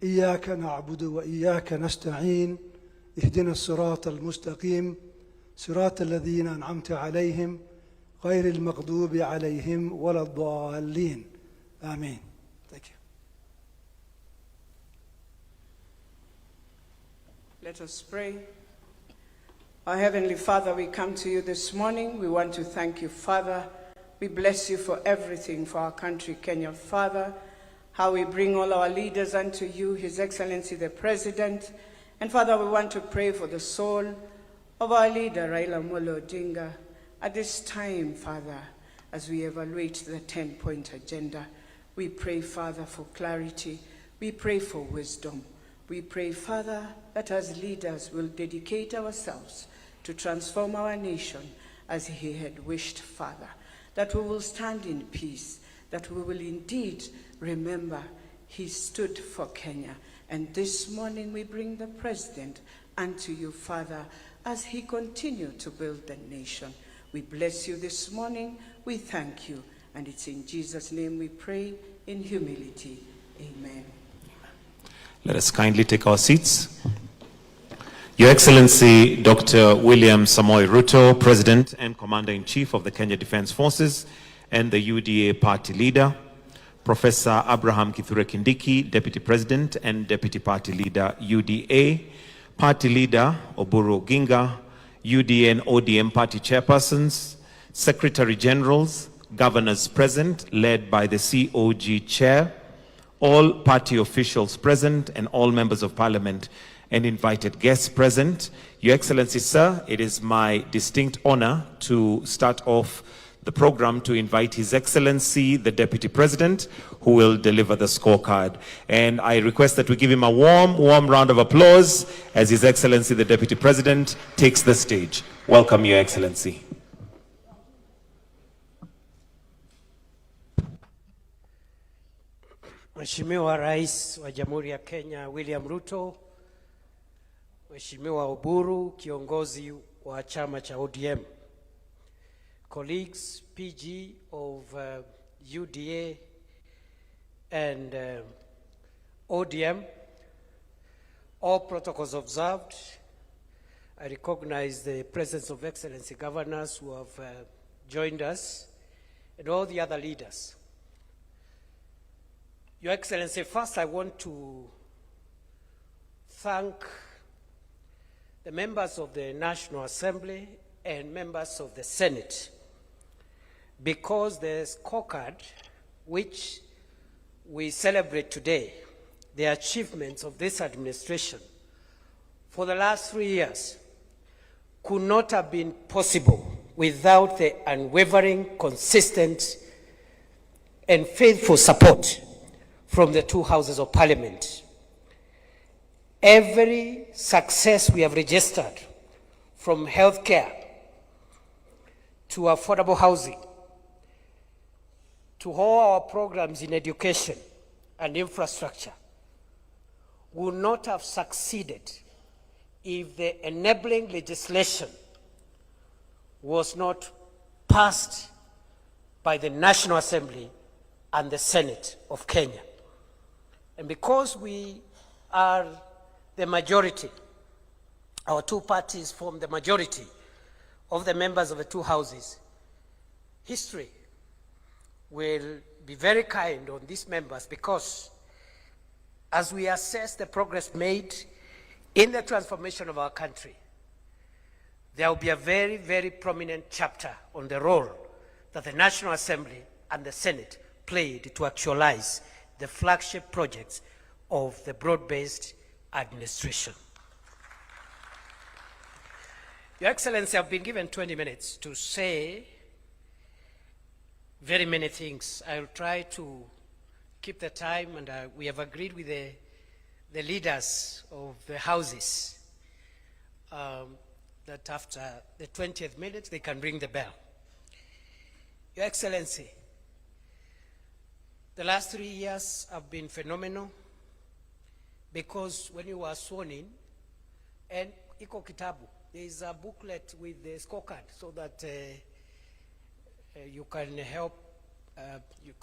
إياك نعبد وإياك نستعين اهدنا الصراط المستقيم صراط الذين أنعمت عليهم غير المغضوب عليهم ولا الضالين. Amen. Thank you. Let us pray. Our Heavenly Father, we come to you this morning. We want to thank you, Father. We bless you for everything for our country, Kenya, Father. How we bring all our leaders unto you, His Excellency the President. And Father, we want to pray for the soul of our leader, Raila Amolo Odinga. At this time, Father, as we evaluate the 10-point agenda, we pray, Father, for clarity. We pray for wisdom. We pray, Father, that as leaders we'll dedicate ourselves to transform our nation as He had wished, Father, that we will stand in peace, that we will indeed remember He stood for Kenya. And this morning we bring the President unto you, Father, as he continues to build the nation. We bless you this morning. We thank you. And it's in Jesus' name we pray in humility. Amen. Let us kindly take our seats. Your Excellency, Dr. William Samoei Ruto, President and Commander-in-Chief of the Kenya Defense Forces and the UDA Party Leader. Professor Abraham Kithure Kindiki, Deputy President and Deputy Party Leader, UDA. Party Leader, Oburu Oginga, UDA and ODM Party Chairpersons, Secretary Generals, Governors present, led by the COG Chair, all party officials present, and all members of Parliament and invited guests present. Your Excellency, sir, it is my distinct honor to start off the program to invite His Excellency, the Deputy President, who will deliver the scorecard. And I request that we give him a warm round of applause as His Excellency, the Deputy President, takes the stage. Welcome, Your Excellency. Mheshimiwa Rais wa Jamhuri ya Kenya William Ruto, Mheshimiwa Oburu, kiongozi wa chama cha ODM, colleagues, PG of UDA and ODM, all protocols observed. I recognize the presence of Excellency Governors who have joined us and all the other leaders. Your Excellency, first I want to thank the members of the National Assembly and members of the Senate, because the scorecard which we celebrate today, the achievements of this administration for the last 3 years, could not have been possible without the unwavering, consistent, and faithful support from the two houses of Parliament. Every success we have registered, from healthcare to affordable housing, to all our programs in education and infrastructure, would not have succeeded if the enabling legislation was not passed by the National Assembly and the Senate of Kenya. And because we are the majority, our two parties form the majority of the members of the two houses, history will be very kind on these members, because as we assess the progress made in the transformation of our country, there will be a very, very prominent chapter on the role that the National Assembly and the Senate played to actualize the flagship projects of the broad-based administration. Your Excellency, I've been given 20 minutes to say very many things. I'll try to keep the time, and we have agreed with the leaders of the houses that after the 20th minute they can ring the bell. Your Excellency, the last 3 years have been phenomenal, because when you were sworn in, and iko kitabu, there is a booklet with the scorecard, so that you can help, you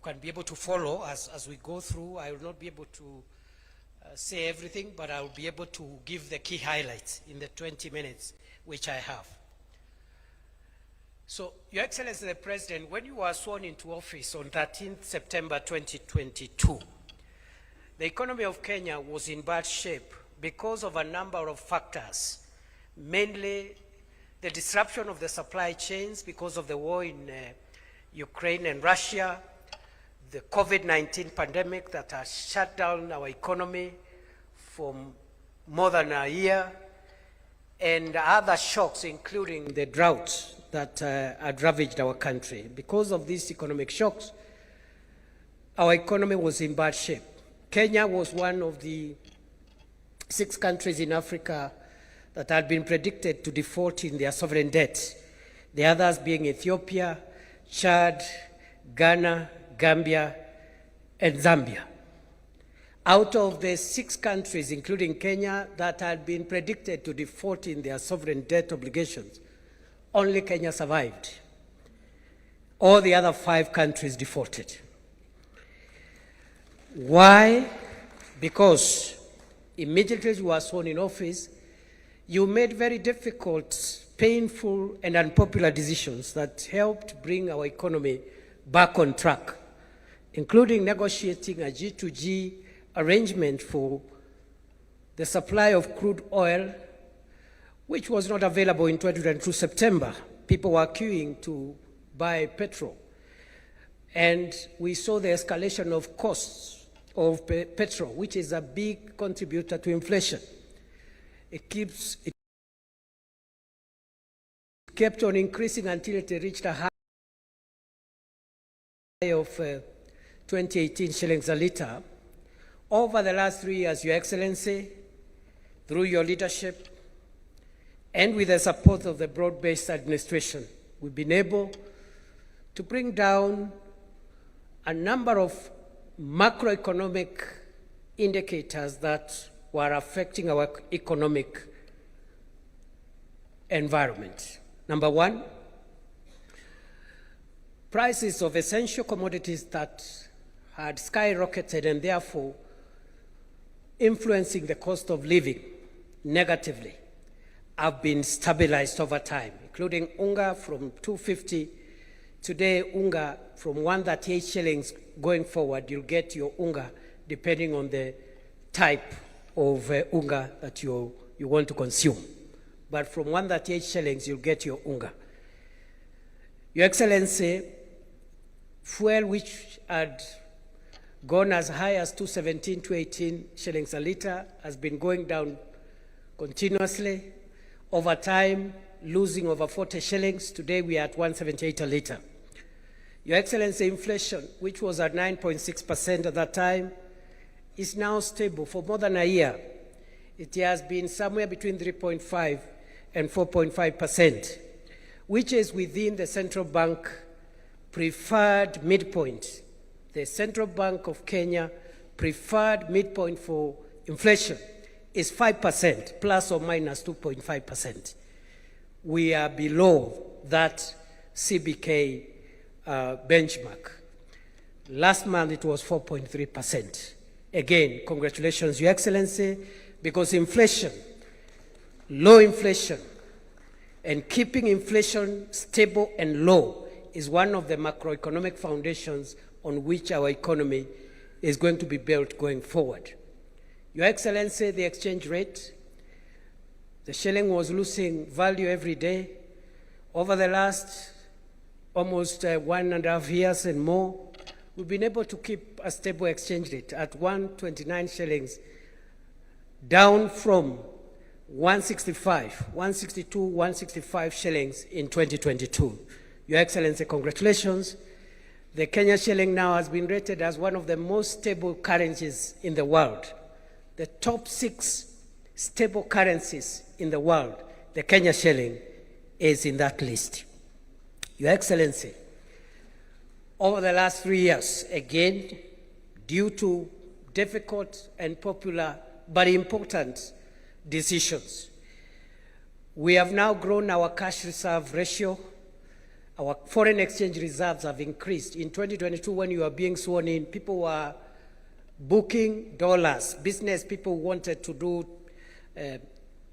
can be able to follow as we go through. I will not be able to say everything, but I'll be able to give the key highlights in the 20 minutes which I have. So, Your Excellency the President, when you were sworn into office on 13th September 2022, the economy of Kenya was in bad shape because of a number of factors, mainly the disruption of the supply chains because of the war in Ukraine and Russia, the COVID-19 pandemic that has shut down our economy for more than a year, and other shocks, including the drought that had ravaged our country. Because of these economic shocks, our economy was in bad shape. Kenya was one of the 6 countries in Africa that had been predicted to default in their sovereign debt, the others being Ethiopia, Chad, Ghana, Gambia, and Zambia. Out of the 6 countries, including Kenya, that had been predicted to default in their sovereign debt obligations, only Kenya survived. All the other 5 countries defaulted. Why? Because immediately you were sworn in office, you made very difficult, painful, and unpopular decisions that helped bring our economy back on track, including negotiating a G2G arrangement for the supply of crude oil, which was not available in 2022 September. People were queuing to buy petrol. And we saw the escalation of costs of petrol, which is a big contributor to inflation. It kept on increasing until it reached a high of 2018 shillings a litre. Over the last 3 years, Your Excellency, through your leadership and with the support of the broad-based administration, we've been able to bring down a number of macroeconomic indicators that were affecting our economic environment. Number 1, prices of essential commodities that had skyrocketed and therefore influencing the cost of living negatively have been stabilized over time, including unga from 250. Today, unga from 138 shillings going forward, you'll get your unga depending on the type of unga that you want to consume. But from 138 shillings, you'll get your unga. Your Excellency, fuel which had gone as high as 217, 218 shillings a litre has been going down continuously. Over time, losing over 40 shillings. Today, we are at 178 a litre. Your Excellency, inflation, which was at 9.6% at that time, is now stable for more than a year. It has been somewhere between 3.5 and 4.5%, which is within the central bank preferred midpoint. The Central Bank of Kenya preferred midpoint for inflation is 5%, plus or minus 2.5%. We are below that CBK benchmark. Last month it was 4.3%. Again, congratulations, Your Excellency, because inflation, low inflation, and keeping inflation stable and low is one of the macroeconomic foundations on which our economy is going to be built going forward. Your Excellency, the exchange rate, the shilling was losing value every day. Over the last almost 1.5 years and more, we've been able to keep a stable exchange rate at 129 shillings, down from 165, 162, 165 shillings in 2022. Your Excellency, congratulations. The Kenya shilling now has been rated as one of the most stable currencies in the world. The top 6 stable currencies in the world, the Kenya shilling is in that list. Your Excellency, over the last 3 years, again, due to difficult and popular but important decisions, we have now grown our cash reserve ratio. Our foreign exchange reserves have increased. In 2022, when you were being sworn in, people were booking dollars. Business people wanted to do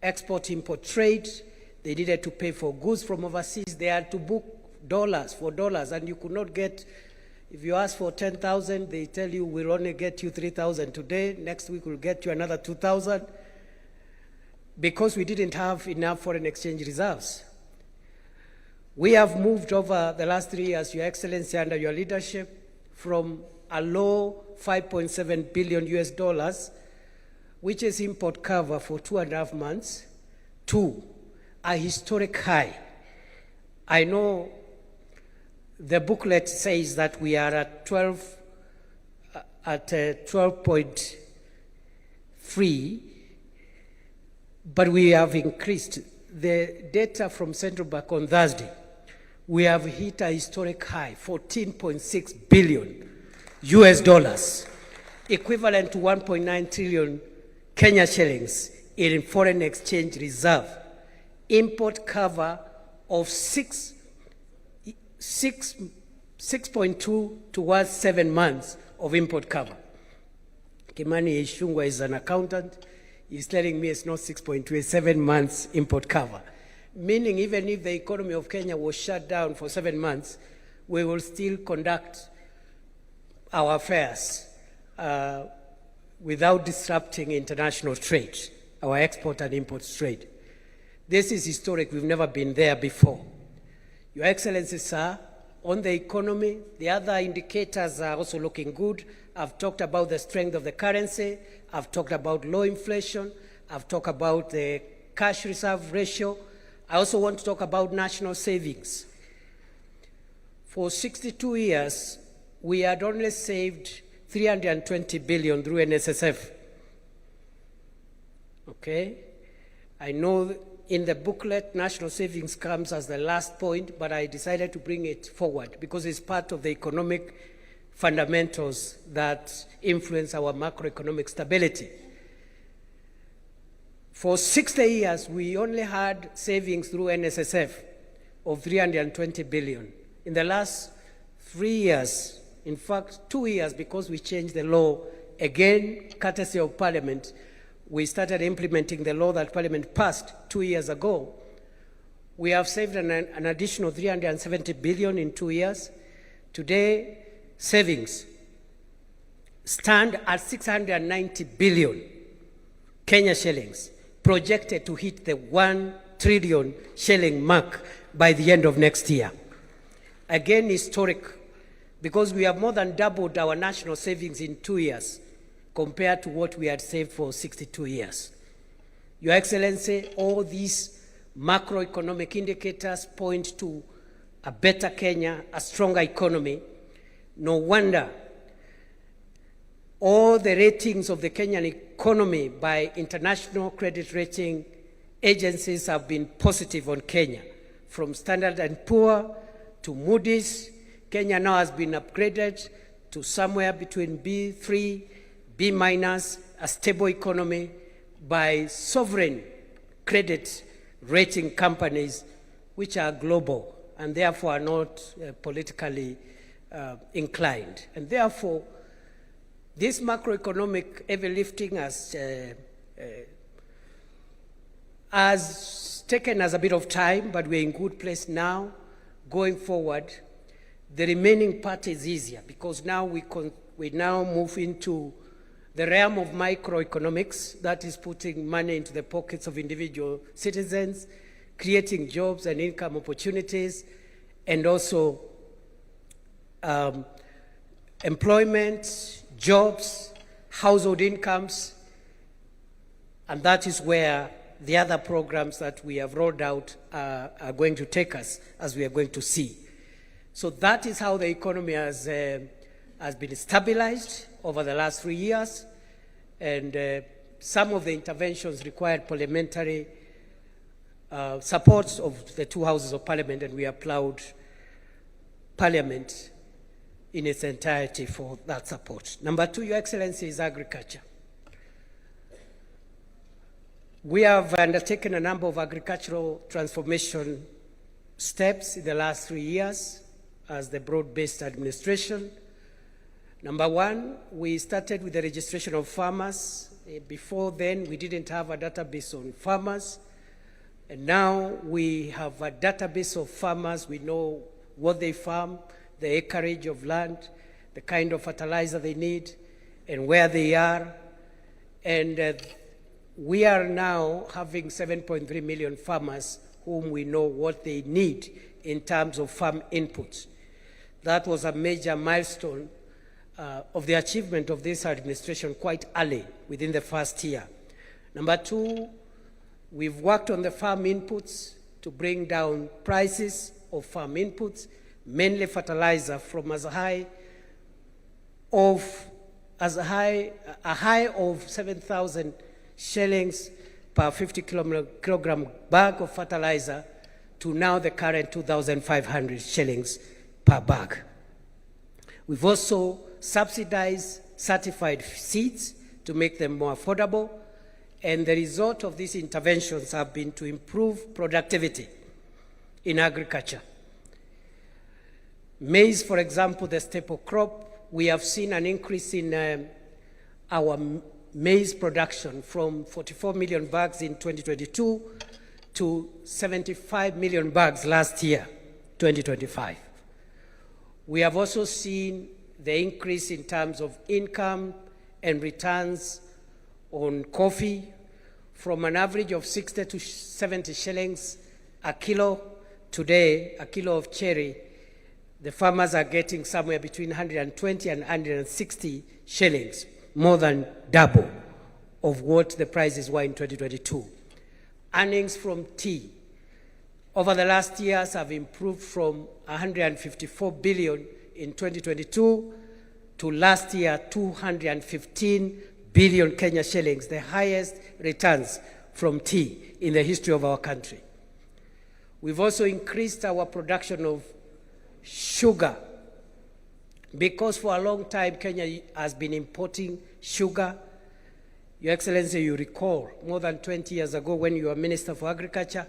export-import trade. They needed to pay for goods from overseas. They had to book dollars for dollars, and you could not get, if you ask for 10,000, they tell you we'll only get you 3,000 today. Next week we'll get you another 2,000, because we didn't have enough foreign exchange reserves. We have moved over the last 3 years, Your Excellency, under your leadership, from a low $5.7 billion US, which is import cover for 2.5 months, to a historic high. I know the booklet says that we are at 12.3, but we have increased. The data from Central Bank on Thursday, we have hit a historic high, $14.6 billion US, equivalent to 1.9 trillion Kenya shillings in foreign exchange reserve, import cover of 6.2 towards 7 months of import cover. Kimani Ishungwa is an accountant. He's telling me it's not 6.2, it's 7 months import cover. Meaning even if the economy of Kenya was shut down for 7 months, we will still conduct our affairs without disrupting international trade, our export and import trade. This is historic. We've never been there before. Your Excellency, sir, on the economy, the other indicators are also looking good. I've talked about the strength of the currency. I've talked about low inflation. I've talked about the cash reserve ratio. I also want to talk about national savings. For 62 years, we had only saved 320 billion through NSSF. Okay? I know in the booklet, national savings comes as the last point, but I decided to bring it forward because it's part of the economic fundamentals that influence our macroeconomic stability. For 60 years, we only had savings through NSSF of 320 billion. In the last 3 years, in fact, 2 years, because we changed the law, again, courtesy of Parliament, we started implementing the law that Parliament passed 2 years ago. We have saved an additional 370 billion in 2 years. Today, savings stand at 690 billion Kenya shillings, projected to hit the 1 trillion shilling mark by the end of next year. Again, historic, because we have more than doubled our national savings in 2 years compared to what we had saved for 62 years. Your Excellency, all these macroeconomic indicators point to a better Kenya, a stronger economy. No wonder all the ratings of the Kenyan economy by international credit rating agencies have been positive on Kenya. From Standard & Poor's to Moody's, Kenya now has been upgraded to somewhere between B3, B-, a stable economy by sovereign credit rating companies which are global and therefore are not politically inclined. And therefore, this macroeconomic heavy lifting has taken us a bit of time, but we're in good place now. Going forward, the remaining part is easier because now we now move into the realm of microeconomics, that is putting money into the pockets of individual citizens, creating jobs and income opportunities, and also employment, jobs, household incomes, and that is where the other programs that we have rolled out are going to take us, as we are going to see. So that is how the economy has been stabilized over the last 3 years, and some of the interventions required parliamentary support of the two houses of Parliament, and we applaud Parliament in its entirety for that support. Number two, Your Excellency, is agriculture. We have undertaken a number of agricultural transformation steps in the last 3 years as the broad-based administration. Number one, we started with the registration of farmers. Before then, we didn't have a database on farmers. And now we have a database of farmers. We know what they farm, the acreage of land, the kind of fertilizer they need, and where they are. And we are now having 7.3 million farmers whom we know what they need in terms of farm inputs. That was a major milestone of the achievement of this administration quite early within the first year. Number two, we've worked on the farm inputs to bring down prices of farm inputs, mainly fertilizer, from a high of 7,000 shillings per 50 kilogram bag of fertilizer to now the current 2,500 shillings per bag. We've also subsidized certified seeds to make them more affordable, and the result of these interventions have been to improve productivity in agriculture. Maize, for example, the staple crop, we have seen an increase in our maize production from 44 million bags in 2022 to 75 million bags last year, 2025. We have also seen the increase in terms of income and returns on coffee from an average of 60 to 70 shillings a kilo. Today, a kilo of cherry, the farmers are getting somewhere between 120 and 160 shillings, more than double of what the prices were in 2022. Earnings from tea over the last years have improved from 154 billion in 2022 to last year 215 billion Kenya shillings, the highest returns from tea in the history of our country. We've also increased our production of sugar, because for a long time Kenya has been importing sugar. Your Excellency, you recall more than 20 years ago when you were Minister for Agriculture,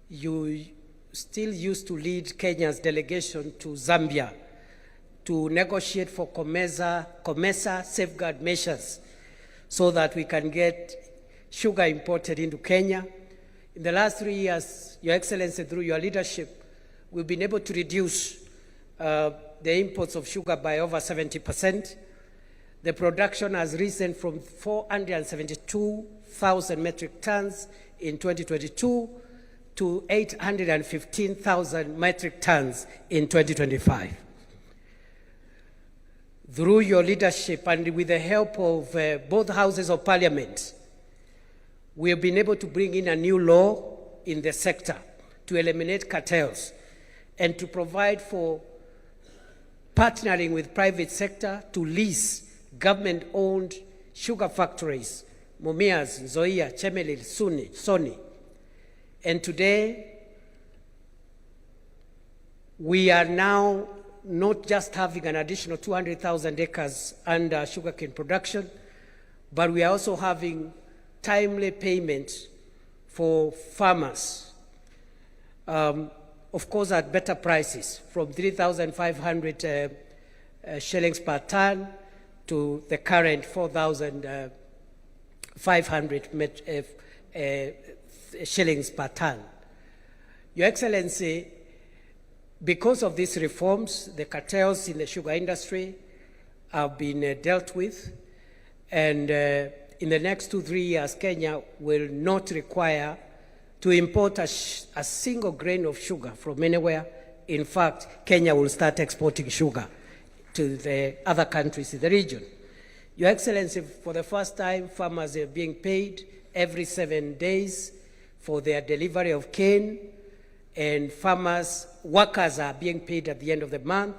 you still used to lead Kenya's delegation to Zambia to negotiate for COMESA safeguard measures so that we can get sugar imported into Kenya. In the last 3 years, Your Excellency, through your leadership, we've been able to reduce the imports of sugar by over 70%. The production has risen from 472,000 metric tons in 2022 to 815,000 metric tons in 2025. Through your leadership and with the help of both houses of parliament, we have been able to bring in a new law in the sector to eliminate cartels and to provide for partnering with private sector to lease government-owned sugar factories, Mumias, Nzoia, Chemelil, Soni. And today, we are now not just having an additional 200,000 acres under sugarcane production, but we are also having timely payment for farmers, of course at better prices, from 3,500 shillings per ton to the current 4,500 shillings per ton. Your Excellency, because of these reforms, the cartels in the sugar industry have been dealt with, and in the next 2-3 years, Kenya will not require to import a single grain of sugar from anywhere. In fact, Kenya will start exporting sugar to the other countries in the region. Your Excellency, for the first time, farmers are being paid every 7 days for their delivery of cane, and workers are being paid at the end of the month.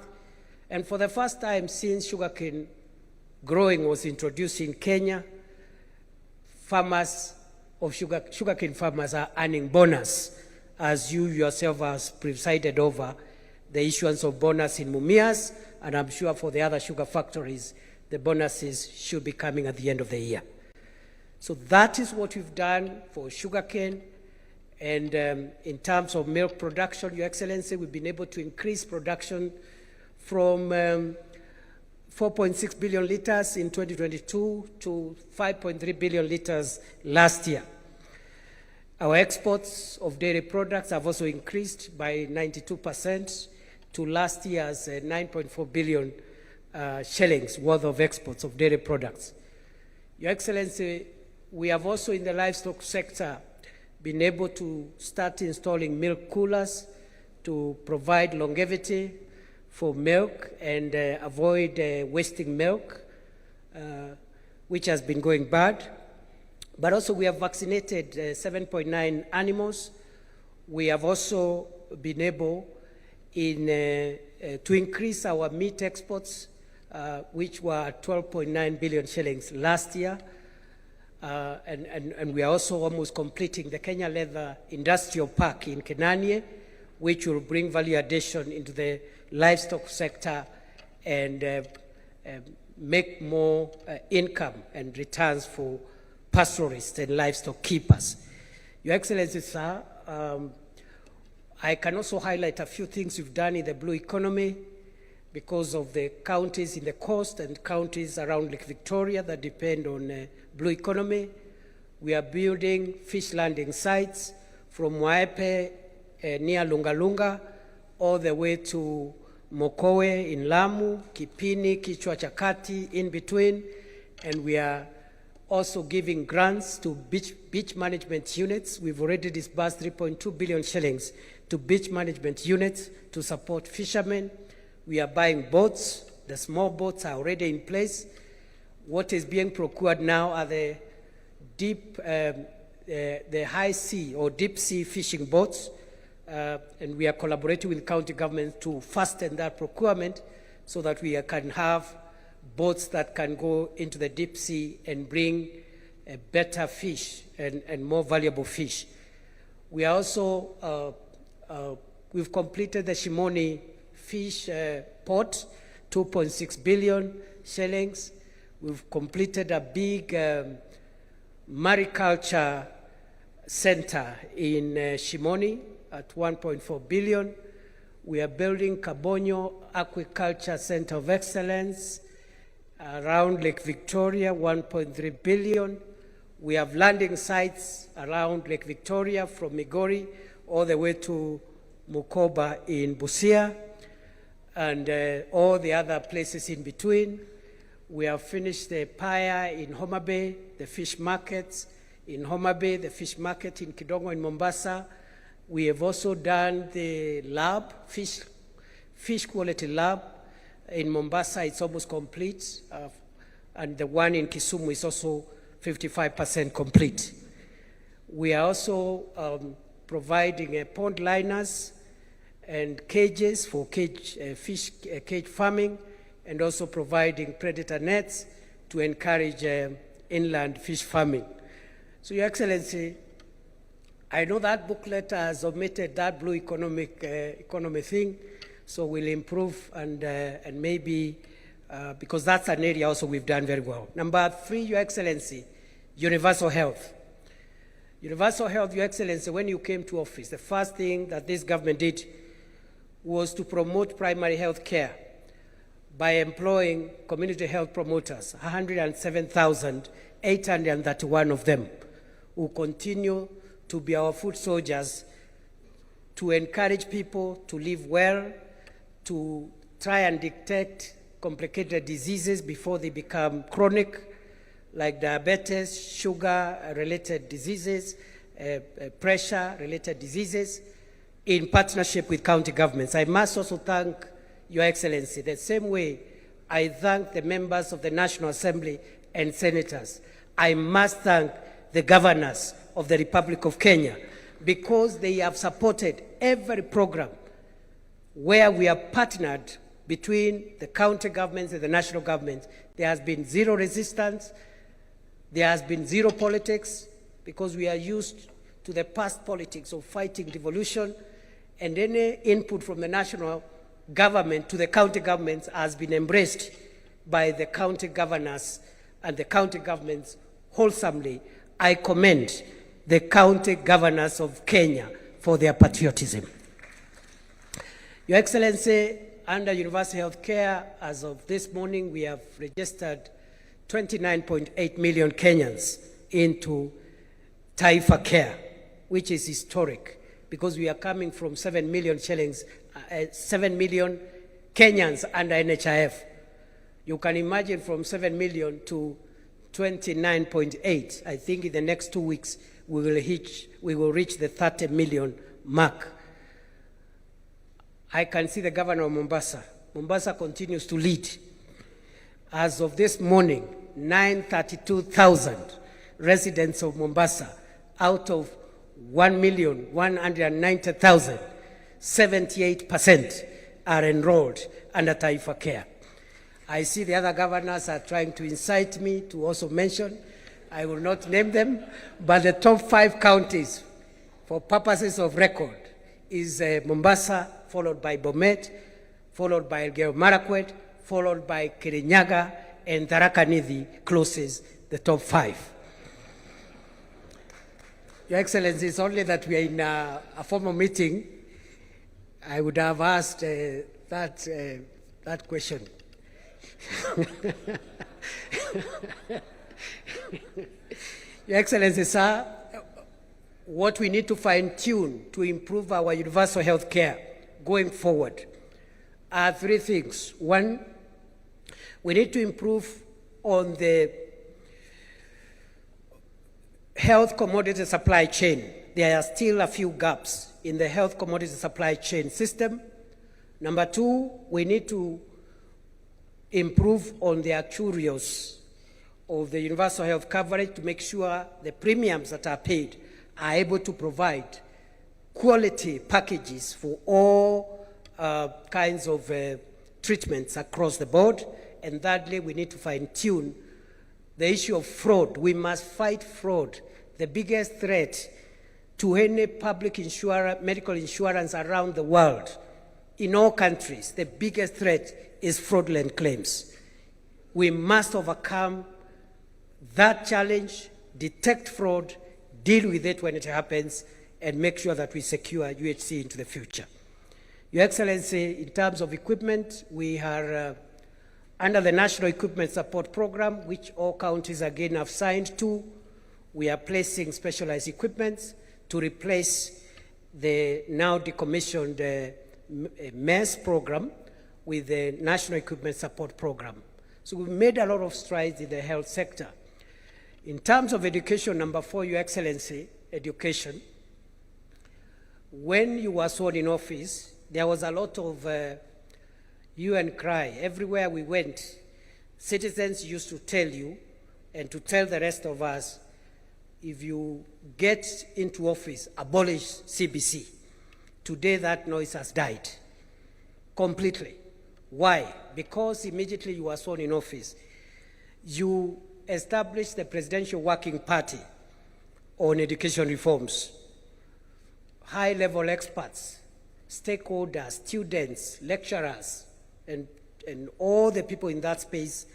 And for the first time since sugarcane growing was introduced in Kenya, sugarcane farmers are earning bonus, as you yourself has presided over the issuance of bonus in Mumias, and I'm sure for the other sugar factories, the bonuses should be coming at the end of the year. So that is what we've done for sugarcane. And in terms of milk production, Your Excellency, we've been able to increase production from 4.6 billion liters in 2022 to 5.3 billion liters last year. Our exports of dairy products have also increased by 92% to last year's 9.4 billion shillings worth of exports of dairy products. Your Excellency, we have also in the livestock sector been able to start installing milk coolers to provide longevity for milk and avoid wasting milk, which has been going bad. But also we have vaccinated 7.9 animals. We have also been able to increase our meat exports, which were 12.9 billion shillings last year. And we are also almost completing the Kenya Leather Industrial Park in Kenanie, which will bring value addition into the livestock sector and make more income and returns for pastoralists and livestock keepers. Your Excellency, sir, I can also highlight a few things we've done in the blue economy because of the counties in the coast and counties around Lake Victoria that depend on blue economy. We are building fish landing sites from Waepe near Lungalunga all the way to Mokowe in Lamu, Kipini, Kichwa Chakati in between, and we are also giving grants to beach management units. We've already disbursed 3.2 billion shillings to beach management units to support fishermen. We are buying boats. The small boats are already in place. What is being procured now are the high sea or deep sea fishing boats, and we are collaborating with county governments to fasten that procurement so that we can have boats that can go into the deep sea and bring better fish and more valuable fish. We are also, we've completed the Shimoni fish port, 2.6 billion shillings. We've completed a big mariculture center in Shimoni at 1.4 billion. We are building Kabonyo Aquaculture Center of Excellence around Lake Victoria, 1.3 billion. We have landing sites around Lake Victoria from Migori all the way to Mukoba in Busia and all the other places in between. We have finished the Paya in Homa Bay, the fish markets in Homa Bay, the fish market in Kidongo in Mombasa. We have also done the lab, fish quality lab in Mombasa. It's almost complete, and the one in Kisumu is also 55% complete. We are also providing pond liners and cages for fish cage farming, and also providing predator nets to encourage inland fish farming. So, Your Excellency, I know that booklet has omitted that blue economy thing, so we'll improve and maybe, because that's an area also we've done very well. Number 3, Your Excellency, universal health. Universal health, Your Excellency, when you came to office, the first thing that this government did was to promote primary health care by employing community health promoters, 107,831 of them, who continue to be our foot soldiers to encourage people to live well, to try and detect complicated diseases before they become chronic, like diabetes, sugar-related diseases, pressure-related diseases, in partnership with county governments. I must also thank Your Excellency the same way I thank the members of the National Assembly and senators. I must thank the governors of the Republic of Kenya because they have supported every program where we have partnered between the county governments and the national government. There has been zero resistance. There has been zero politics because we are used to the past politics of fighting devolution, and any input from the national government to the county governments has been embraced by the county governors and the county governments wholesomely. I commend the county governors of Kenya for their patriotism. Your Excellency, under universal health care, as of this morning, we have registered 29.8 million Kenyans into Taifa Care, which is historic because we are coming from 7 million shillings, 7 million Kenyans under NHIF. You can imagine from 7 million to 29.8. I think in the next 2 weeks, we will reach the 30 million mark. I can see the governor of Mombasa. Mombasa continues to lead. As of this morning, 932,000 residents of Mombasa out of 1,190,000, 78% are enrolled under Taifa Care. I see the other governors are trying to incite me to also mention, I will not name them, but the top 5 counties for purposes of record is Mombasa, followed by Bomet, followed by Elgeyo Marakwet, followed by Kirinyaga, and Tharaka Nithi closes the top 5. Your Excellency, it's only that we are in a formal meeting. I would have asked that question. Your Excellency, sir, what we need to fine-tune to improve our universal health care going forward are 3 things. 1, we need to improve on the health commodity supply chain. There are still a few gaps in the health commodity supply chain system. Number 2, we need to improve on the actuarials of the universal health coverage to make sure the premiums that are paid are able to provide quality packages for all kinds of treatments across the board. And thirdly, we need to fine-tune the issue of fraud. We must fight fraud. The biggest threat to any public medical insurance around the world, in all countries, the biggest threat is fraudulent claims. We must overcome that challenge, detect fraud, deal with it when it happens, and make sure that we secure UHC into the future. Your Excellency, in terms of equipment, we are under the National Equipment Support Program, which all counties again have signed to. We are placing specialized equipment to replace the now decommissioned MES program with the National Equipment Support Program. So we've made a lot of strides in the health sector. In terms of education, number 4, Your Excellency, education. When you were sworn in office, there was a lot of hue and cry. Everywhere we went, citizens used to tell you and to tell the rest of us, if you get into office, abolish CBC. Today that noise has died completely. Why? Because immediately you were sworn in office, you established the Presidential Working Party on education reforms. High-level experts, stakeholders, students, lecturers, and all the people in that space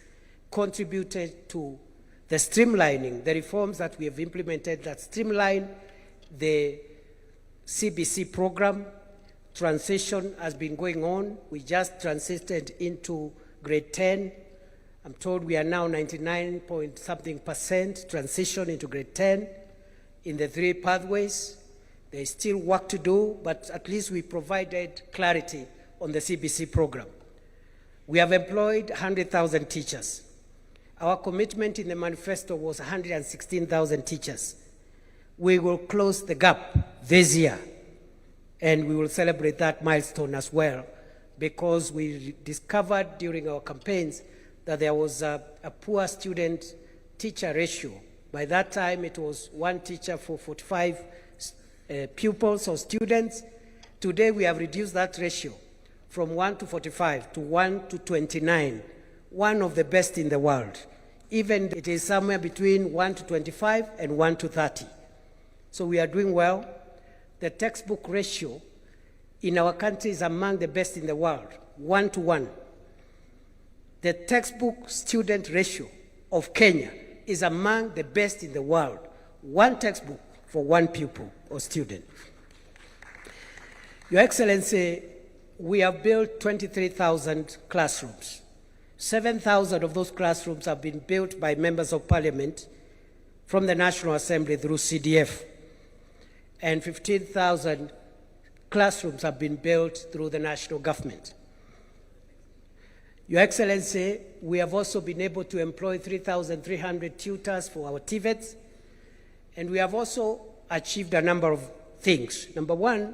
contributed to the streamlining, the reforms that we have implemented that streamline the CBC program. Transition has been going on. We just transited into grade 10. I'm told we are now 99-point-something% transition into grade 10 in the 3 pathways. There is still work to do, but at least we provided clarity on the CBC program. We have employed 100,000 teachers. Our commitment in the manifesto was 116,000 teachers. We will close the gap this year, and we will celebrate that milestone as well, because we discovered during our campaigns that there was a poor student-teacher ratio. By that time, it was 1 teacher for 45 pupils or students. Today, we have reduced that ratio from 1 to 45 to 1 to 29, one of the best in the world. Even it is somewhere between 1 to 25 and 1 to 30. So we are doing well. The textbook ratio in our country is among the best in the world, 1 to 1. The textbook student ratio of Kenya is among the best in the world, 1 textbook for 1 pupil or student. Your Excellency, we have built 23,000 classrooms. 7,000 of those classrooms have been built by members of parliament from the National Assembly through CDF. And 15,000 classrooms have been built through the national government. Your Excellency, we have also been able to employ 3,300 tutors for our TVETs, and we have also achieved a number of things. Number one,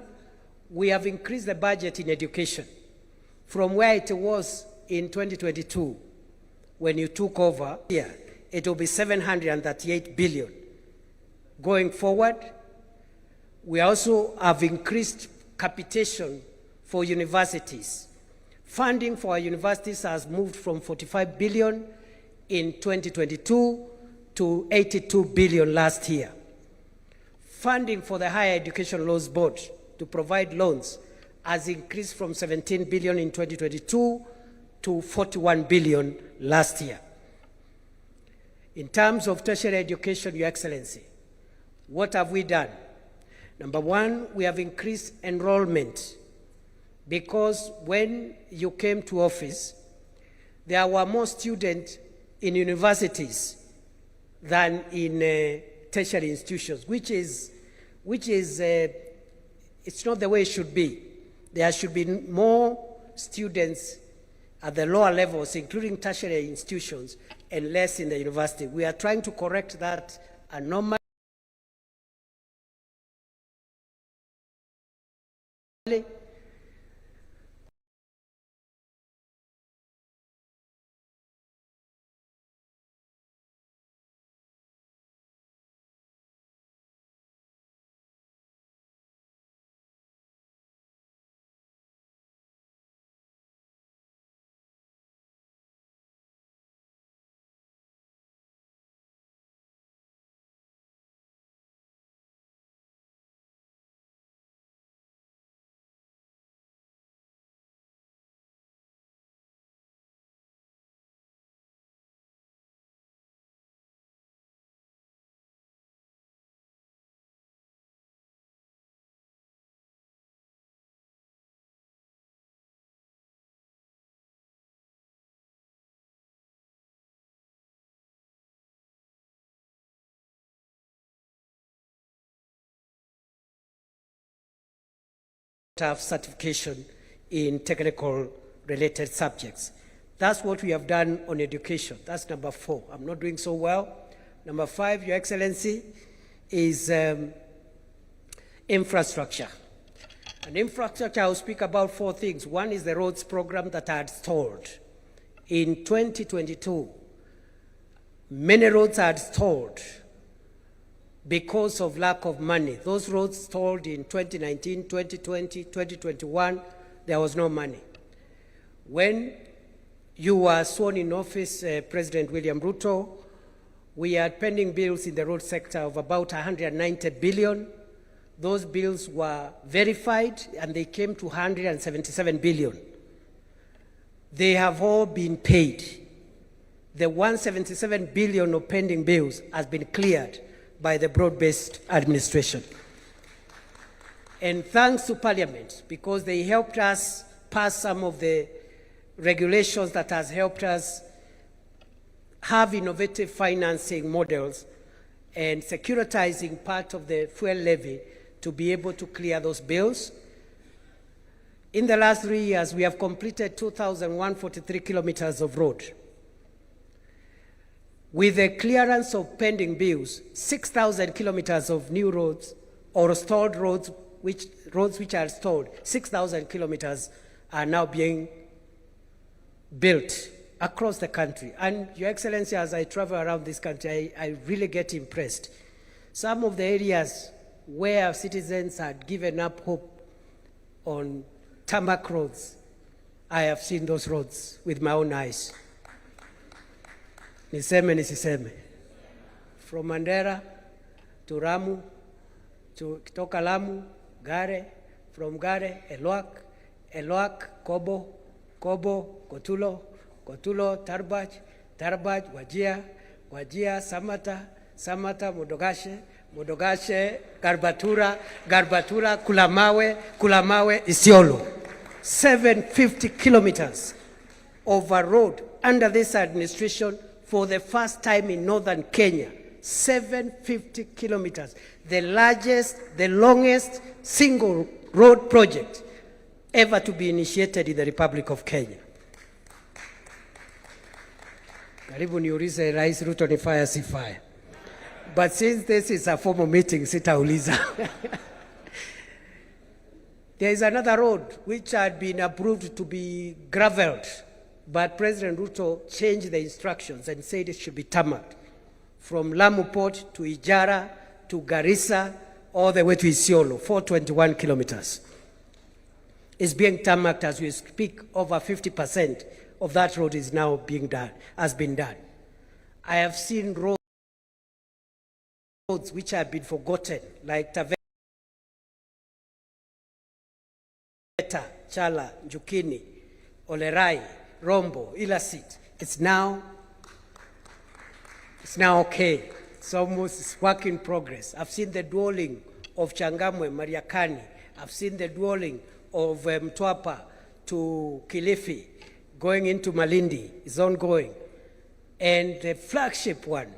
we have increased the budget in education from where it was in 2022 when you took over. Here, it will be 738 billion. Going forward, we also have increased capitation for universities. Funding for our universities has moved from 45 billion in 2022 to 82 billion last year. Funding for the Higher Education Loans Board to provide loans has increased from 17 billion in 2022 to 41 billion last year. In terms of tertiary education, Your Excellency, what have we done? Number one, we have increased enrollment, because when you came to office, there were more students in universities than in tertiary institutions, which is it's not the way it should be. There should be more students at the lower levels, including tertiary institutions, and less in the university. We are trying to correct that anomaly. Have certification in technical related subjects. That's what we have done on education. That's number 4. I'm not doing so well. Number 5, Your Excellency, is infrastructure. And infrastructure, I'll speak about 4 things. One is the roads program that I had stalled. In 2022, many roads are stalled because of lack of money. Those roads stalled in 2019, 2020, 2021, there was no money. When you were sworn in office, President William Ruto, we had pending bills in the road sector of about 190 billion. Those bills were verified and they came to 177 billion. They have all been paid. The 177 billion of pending bills has been cleared by the broad-based administration. And thanks to Parliament, because they helped us pass some of the regulations that has helped us have innovative financing models and securitizing part of the fuel levy to be able to clear those bills. In the last 3 years, we have completed 2,143 kilometers of road. With the clearance of pending bills, 6,000 kilometers of new roads or stalled roads, which are stalled, 6,000 kilometers are now being built across the country. And Your Excellency, as I travel around this country, I really get impressed. Some of the areas where citizens had given up hope on tarmac roads, I have seen those roads with my own eyes. Niseme nisiseme. From Mandera to Ramu, to Kitoka Lamu, Gare, from Gare, Elwak, Kobo, Kotulo, Tarbaj, Wajia, Samata, Modogashe, Garbatura, Kulamawe, Isiolo. 750 kilometers of a road under this administration for the first time in northern Kenya. 750 kilometers, the largest, the longest single road project ever to be initiated in the Republic of Kenya. Karibu niulize Rais Ruto ni fire si fire. But since this is a formal meeting, sitauliza. There is another road which had been approved to be gravelled, but President Ruto changed the instructions and said it should be tarmacked from Lamu Port to Ijara to Garissa all the way to Isiolo, 421 kilometers. It's being tarmacked as we speak. Over 50% of that road is now being done, has been done. I have seen roads which have been forgotten, like Taveta, Chala, Njukini, Olerai, Rombo, Ilasit. It's now okay. It's almost work in progress. I've seen the dwelling of Changamwe, Mariakani. I've seen the dwelling of Mtwapa to Kilifi, going into Malindi is ongoing. And the flagship one,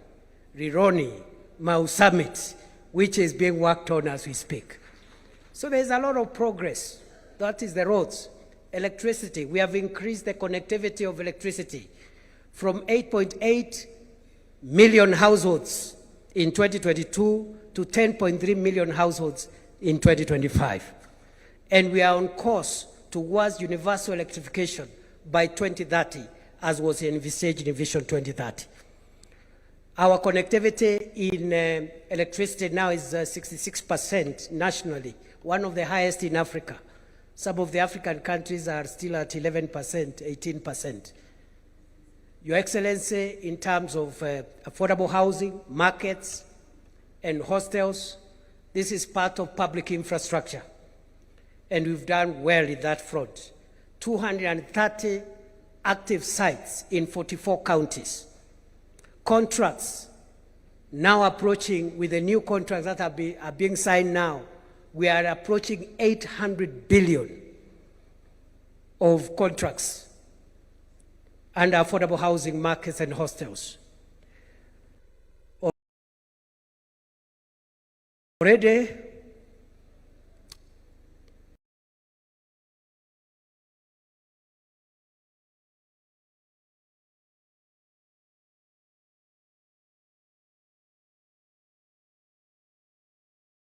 Rironi, Mau Summit, which is being worked on as we speak. So there's a lot of progress. That is the roads. Electricity, we have increased the connectivity of electricity from 8.8 million households in 2022 to 10.3 million households in 2025. And we are on course towards universal electrification by 2030, as was envisaged in Vision 2030. Our connectivity in electricity now is 66% nationally, one of the highest in Africa. Some of the African countries are still at 11%, 18%. Your Excellency, in terms of affordable housing, markets, and hostels, this is part of public infrastructure. And we've done well in that front. 230 active sites in 44 counties. Contracts now approaching, with the new contracts that are being signed now, we are approaching 800 billion of contracts under affordable housing, markets, and hostels. Already,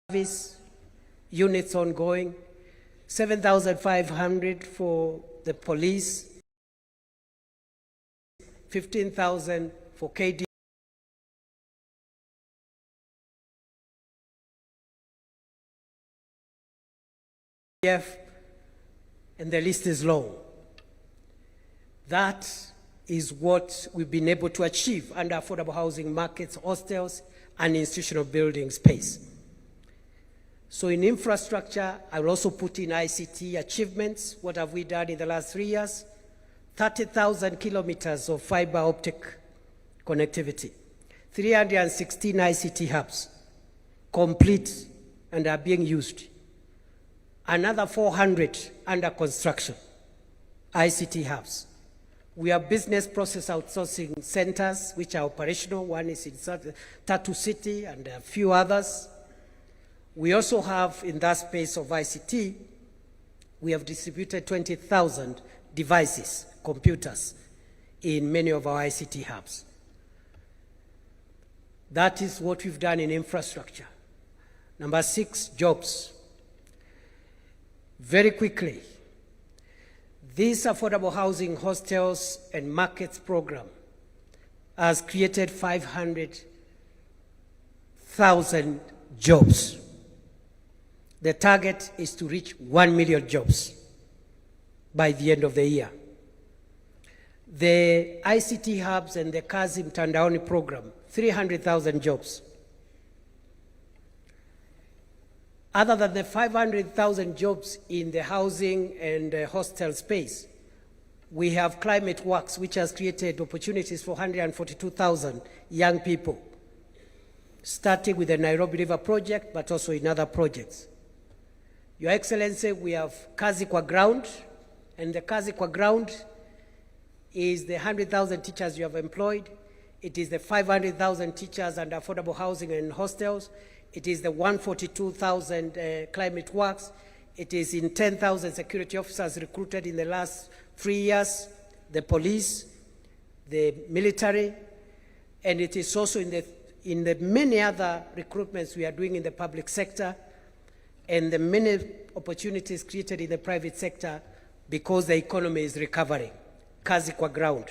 service units ongoing, 7,500 for the police, 15,000 for KD. And the list is long. That is what we've been able to achieve under affordable housing, markets, hostels, and institutional building space. So in infrastructure, I will also put in ICT achievements. What have we done in the last 3 years? 30,000 kilometers of fiber optic connectivity, 316 ICT hubs complete and are being used. Another 400 under construction, ICT hubs. We have business process outsourcing centers which are operational. One is in Tatu City and a few others. We also have, in that space of ICT, we have distributed 20,000 devices, computers, in many of our ICT hubs. That is what we've done in infrastructure. Number 6, jobs. Very quickly, this affordable housing, hostels, and markets program has created 500,000 jobs. The target is to reach 1 million jobs by the end of the year. The ICT hubs and the Kazi Mtandaoni program, 300,000 jobs. Other than the 500,000 jobs in the housing and hostel space, we have Climate Works, which has created opportunities for 142,000 young people, starting with the Nairobi River project, but also in other projects. Your Excellency, we have Kazi Kwa Ground, And the kazi kwa ground is the 100,000 teachers you have employed. It is the 500,000 teachers and affordable housing and hostels. It is the 142,000 climate works. It is in 10,000 security officers recruited in the last 3 years, the police, the military, and it is also in the many other recruitments we are doing in the public sector and the many opportunities created in the private sector because the economy is recovering. Kazi kwa ground.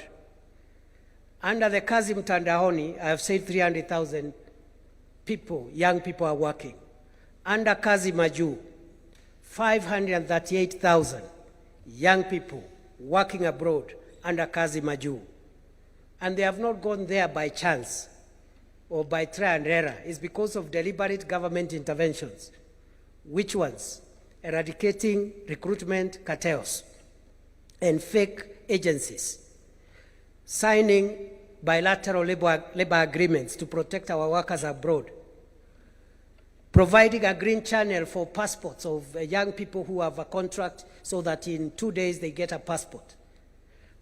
Under the kazi mtandaoni, I have said 300,000 people, young people are working. Under kazi majuu, 538,000 young people working abroad under kazi majuu. And they have not gone there by chance or by trial and error. It's because of deliberate government interventions. Which ones? Eradicating recruitment cartels and fake agencies, signing bilateral labor agreements to protect our workers abroad, providing a green channel for passports of young people who have a contract so that in 2 days they get a passport,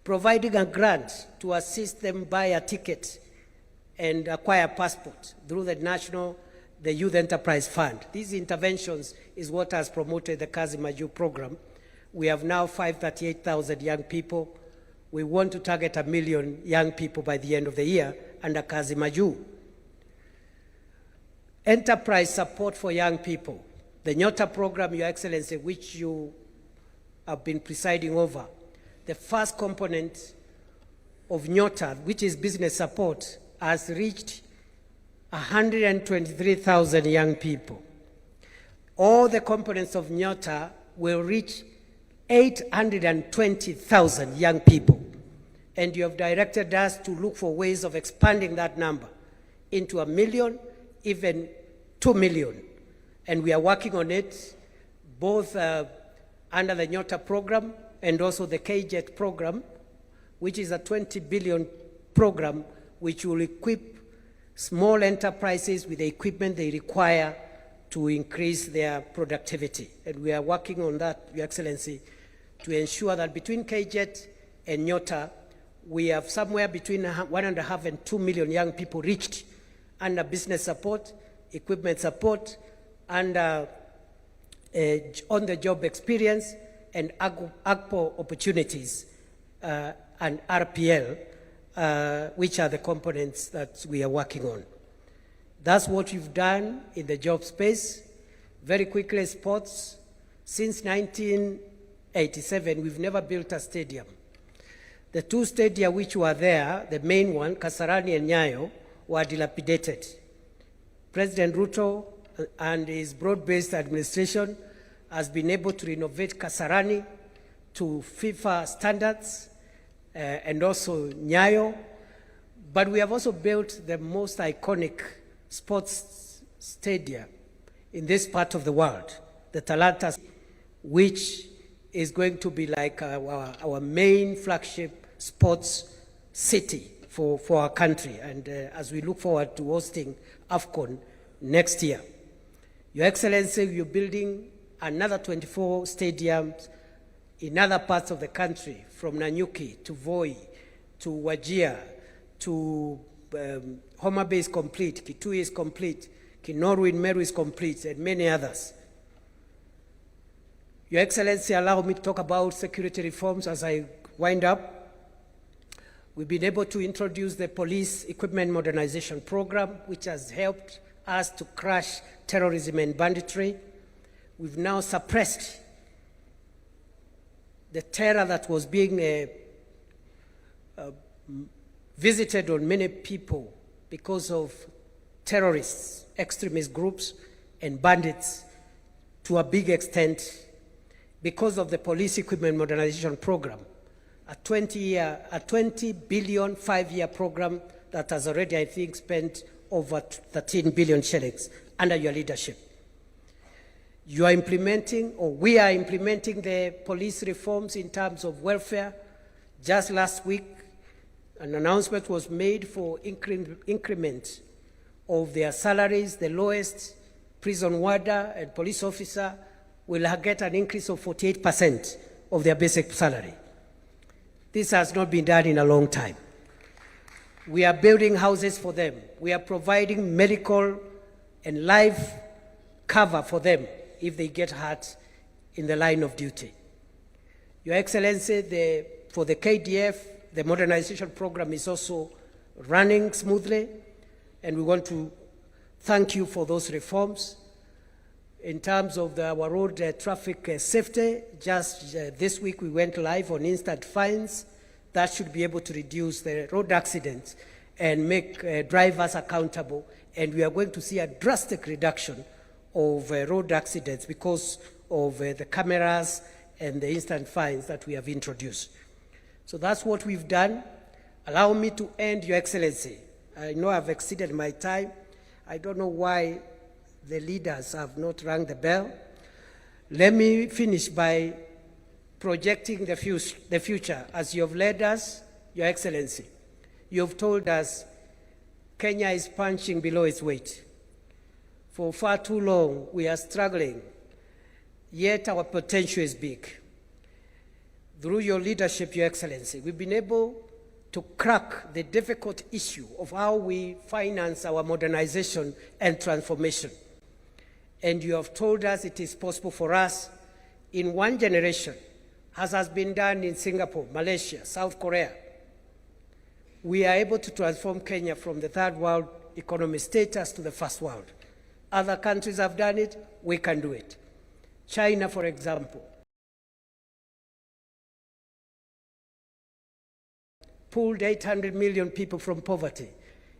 providing a grant to assist them buy a ticket and acquire a passport through the Youth Enterprise Fund. These interventions is what has promoted the Kazi Majuu program. We have now 538,000 young people. We want to target 1 million young people by the end of the year under Kazi Majuu. Enterprise support for young people. The Nyota program, Your Excellency, which you have been presiding over, the first component of Nyota, which is business support, has reached 123,000 young people. All the components of Nyota will reach 820,000 young people. And you have directed us to look for ways of expanding that number into 1 million, even 2 million. And we are working on it, both under the Nyota program and also the KJET program, which is a 20 billion program which will equip small enterprises with the equipment they require to increase their productivity. And we are working on that, Your Excellency, to ensure that between KJET and Nyota, we have somewhere between 1.5 and 2 million young people reached under business support, equipment support, under on-the-job experience, and AGPO opportunities, and RPL, which are the components that we are working on. That's what we've done in the job space. Very quickly, sports. Since 1987, we've never built a stadium. The 2 stadia which were there, the main one, Kasarani and Nyayo, were dilapidated. President Ruto and his broad-based administration has been able to renovate Kasarani to FIFA standards, and also Nyayo. But we have also built the most iconic sports stadium in this part of the world, the Talanta, which is going to be like our main flagship sports city for our country. And as we look forward to hosting AFCON next year. Your Excellency, you're building another 24 stadiums in other parts of the country, from Nanyuki to Voi to Wajir to Homa Bay is complete, Kitui is complete, Kinoru in Meru is complete, and many others. Your Excellency, allow me to talk about security reforms as I wind up. We've been able to introduce the police equipment modernization program, which has helped us to crush terrorism and banditry. We've now suppressed the terror that was being visited on many people because of terrorists, extremist groups, and bandits to a big extent because of the police equipment modernization program, a 20 billion 5-year program that has already, I think, spent over 13 billion shillings under your leadership. You are implementing, or we are implementing, the police reforms in terms of welfare. Just last week, an announcement was made for increment of their salaries. The lowest prison warder and police officer will get an increase of 48% of their basic salary. This has not been done in a long time. We are building houses for them. We are providing medical and life cover for them if they get hurt in the line of duty. Your Excellency, for the KDF, the modernization program is also running smoothly, and we want to thank you for those reforms. In terms of our road traffic safety, just this week we went live on instant fines. That should be able to reduce the road accidents and make drivers accountable. And we are going to see a drastic reduction of road accidents because of the cameras and the instant fines that we have introduced. So that's what we've done. Allow me to end, Your Excellency. I know I've exceeded my time. I don't know why the leaders have not rung the bell. Let me finish by projecting the future. As you have led us, Your Excellency, you have told us Kenya is punching below its weight. For far too long, we are struggling, yet our potential is big. Through your leadership, Your Excellency, we've been able to crack the difficult issue of how we finance our modernization and transformation. And you have told us it is possible for us in one generation, as has been done in Singapore, Malaysia, South Korea. We are able to transform Kenya from the third world economy status to the first world. Other countries have done it, we can do it. China, for example, pulled 800 million people from poverty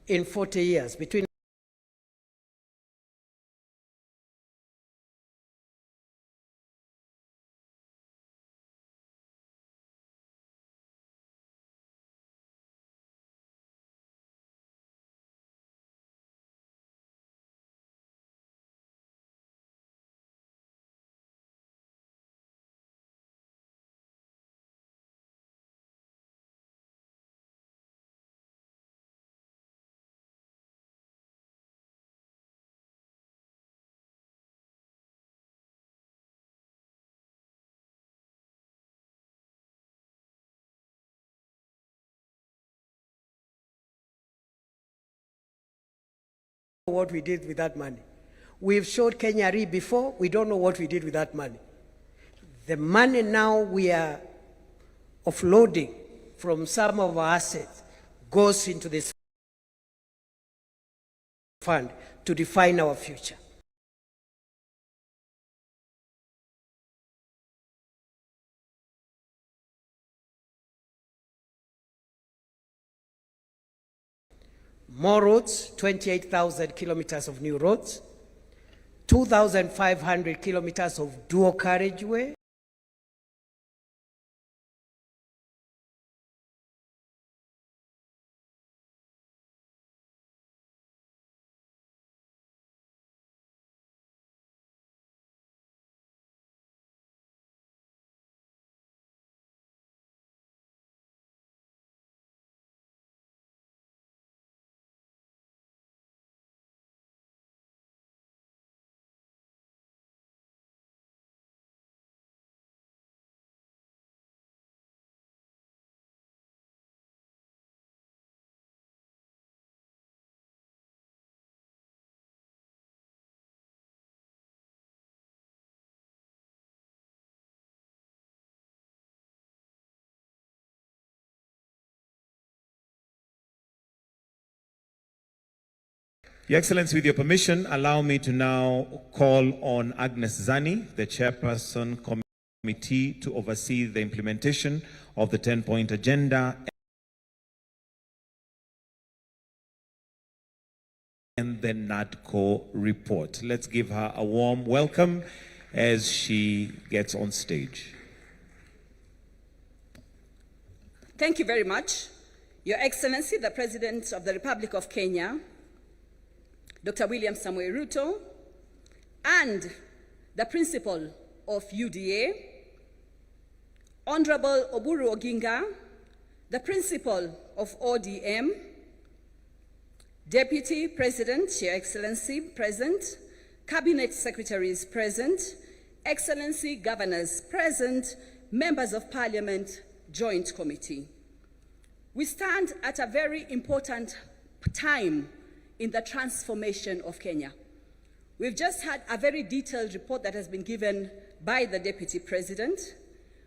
in 40 years between what we did with that money. We've showed Kenya Re before, we don't know what we did with that money. The money now we are offloading from some of our assets goes into this fund to define our future. More roads, 28,000 kilometers of new roads, 2,500 kilometers of dual carriageway, Your Excellency, with your permission, allow me to now call on Agnes Zani, the Chairperson Committee, to oversee the implementation of the 10-point agenda and the NADCO report. Let's give her a warm welcome as she gets on stage. Thank you very much. Your Excellency, the President of the Republic of Kenya, Dr. William Samoei Ruto, and the Principal of UDA, Honorable Oburu Oginga, the Principal of ODM, Deputy President, Your Excellency, present, Cabinet Secretaries present, Excellency Governors present, members of Parliament, Joint Committee. We stand at a very important time in the transformation of Kenya. We've just had a very detailed report that has been given by the Deputy President.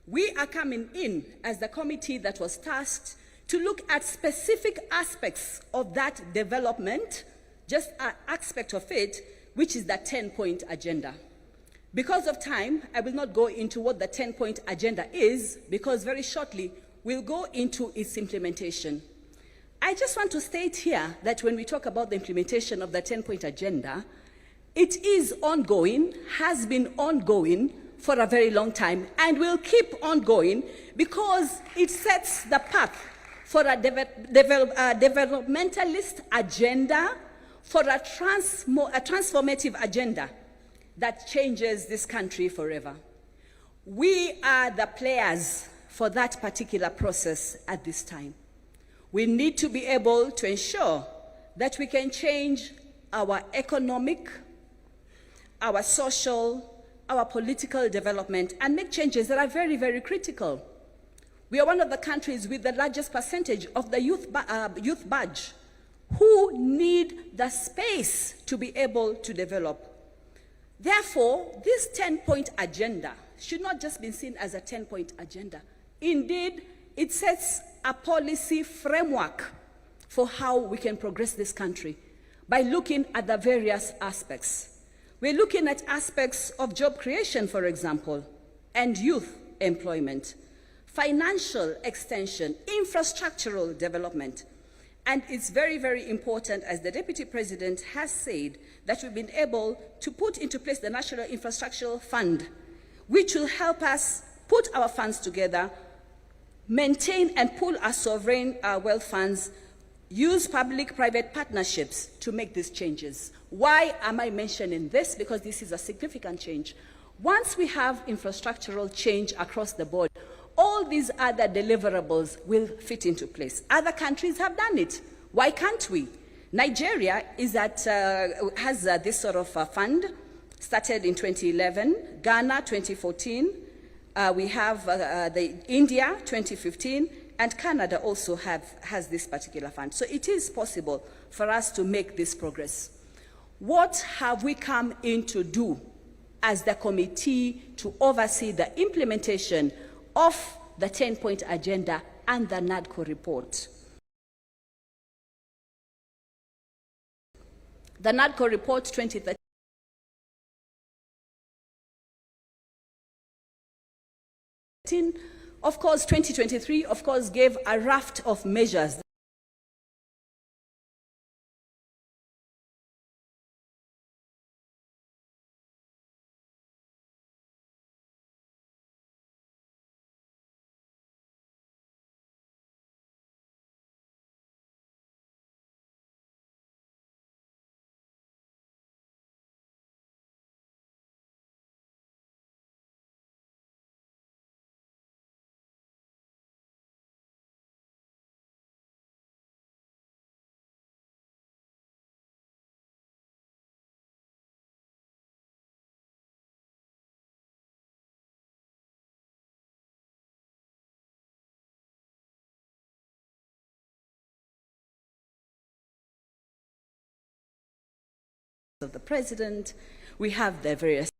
We are coming in as the committee that was tasked to look at specific aspects of that development, just an aspect of it, which is the 10-point agenda. Because of time, I will not go into what the 10-point agenda is, because very shortly we'll go into its implementation. I just want to state here that when we talk about the implementation of the 10-point agenda, it is ongoing, has been ongoing for a very long time, and will keep on because it sets the path for a developmentalist agenda, for a transformative agenda that changes this country forever. We are the players for that particular process at this time. We need to be able to ensure that we can change our economic, our social, our political development, and make changes that are very, very critical. We are one of the countries with the largest percentage of the youth badge who need the space to be able to develop. Therefore, this 10-point agenda should not just be seen as a 10-point agenda. Indeed, it sets a policy framework for how we can progress this country by looking at the various aspects. We're looking at aspects of job creation, for example, and youth employment, financial extension, infrastructural development. And it's very, very important, as the Deputy President has said, that we've been able to put into place the National Infrastructural Fund, which will help us put our funds together, maintain and pool our sovereign wealth funds, use public-private partnerships to make these changes. Why am I mentioning this? Because this is a significant change. Once we have infrastructural change across the board, all these other deliverables will fit into place. Other countries have done it. Why can't we? Nigeria is has this sort of fund, started in 2011, Ghana 2014, we have India 2015, and Canada also has this particular fund. So it is possible for us to make this progress. What have we come in to do as the committee to oversee the implementation of the 10-point agenda and the NADCO report? The NADCO report 2013, of course, 2023, of course, gave a raft of measures of the president. We have the various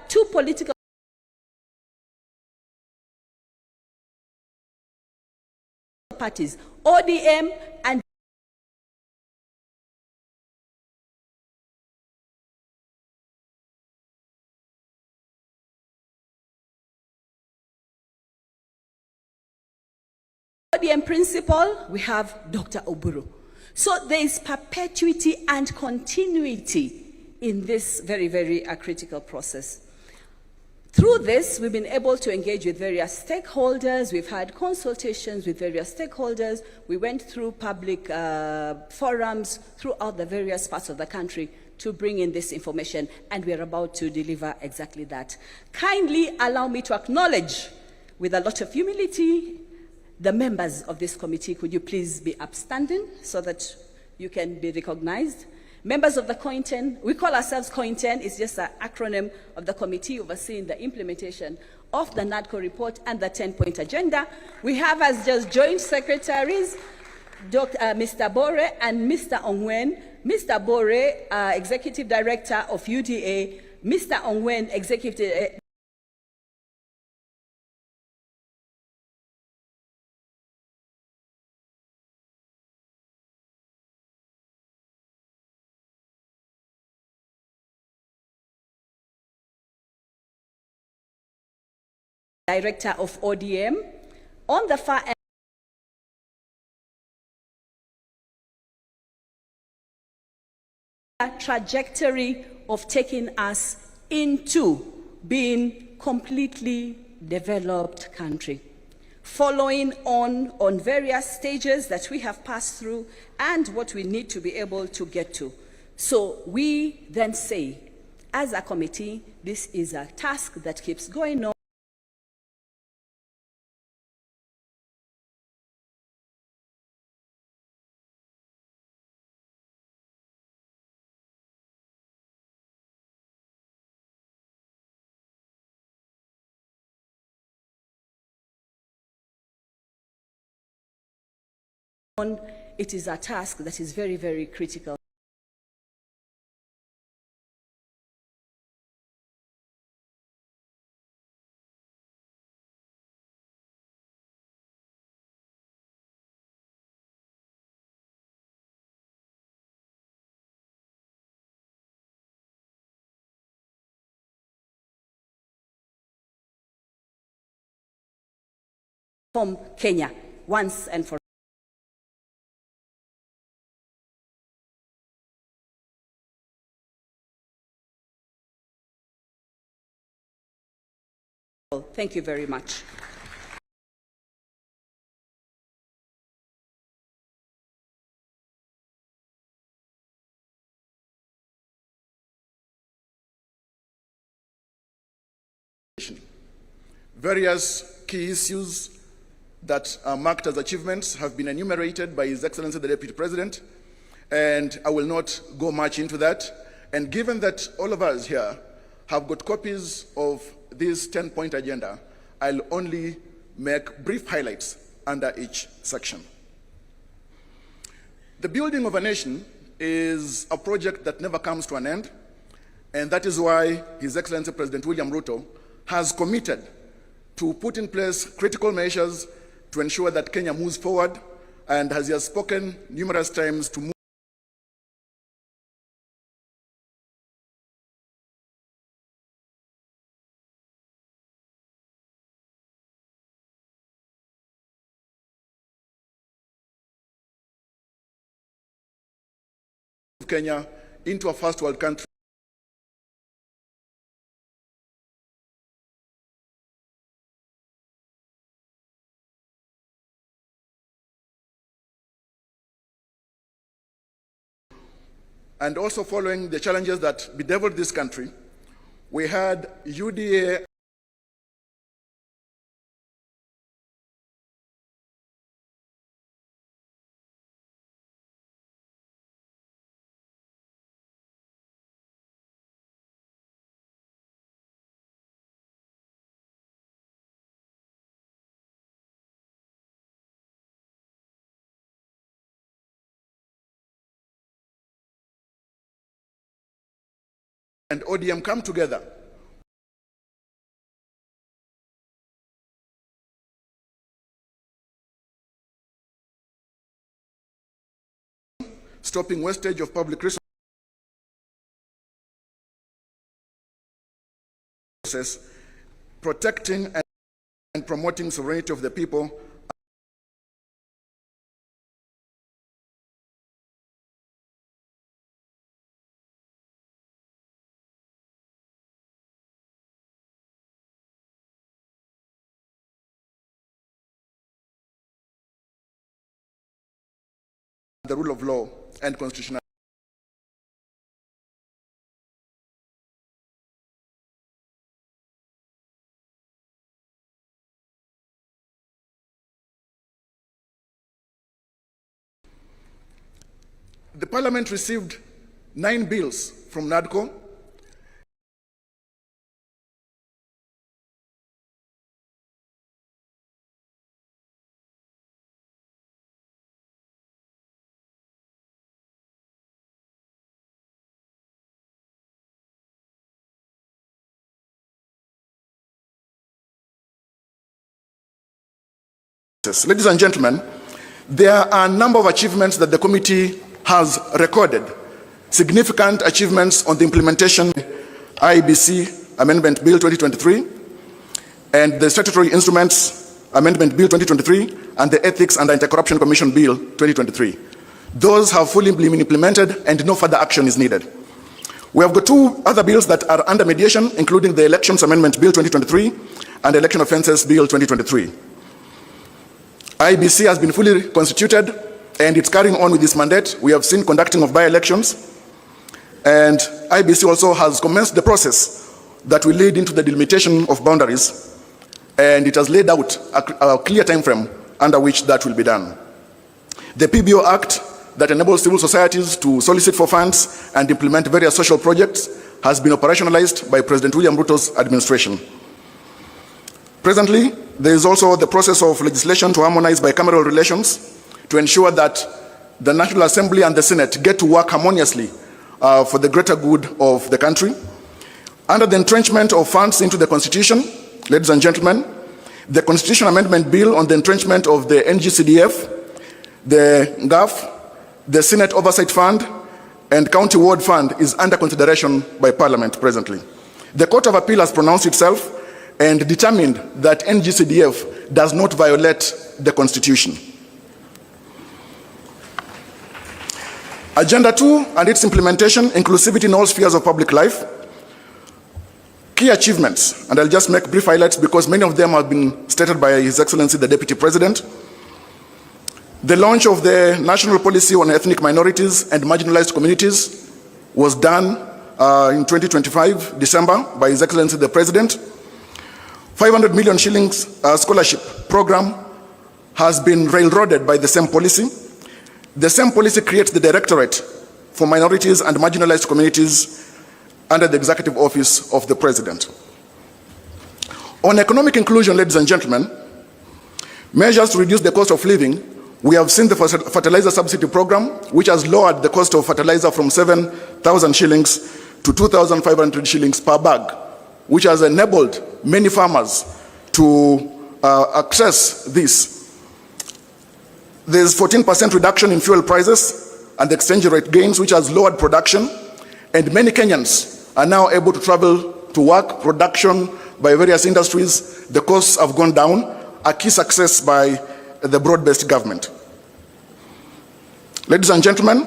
two political parties, ODM and ODM principal, we have Dr. Oburu. So there is perpetuity and continuity in this very, very critical process. Through this, we've been able to engage with various stakeholders. We've had consultations with various stakeholders. We went through public forums throughout the various parts of the country to bring in this information, and we're about to deliver exactly that. Kindly allow me to acknowledge, with a lot of humility, the members of this committee. Could you please be upstanding so that you can be recognized? Members of the COINTEN, we call ourselves COINTEN, it's just an acronym of the committee overseeing the implementation of the NADCO report and the 10-point agenda. We have as just joint secretaries, Mr. Bore and Mr. Ongwen. Mr. Bore, Executive Director of UDA, Mr. Ongwen, Executive Director of ODM. On the far end, trajectory of taking us into being completely developed country, following on various stages that we have passed through and what we need to be able to get to. So we then say, as a committee, this is a task that keeps going on. It is a task that is very, very critical. From Kenya, once and for all. Thank you very much. Various key issues that are marked as achievements have been enumerated by His Excellency the Deputy President, and I will not go much into that. And given that all of us here have got copies of this 10-point agenda, I'll only make brief highlights under each section. The building of a nation is a project that never comes to an end, and that is why His Excellency President William Ruto has committed to put in place critical measures to ensure that Kenya moves forward, and as he has spoken numerous times, to move Kenya into a first world country. And also following the challenges that bedeviled this country, we had UDA and ODM come together stopping wastage of public resources, protecting and promoting sovereignty of the people, the rule of law and constitutional. The Parliament received 9 bills from NADCO. Ladies and gentlemen, there are a number of achievements that the committee has recorded. Significant achievements on the implementation of IBC Amendment Bill 2023 and the Statutory Instruments Amendment Bill 2023 and the Ethics and Anti-Corruption Commission Bill 2023. Those have fully been implemented and no further action is needed. We have got 2 other bills that are under mediation, including the Elections Amendment Bill 2023 and Election Offences Bill 2023. IBC has been fully constituted and it's carrying on with this mandate. We have seen conducting of by-elections, and IBC also has commenced the process that will lead into the delimitation of boundaries, and it has laid out a clear time frame under which that will be done. The PBO Act that enables civil societies to solicit for funds and implement various social projects has been operationalized by President William Ruto's administration. Presently, there is also the process of legislation to harmonize bicameral relations to ensure that the National Assembly and the Senate get to work harmoniously for the greater good of the country. Under the entrenchment of funds into the Constitution, ladies and gentlemen, the Constitution Amendment Bill on the entrenchment of the NGCDF, the GAF, the Senate Oversight Fund, and County Ward Fund is under consideration by Parliament presently. The Court of Appeal has pronounced itself and determined that NGCDF does not violate the Constitution. Agenda 2 and its implementation, inclusivity in all spheres of public life. Key achievements, and I'll just make brief highlights because many of them have been stated by His Excellency the Deputy President. The launch of the National Policy on Ethnic Minorities and Marginalized Communities was done in 2025, December, by His Excellency the President. 500 million shillings scholarship program has been railroaded by the same policy. The same policy creates the Directorate for Minorities and Marginalized Communities under the Executive Office of the President. On economic inclusion, ladies and gentlemen, measures to reduce the cost of living, we have seen the fertilizer subsidy program, which has lowered the cost of fertilizer from 7,000 shillings to 2,500 shillings per bag, which has enabled many farmers to access this. There's 14% reduction in fuel prices and exchange rate gains, which has lowered production, and many Kenyans are now able to travel to work, production by various industries. The costs have gone down, a key success by the broad-based government. Ladies and gentlemen,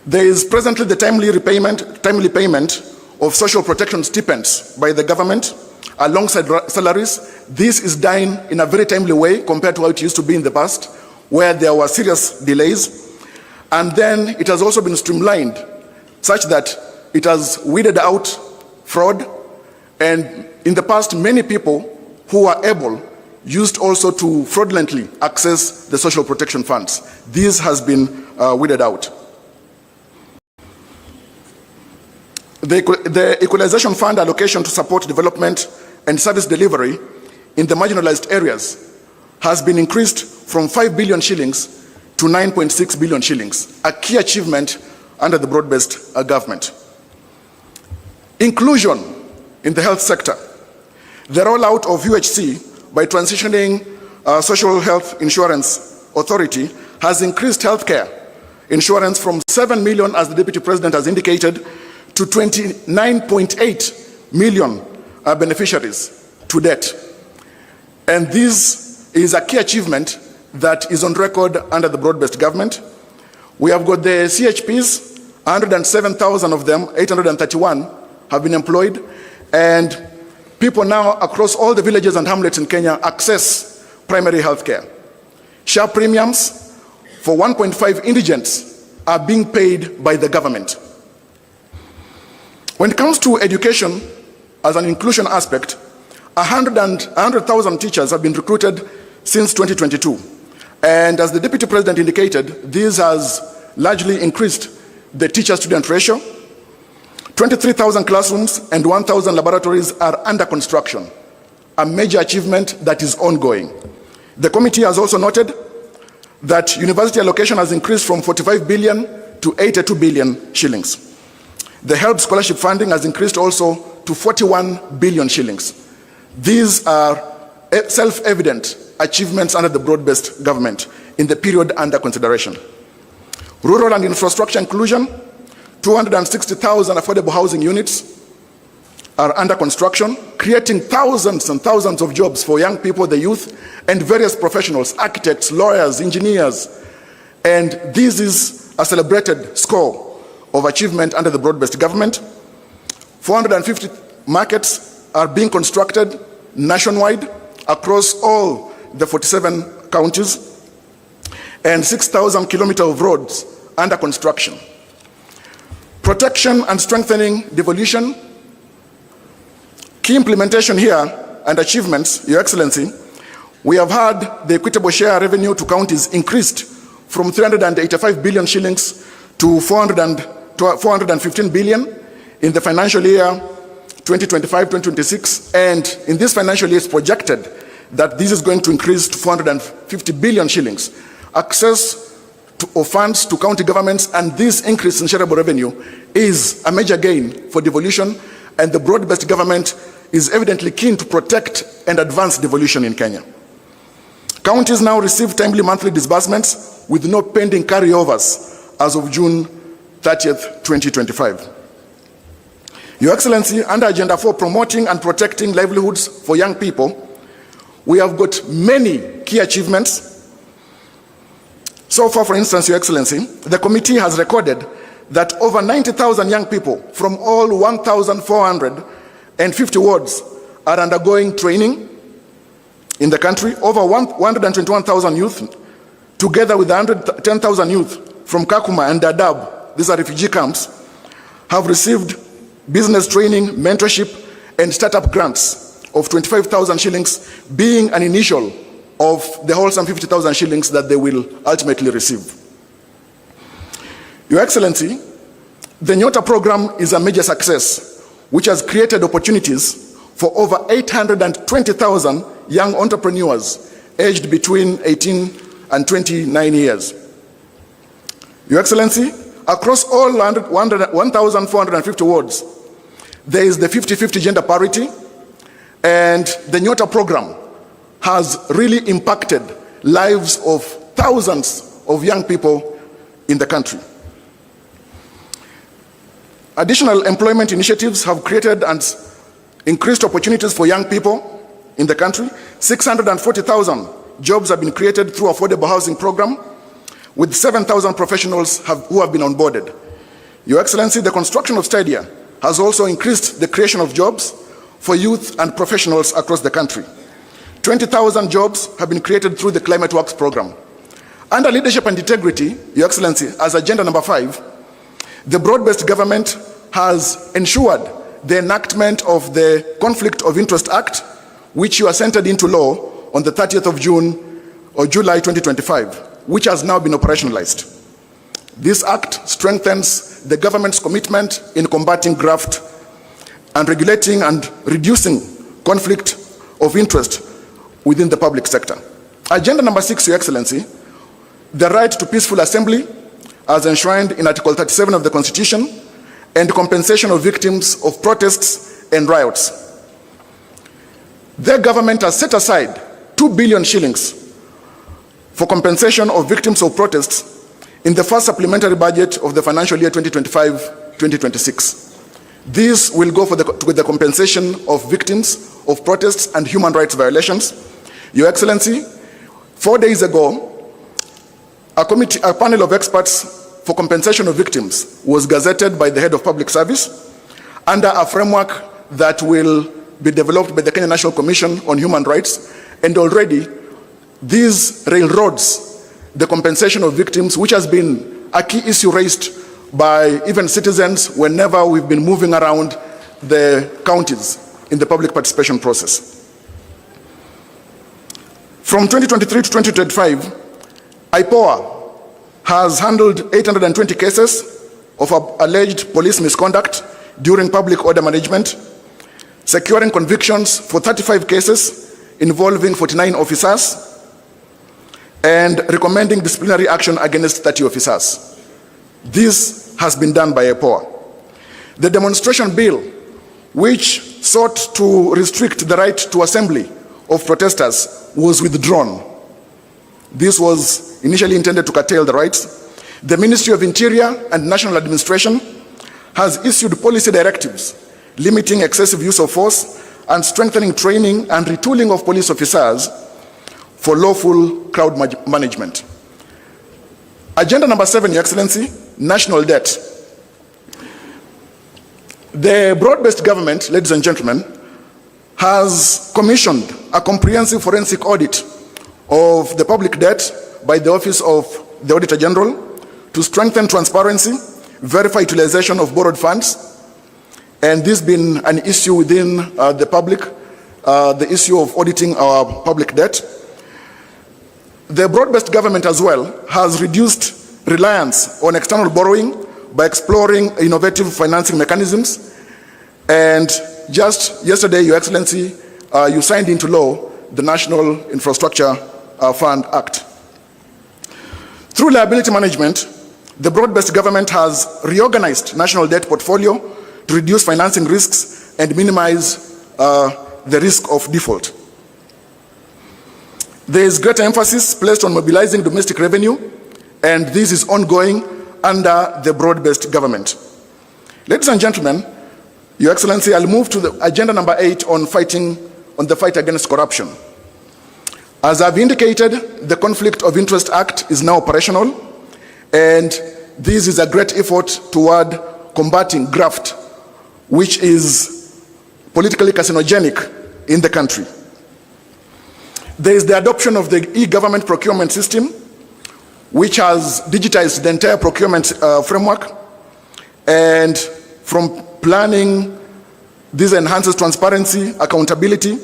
there is presently the timely payment of social protection stipends by the government alongside salaries. This is done in a very timely way compared to how it used to be in the past, where there were serious delays. And then it has also been streamlined such that it has weeded out fraud. And in the past, many people who are able used also to fraudulently access the social protection funds. This has been weeded out. The Equalization Fund allocation to support development and service delivery in the marginalized areas has been increased from 5 billion shillings to 9.6 billion shillings, a key achievement under the broad-based government. Inclusion in the health sector. The rollout of UHC by transitioning Social Health Insurance Authority has increased healthcare insurance from 7 million, as the Deputy President has indicated, to 29.8 million beneficiaries to date. And this is a key achievement that is on record under the broad-based government. We have got the CHPs, 107,000 of them, 831 have been employed, and people now across all the villages and hamlets in Kenya access primary health care. Share premiums for 1.5 indigents are being paid by the government. When it comes to education as an inclusion aspect, 100,000 teachers have been recruited since 2022. And as the Deputy President indicated, this has largely increased the teacher-student ratio. 23,000 classrooms and 1,000 laboratories are under construction, a major achievement that is ongoing. The committee has also noted that university allocation has increased from 45 billion to 82 billion shillings. The HELP scholarship funding has increased also to 41 billion shillings. These are self-evident achievements under the broad-based government in the period under consideration. Rural and infrastructure inclusion, 260,000 affordable housing units are under construction, creating thousands and thousands of jobs for young people, the youth, and various professionals, architects, lawyers, engineers. And this is a celebrated score of achievement under the broad-based government. 450 markets are being constructed nationwide across all the 47 counties, and 6,000 kilometers of roads under construction. Protection and strengthening devolution. Key implementation here and achievements, Your Excellency, we have had the equitable share revenue to counties increased from 385 billion shillings to 415 billion in the financial year 2025-2026, and in this financial year it's projected that this is going to increase to 450 billion shillings. Access of funds to county governments and this increase in shareable revenue is a major gain for devolution, and the broad-based government is evidently keen to protect and advance devolution in Kenya. Counties now receive timely monthly disbursements with no pending carryovers as of June 30th, 2025. Your Excellency, under Agenda 4, promoting and protecting livelihoods for young people, we have got many key achievements. So far, for instance, Your Excellency, the committee has recorded that over 90,000 young people from all 1,450 wards are undergoing training in the country. Over 121,000 youth, together with 110,000 youth from Kakuma and Dadaab, these are refugee camps, have received business training, mentorship, and startup grants of 25,000 shillings, being an initial of the wholesome 50,000 shillings that they will ultimately receive. Your Excellency, the Nyota program is a major success, which has created opportunities for over 820,000 young entrepreneurs aged between 18 and 29 years. Your Excellency, across all 1,450 wards, there is the 50-50 gender parity, and the Nyota program has really impacted lives of thousands of young people in the country. Additional employment initiatives have created and increased opportunities for young people in the country. 640,000 jobs have been created through affordable housing program, with 7,000 professionals who have been onboarded. Your Excellency, the construction of stadia has also increased the creation of jobs for youth and professionals across the country. 20,000 jobs have been created through the Climate Works program. Under leadership and integrity, Your Excellency, as agenda number 5, the broad-based government has ensured the enactment of the Conflict of Interest Act, which you assented into law on the 30th of June or July 2025, which has now been operationalized. This act strengthens the government's commitment in combating graft and regulating and reducing conflict of interest within the public sector. Agenda number 6, Your Excellency, the right to peaceful assembly as enshrined in Article 37 of the Constitution, and compensation of victims of protests and riots. The government has set aside 2 billion shillings for compensation of victims of protests in the first supplementary budget of the financial year 2025-2026. This will go with the compensation of victims of protests and human rights violations. Your Excellency, 4 days ago, a panel of experts for compensation of victims was gazetted by the head of public service under a framework that will be developed by the Kenya National Commission on Human Rights, and already these railroads the compensation of victims, which has been a key issue raised by even citizens whenever we've been moving around the counties in the public participation process. From 2023 to 2025, IPOA has handled 820 cases of alleged police misconduct during public order management, securing convictions for 35 cases involving 49 officers, and recommending disciplinary action against 30 officers. This has been done by IPOA. The demonstration bill, which sought to restrict the right to assembly of protesters, was withdrawn. This was initially intended to curtail the rights. The Ministry of Interior and National Administration has issued policy directives limiting excessive use of force and strengthening training and retooling of police officers for lawful crowd management. Agenda number 7, Your Excellency, national debt. The broad-based government, ladies and gentlemen, has commissioned a comprehensive forensic audit of the public debt by the Office of the Auditor General to strengthen transparency, verify utilization of borrowed funds, and this has been an issue within the public, the issue of auditing our public debt. The broad-based government as well has reduced reliance on external borrowing by exploring innovative financing mechanisms. And just yesterday, Your Excellency, you signed into law the National Infrastructure Fund Act. Through liability management, the broad-based government has reorganized national debt portfolio to reduce financing risks and minimize the risk of default. There is greater emphasis placed on mobilizing domestic revenue, and this is ongoing under the broad-based government. Ladies and gentlemen, Your Excellency, I'll move to the agenda number 8 on the fight against corruption. As I've indicated, the Conflict of Interest Act is now operational, and this is a great effort toward combating graft, which is politically carcinogenic in the country. There is the adoption of the e-government procurement system, which has digitized the entire procurement framework, and from planning, this enhances transparency, accountability,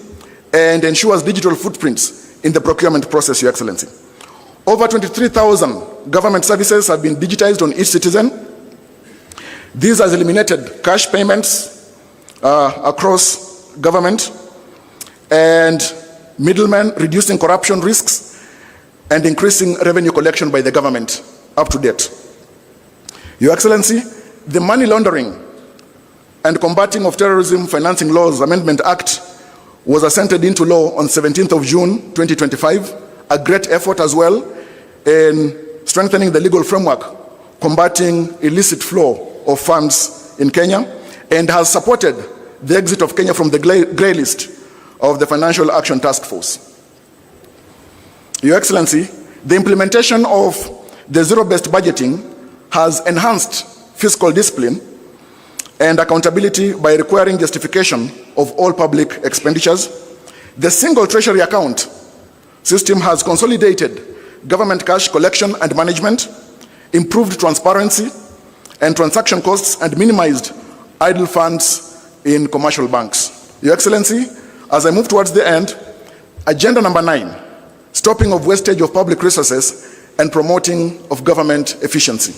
and ensures digital footprints in the procurement process, Your Excellency. Over 23,000 government services have been digitized on each citizen. This has eliminated cash payments across government and middlemen, reducing corruption risks and increasing revenue collection by the government up to date. Your Excellency, the Money Laundering and Combating of Terrorism Financing Laws Amendment Act was assented into law on 17th of June 2025, a great effort as well in strengthening the legal framework combating illicit flow of funds in Kenya, and has supported the exit of Kenya from the grey list of the Financial Action Task Force. Your Excellency, the implementation of the zero-based budgeting has enhanced fiscal discipline and accountability by requiring justification of all public expenditures. The single treasury account system has consolidated government cash collection and management, improved transparency and transaction costs, and minimized idle funds in commercial banks. Your Excellency, as I move towards the end, agenda number 9, stopping of wastage of public resources and promoting of government efficiency.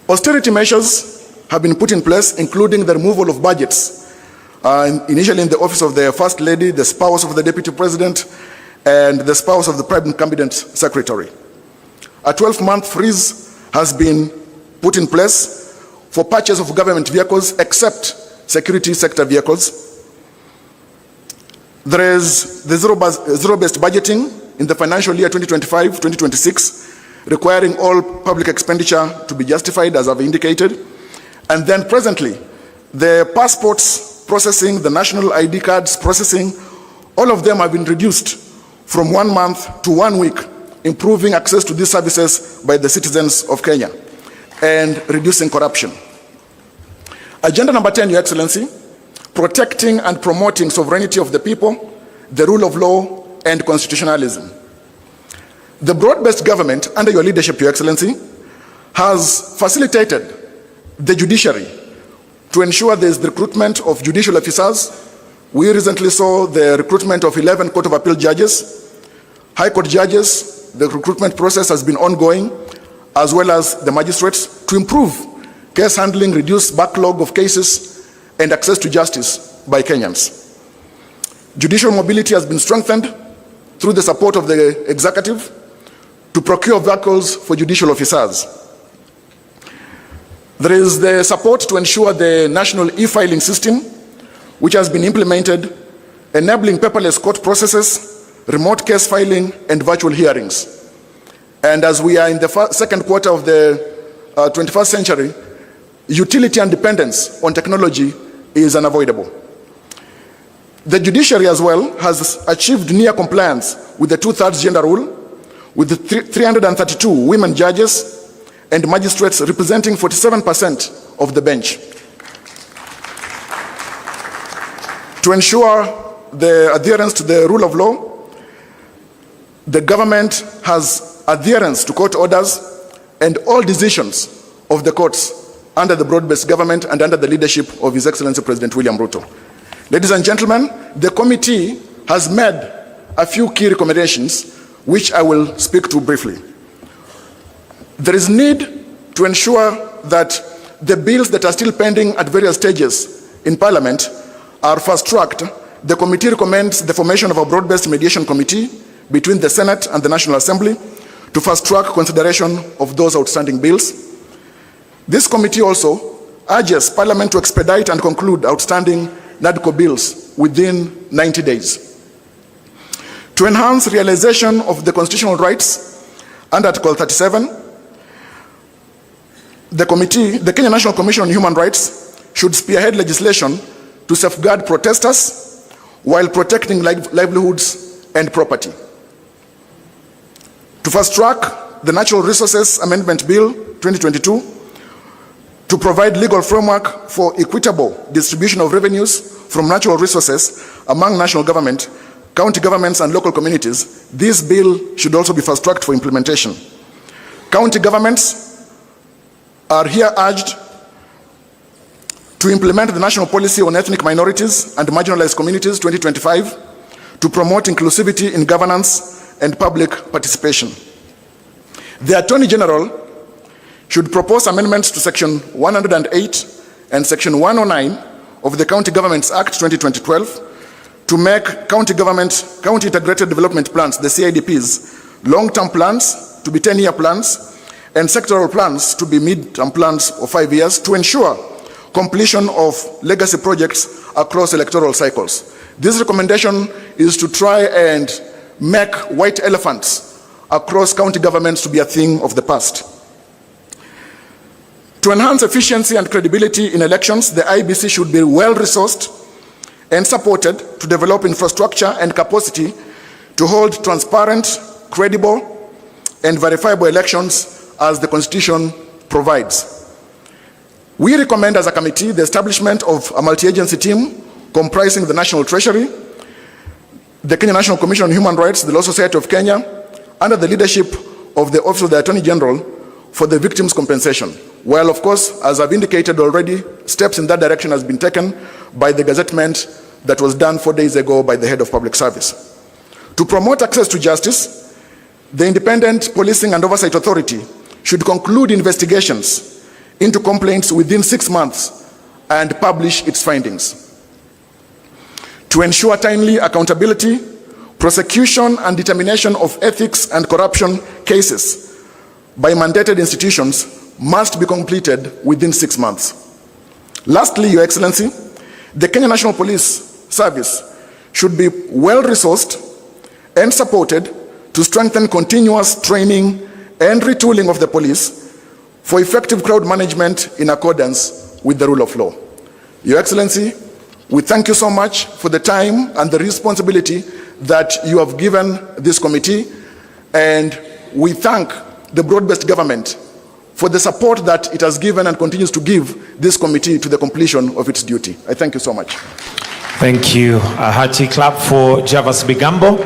Austerity measures have been put in place, including the removal of budgets, initially in the office of the First Lady, the spouse of the Deputy President, and the spouse of the Prime Cabinet Secretary. A 12-month freeze has been put in place for purchase of government vehicles except security sector vehicles. There is the zero-based budgeting in the financial year 2025-2026, requiring all public expenditure to be justified, as I've indicated. And then presently, the passports processing, the national ID cards processing, all of them have been reduced from 1 month to 1 week, improving access to these services by the citizens of Kenya and reducing corruption. Agenda number 10, Your Excellency, protecting and promoting sovereignty of the people, the rule of law, and constitutionalism. The broad-based government, under your leadership, Your Excellency, has facilitated the judiciary to ensure there is the recruitment of judicial officers. We recently saw the recruitment of 11 Court of Appeal judges, High Court judges. The recruitment process has been ongoing, as well as the magistrates, to improve case handling, reduce backlog of cases, and access to justice by Kenyans. Judicial mobility has been strengthened through the support of the executive to procure vehicles for judicial officers. There is the support to ensure the national e-filing system, which has been implemented, enabling paperless court processes, remote case filing, and virtual hearings. And as we are in the second quarter of the 21st century, utility and dependence on technology is unavoidable. The judiciary as well has achieved near compliance with the 2/3 gender rule, with the 332 women judges and magistrates representing 47% of the bench. To ensure the adherence to the rule of law, the government has adherence to court orders and all decisions of the courts under the broad-based government and under the leadership of His Excellency President William Ruto. Ladies and gentlemen, the committee has made a few key recommendations which I will speak to briefly. There is need to ensure that the bills that are still pending at various stages in Parliament are fast-tracked. The committee recommends the formation of a broad-based mediation committee between the Senate and the National Assembly to fast-track consideration of those outstanding bills. This committee also urges Parliament to expedite and conclude outstanding NADCO bills within 90 days. To enhance realization of the constitutional rights under Article 37, the Kenya National Commission on Human Rights should spearhead legislation to safeguard protesters while protecting livelihoods and property. To fast-track the Natural Resources Amendment Bill 2022, to provide legal framework for equitable distribution of revenues from natural resources among national government, county governments, and local communities. This bill should also be fast-tracked for implementation. County governments are here urged to implement the National Policy on Ethnic Minorities and Marginalized Communities 2025 to promote inclusivity in governance and public participation. The Attorney General should propose amendments to Section 108 and Section 109 of the County Governments Act 2012 to make county integrated development plans, the CIDPs, long-term plans to be 10-year plans, and sectoral plans to be mid-term plans of 5 years to ensure completion of legacy projects across electoral cycles. This recommendation is to try and make white elephants across county governments to be a thing of the past. To enhance efficiency and credibility in elections, the IEBC should be well-resourced and supported to develop infrastructure and capacity to hold transparent, credible, and verifiable elections as the Constitution provides. We recommend as a committee the establishment of a multi-agency team comprising the National Treasury, the Kenya National Commission on Human Rights, the Law Society of Kenya, under the leadership of the Office of the Attorney General for the victims' compensation. Well, of course, as I've indicated already, steps in that direction has been taken by the gazettement that was done 4 days ago by the Head of Public Service. To promote access to justice, the Independent Policing and Oversight Authority should conclude investigations into complaints within 6 months and publish its findings. To ensure timely accountability, prosecution and determination of ethics and corruption cases by mandated institutions must be completed within 6 months. Lastly, Your Excellency, the Kenya National Police Service should be well-resourced and supported to strengthen continuous training and retooling of the police for effective crowd management in accordance with the rule of law. Your Excellency, we thank you so much for the time and the responsibility that you have given this committee, and we thank the broad-based government for the support that it has given and continues to give this committee to the completion of its duty. I thank you so much. Thank you. A hearty clap for Javas Bigambo.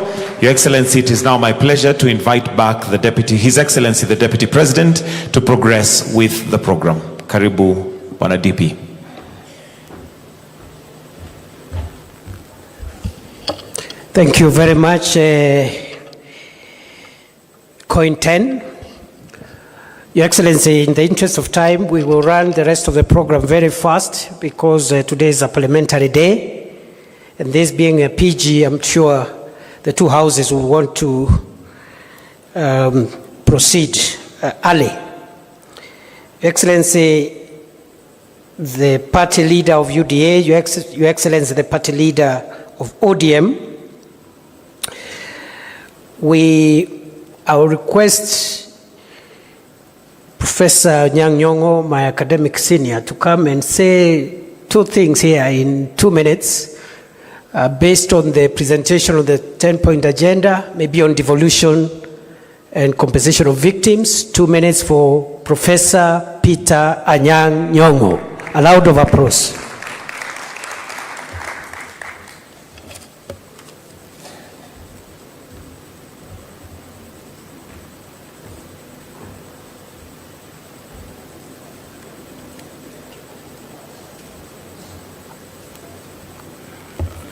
Your Excellency, it is now my pleasure to invite back His Excellency, the Deputy President, to progress with the program. Karibu, Bwana DP. Thank you very much, Coin 10. Your Excellency, in the interest of time, we will run the rest of the program very fast because today is a parliamentary day. And this being a PG, I'm sure the two houses will want to proceed early. Your Excellency, the party leader of UDA, Your Excellency, the party leader of ODM, I will request Professor Nyang' Nyong'o, my academic senior, to come and say two things here in 2 minutes based on the presentation of the 10-point agenda, maybe on devolution and compensation of victims. 2 minutes for Professor Peter Anyang' Nyong'o. A round of applause.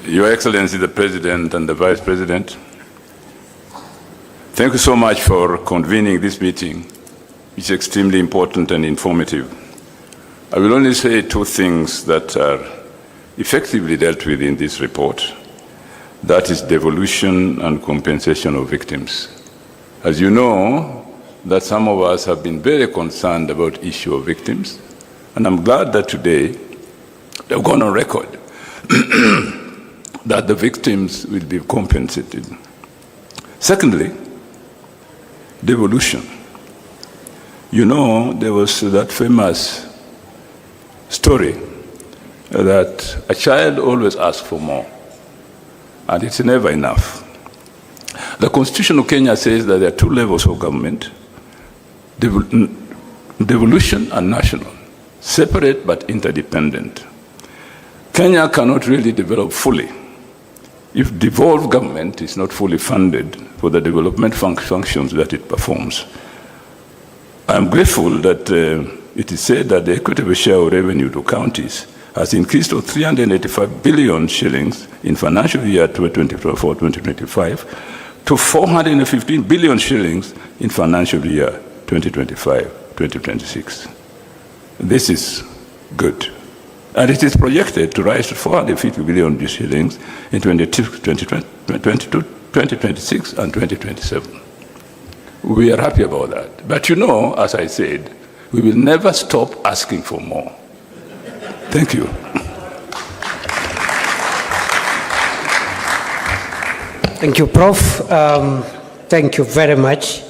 Your Excellency, the President and the Vice President, thank you so much for convening this meeting, which is extremely important and informative. I will only say two things that are effectively dealt with in this report. That is devolution and compensation of victims. As you know, that some of us have been very concerned about the issue of victims, and I'm glad that today they've gone on record that the victims will be compensated. Secondly, devolution. You know, there was that famous story that a child always asks for more, and it's never enough. The Constitution of Kenya says that there are two levels of government, devolution and national, separate but interdependent. Kenya cannot really develop fully if devolved government is not fully funded for the development functions that it performs. I am grateful that it is said that the equitable share of revenue to counties has increased to 385 billion shillings in financial year 2024-2025 to 415 billion shillings in financial year 2025-2026. This is good. And it is projected to rise to 450 billion shillings in 2026 and 2027. We are happy about that. But you know, as I said, we will never stop asking for more. Thank you. Thank you, Prof. Thank you very much.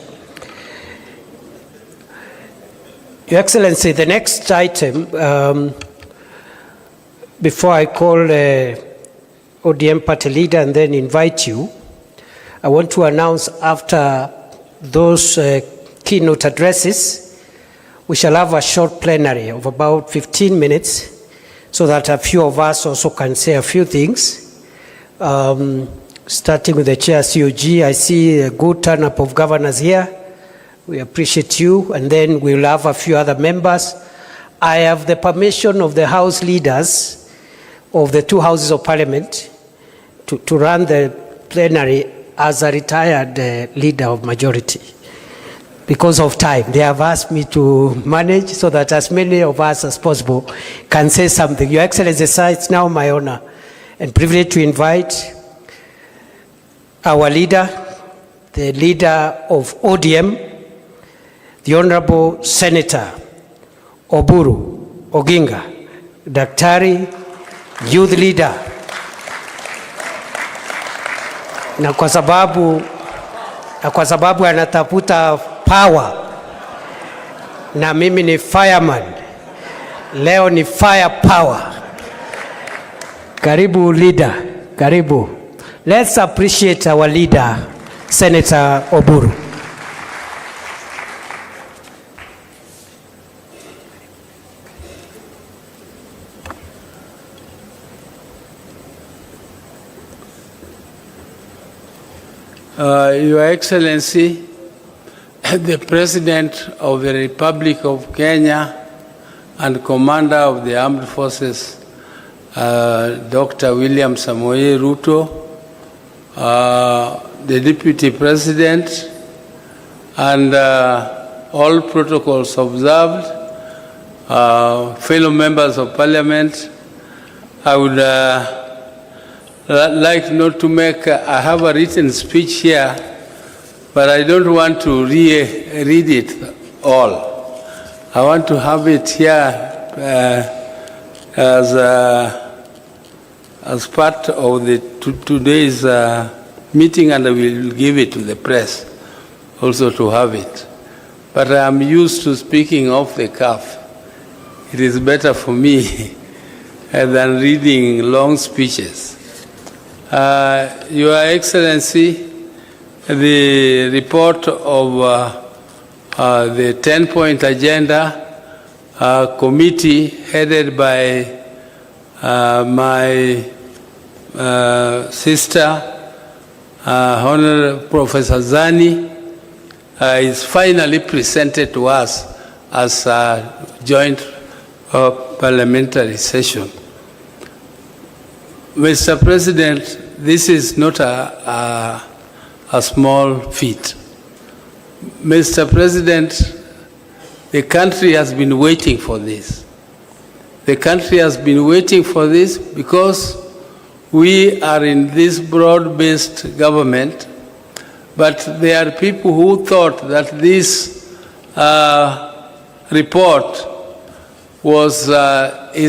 Your Excellency, the next item, before I call ODM party leader and then invite you, I want to announce after those keynote addresses, we shall have a short plenary of about 15 minutes so that a few of us also can say a few things. Starting with the chair COG, I see a good turn-up of governors here. We appreciate you, and then we'll have a few other members. I have the permission of the House leaders of the two houses of parliament to run the plenary as a retired leader of majority. Because of time, they have asked me to manage so that as many of us as possible can say something. Your Excellency, it's now my honor and privilege to invite our leader, the leader of ODM, the Honorable Senator Oburu Oginga, Daktari, youth leader. Na kwa sababu anatafuta power, na mimi ni fireman, leo ni fire power. Karibu leader, karibu. Let's appreciate our leader, Senator Oburu. Your Excellency, the President of the Republic of Kenya and Commander of the Armed Forces, Dr. William Samoei Ruto, the Deputy President, and all protocols observed, fellow members of Parliament, I would like not to make, I have a written speech here, but I don't want to read it all. I want to have it here as part of the today's meeting, and I will give it to the press also to have it. But I am used to speaking off the cuff. It is better for me than reading long speeches. Your Excellency, the report of the 10-point agenda committee headed by my sister, Honorable Professor Zani, is finally presented to us as a joint parliamentary session. Mr. President, this is not a small feat. Mr. President, the country has been waiting for this. The country has been waiting for this because we are in this broad-based government, but there are people who thought that this report is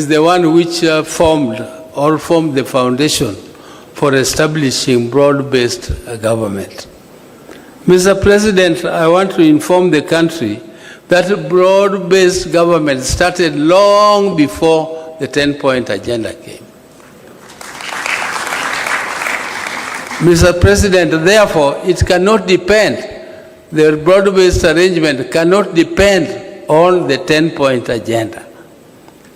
the one which formed the foundation for establishing broad-based government. Mr. President, I want to inform the country that broad-based government started long before the 10-point agenda came. Mr. President, therefore, it cannot depend, the broad-based arrangement cannot depend on the 10-point agenda.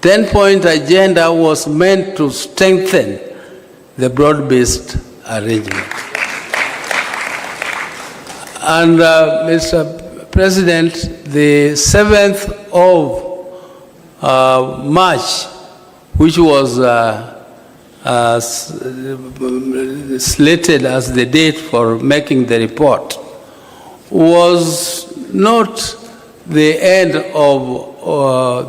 10-point agenda was meant to strengthen the broad-based arrangement. And Mr. President, the 7th of March, which was slated as the date for making the report, was not the end of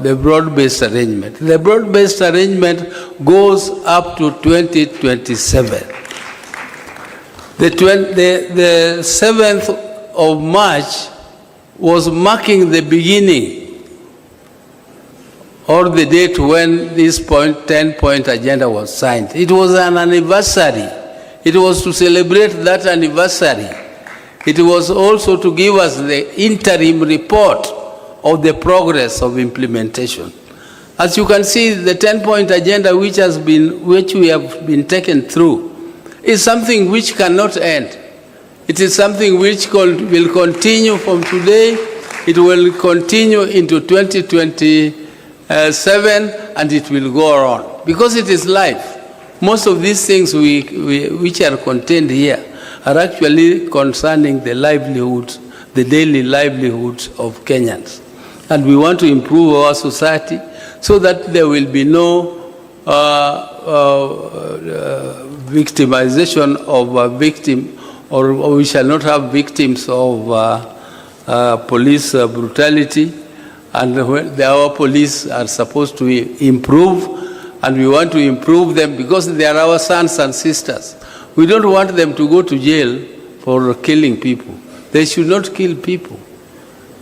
the broad-based arrangement. The broad-based arrangement goes up to 2027. The 7th of March was marking the beginning or the date when this 10-point agenda was signed. It was an anniversary. It was to celebrate that anniversary. It was also to give us the interim report of the progress of implementation. As you can see, the 10-point agenda which we have been taken through is something which cannot end. It is something which will continue from today. It will continue into 2027, and it will go on because it is life. Most of these things which are contained here are actually concerning the livelihoods, the daily livelihoods of Kenyans. And we want to improve our society so that there will be no victimization of a victim, or we shall not have victims of police brutality. And our police are supposed to improve, and we want to improve them because they are our sons and sisters. We don't want them to go to jail for killing people. They should not kill people.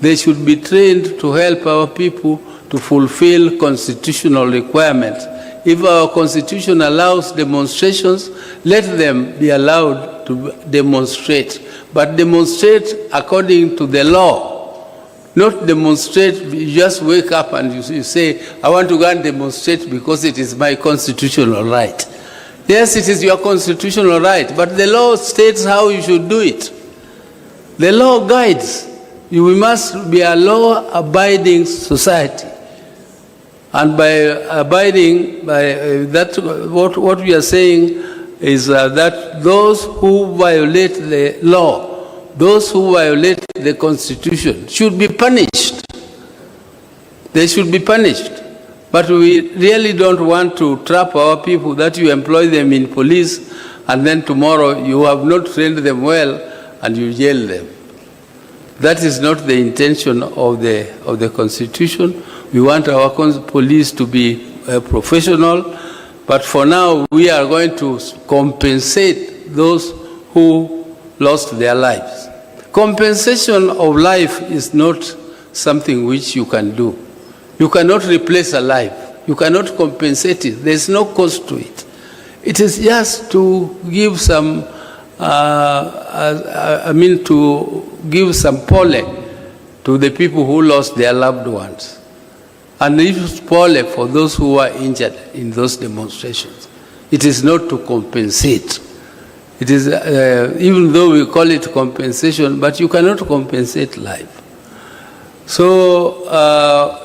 They should be trained to help our people to fulfill constitutional requirements. If our constitution allows demonstrations, let them be allowed to demonstrate, but demonstrate according to the law. Not demonstrate, you just wake up and you say, I want to go and demonstrate because it is my constitutional right. Yes, it is your constitutional right, but the law states how you should do it. The law guides. We must be a law-abiding society. And by abiding by that, what we are saying, is that those who violate the law, those who violate the Constitution should be punished. They should be punished. But we really don't want to trap our people that you employ them in police and then tomorrow you have not trained them well and you jail them. That is not the intention of the Constitution. We want our police to be professional, but for now we are going to compensate those who lost their lives. Compensation of life is not something which you can do. You cannot replace a life. You cannot compensate it. There is no cost to it. It is just to give some, to give some pole to the people who lost their loved ones. And use pole for those who were injured in those demonstrations. It is not to compensate. It is, even though we call it compensation, but you cannot compensate life. So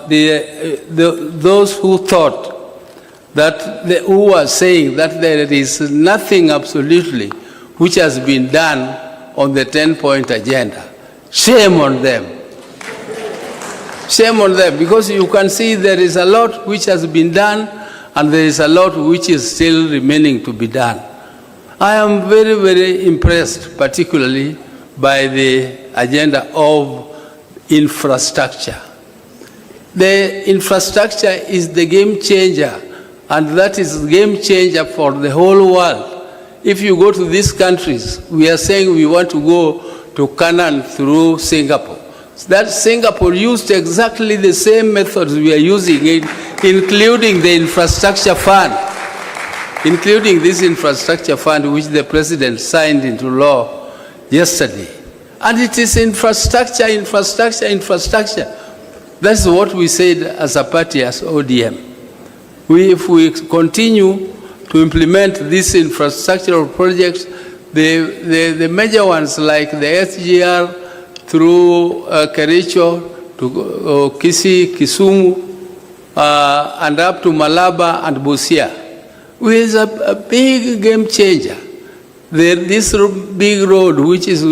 those who thought that, who were saying that there is nothing absolutely which has been done on the 10-point agenda, shame on them. Shame on them, because you can see there is a lot which has been done and there is a lot which is still remaining to be done. I am very, very impressed, particularly by the agenda of infrastructure. The infrastructure is the game changer, and that is the game changer for the whole world. If you go to these countries, we are saying we want to go to Canaan through Singapore. That Singapore used exactly the same methods we are using, including the infrastructure fund, including this infrastructure fund which the president signed into law yesterday. And it is infrastructure, infrastructure, infrastructure. That's what we said as a party, as ODM. If we continue to implement these infrastructural projects, the major ones like the SGR through Kericho to Kisii, Kisumu, and up to Malaba and Busia, is a big game changer. This big road, which is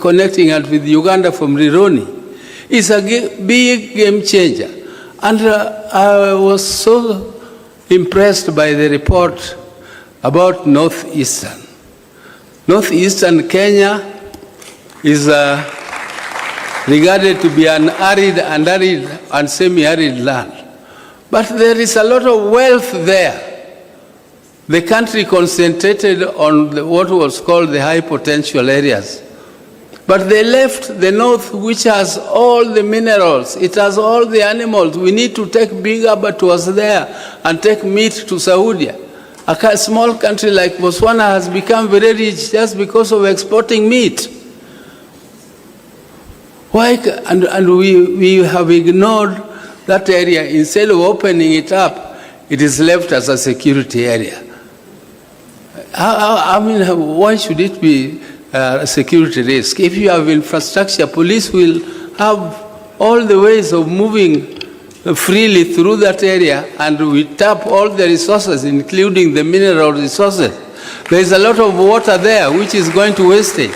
connecting us with Uganda from Rironi, is a big game changer. And I was so impressed by the report about Northeastern. Northeastern Kenya is regarded to be an arid and semi-arid land. But there is a lot of wealth there. The country concentrated on what was called the high potential areas. But they left the north, which has all the minerals. It has all the animals. We need to take big abattoirs there and take meat to Saudi. A small country like Botswana has become very rich just because of exporting meat. Why? And we have ignored that area. Instead of opening it up, it is left as a security area. I mean, why should it be a security risk? If you have infrastructure, police will have all the ways of moving freely through that area, and we tap all the resources, including the mineral resources. There is a lot of water there which is going to wastage.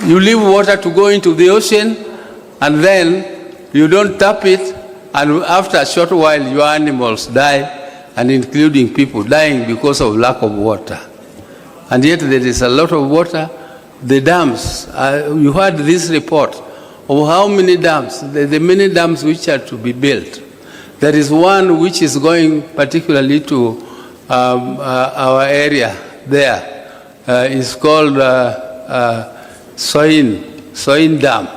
You leave water to go into the ocean, and then you don't tap it, and after a short while your animals die, and including people dying because of lack of water. And yet there is a lot of water. The dams, you heard this report of how many dams, the many dams which are to be built. There is one which is going particularly to our area there. It's called Soin Dam.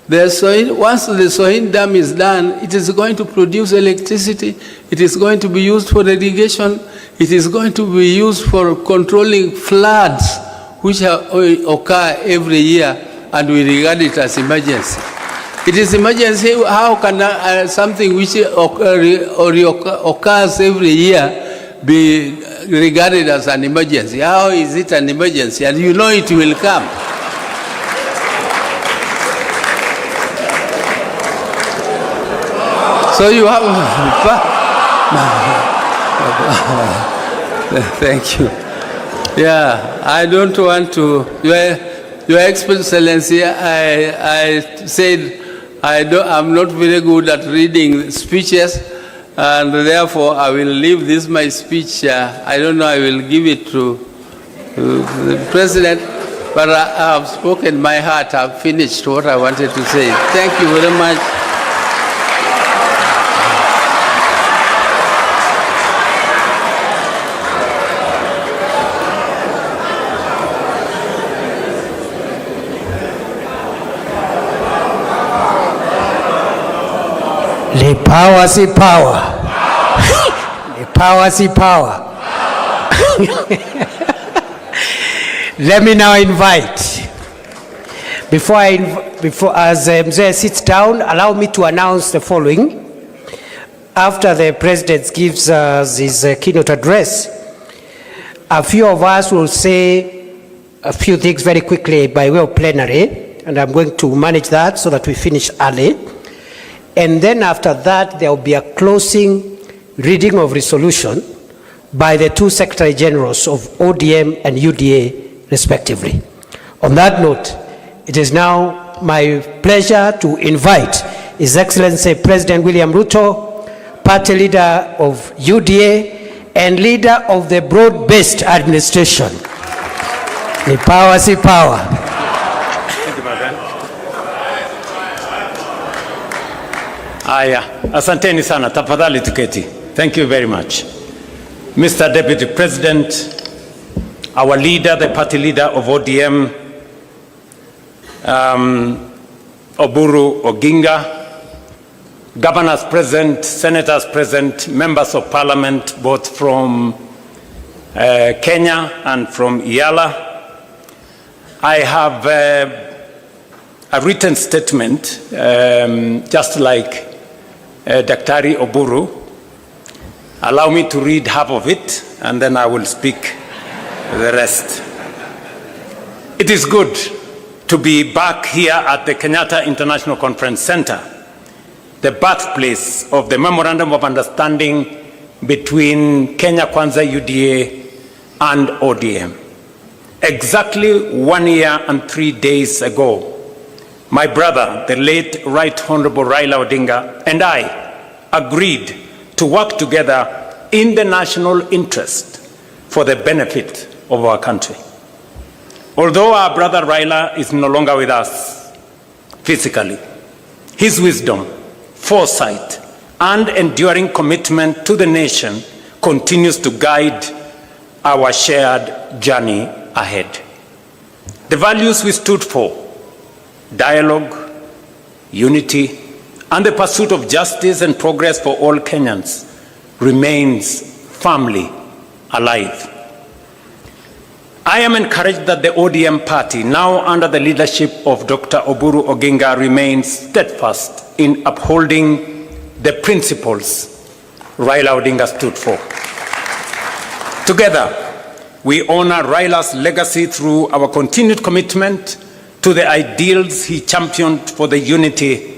Once the Soin Dam is done, it is going to produce electricity, it is going to be used for irrigation, it is going to be used for controlling floods which occur every year, and we regard it as emergency. It is emergency. How can something which occurs every year be regarded as an emergency? How is it an emergency? And you know it will come. So you have Thank you. Yeah, I don't want to. Your Excellency, I said I'm not very good at reading speeches, and therefore I will leave this my speech. I don't know. I will give it to the President, but I have spoken my heart. I've finished what I wanted to say. Thank you very much. The power, see power. The power, see power. Let me now invite, as Mzee sits down, allow me to announce the following. After the President gives us his keynote address, a few of us will say a few things very quickly by way of plenary, and I'm going to manage that so that we finish early. And then after that, there will be a closing reading of resolution by the two Secretary Generals of ODM and UDA, respectively. On that note, it is now my pleasure to invite His Excellency President William Ruto, Party Leader of UDA, and Leader of the Broad-Based Administration. The power, see power. Aya, asanteni sana, tafadhali tuketi. Thank you very much. Mr. Deputy President, our leader, the party leader of ODM, Oburu Oginga, governors present, senators present, members of parliament, both from Kenya and from Yala. I have a written statement, just like Daktari Oburu. Allow me to read half of it, and then I will speak the rest. It is good to be back here at the Kenyatta International Conference Center, the birthplace of the Memorandum of Understanding between Kenya Kwanza UDA and ODM. Exactly 1 year and 3 days ago, my brother, the late Right Honorable Raila Odinga, and I agreed to work together in the national interest for the benefit of our country. Although our brother Raila is no longer with us physically, his wisdom, foresight, and enduring commitment to the nation continues to guide our shared journey ahead. The values we stood for, dialogue, unity, and the pursuit of justice and progress for all Kenyans, remains firmly alive. I am encouraged that the ODM party, now under the leadership of Dr. Oburu Oginga, remains steadfast in upholding the principles Raila Odinga stood for. Together, we honor Raila's legacy through our continued commitment to the ideals he championed for the unity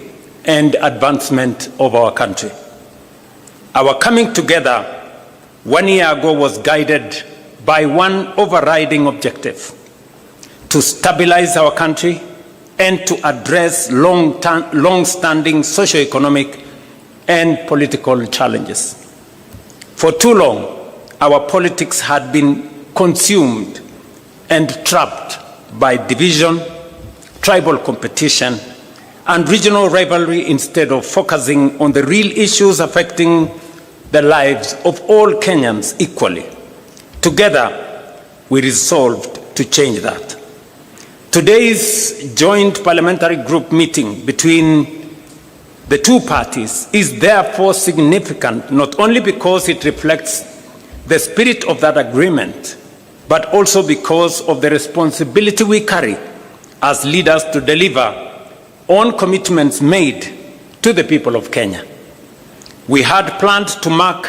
and advancement of our country. Our coming together 1 year ago was guided by one overriding objective: to stabilize our country and to address long-standing socio-economic and political challenges. For too long, our politics had been consumed and trapped by division, tribal competition, and regional rivalry instead of focusing on the real issues affecting the lives of all Kenyans equally. Together, we resolved to change that. Today's joint parliamentary group meeting between the two parties is therefore significant, not only because it reflects the spirit of that agreement, but also because of the responsibility we carry as leaders to deliver on commitments made to the people of Kenya. We had planned to mark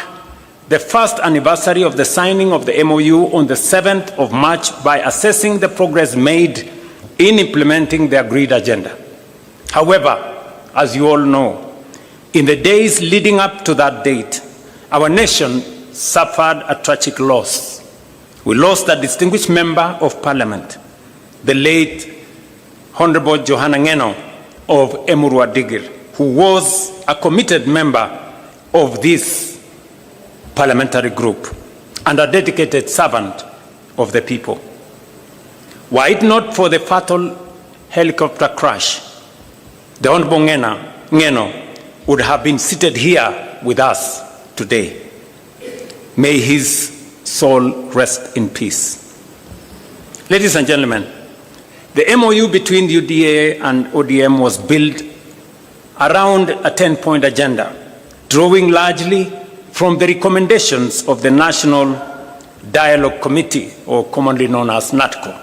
the first anniversary of the signing of the MOU on the 7th of March by assessing the progress made in implementing the agreed agenda. However, as you all know, in the days leading up to that date, our nation suffered a tragic loss. We lost a distinguished member of parliament, the late Honorable Johanna Ngeno of Emurua Digir, who was a committed member of this parliamentary group and a dedicated servant of the people. Were it not for the fatal helicopter crash, the Honorable Ngeno would have been seated here with us today. May his soul rest in peace. Ladies and gentlemen, the MOU between UDA and ODM was built around a 10-point agenda, drawing largely from the recommendations of the National Dialogue Committee, or commonly known as NADCO.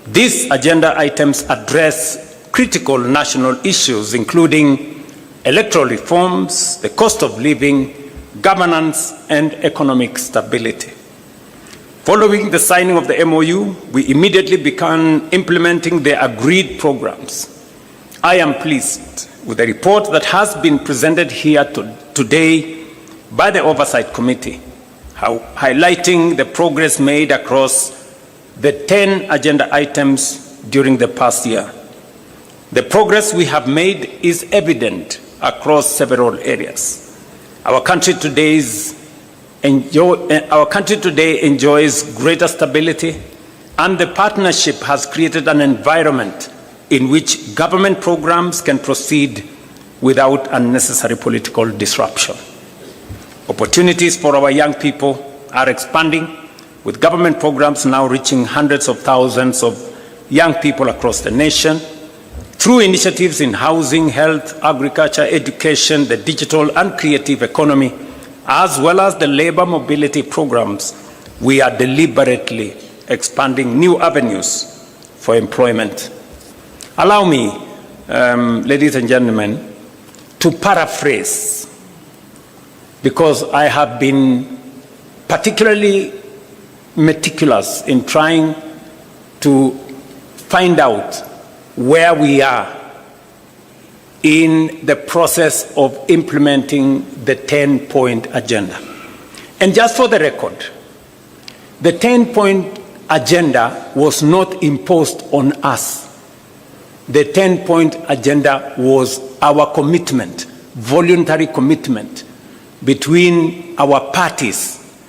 These agenda items address critical national issues, including electoral reforms, the cost of living, governance, and economic stability. Following the signing of the MOU, we immediately began implementing the agreed programs. I am pleased with the report that has been presented here today by the Oversight Committee, highlighting the progress made across the 10 agenda items during the past year. The progress we have made is evident across several areas. Our country today enjoys greater stability, and the partnership has created an environment in which government programs can proceed without unnecessary political disruption. Opportunities for our young people are expanding, with government programs now reaching hundreds of thousands of young people across the nation. Through initiatives in housing, health, agriculture, education, the digital and creative economy, as well as the labor mobility programs, we are deliberately expanding new avenues for employment. Allow me, ladies and gentlemen, to paraphrase, because I have been particularly meticulous in trying to find out where we are in the process of implementing the 10-point agenda. And just for the record, the 10-point agenda was not imposed on us. The 10-point agenda was our commitment, voluntary commitment between our parties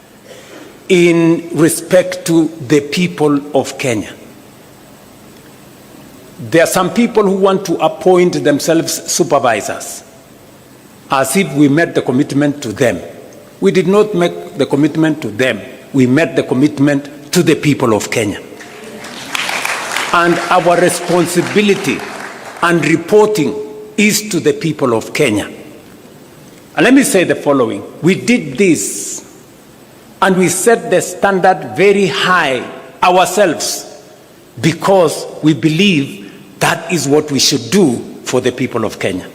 in respect to the people of Kenya. There are some people who want to appoint themselves supervisors, as if we made the commitment to them. We did not make the commitment to them. We made the commitment to the people of Kenya. And our responsibility and reporting is to the people of Kenya. And let me say the following. We did this, and we set the standard very high ourselves, because we believe that is what we should do for the people of Kenya.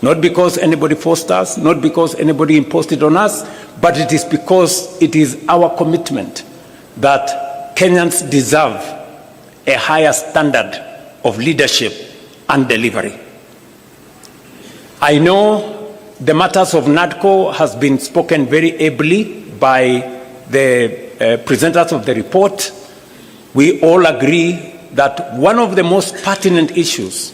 Not because anybody forced us, not because anybody imposed it on us, but it is because it is our commitment that Kenyans deserve a higher standard of leadership and delivery. I know the matters of NADCO has been spoken very ably by the presenters of the report. We all agree that one of the most pertinent issues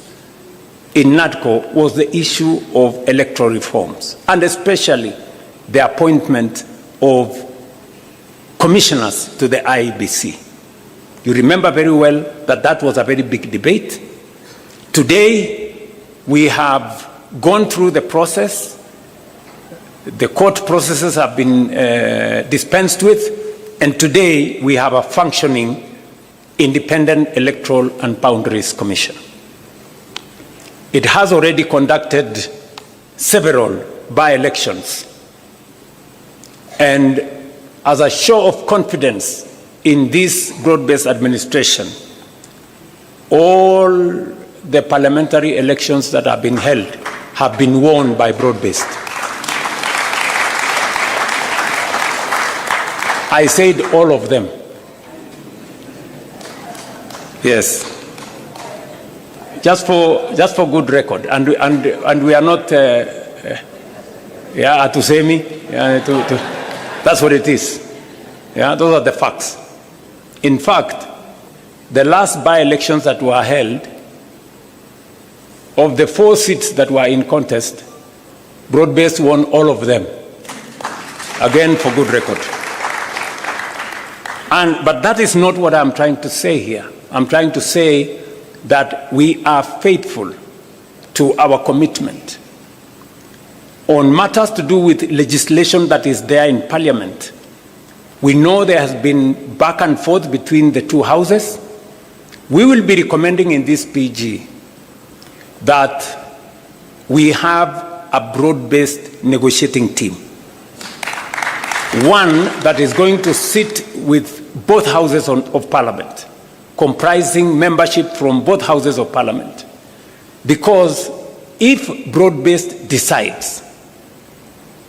in NADCO was the issue of electoral reforms, and especially the appointment of commissioners to the IEBC. You remember very well that that was a very big debate. Today, we have gone through the process. The court processes have been dispensed with, and today we have a functioning Independent Electoral and Boundaries Commission. It has already conducted several by-elections, and as a show of confidence in this broad-based administration, all the parliamentary elections that have been held have been won by broad-based. I said all of them. Yes, just for good record, and we are not yeah, to say me. That's what it is. Yeah, those are the facts. In fact, the last by-elections that were held, of the 4 seats that were in contest, Broad-Based won all of them. Again, for good record. But that is not what I'm trying to say here. I'm trying to say that we are faithful to our commitment. On matters to do with legislation that is there in Parliament, we know there has been back and forth between the two houses. We will be recommending in this PG that we have a broad-based negotiating team. One that is going to sit with both houses of Parliament, comprising membership from both houses of Parliament. Because if broad-based decides,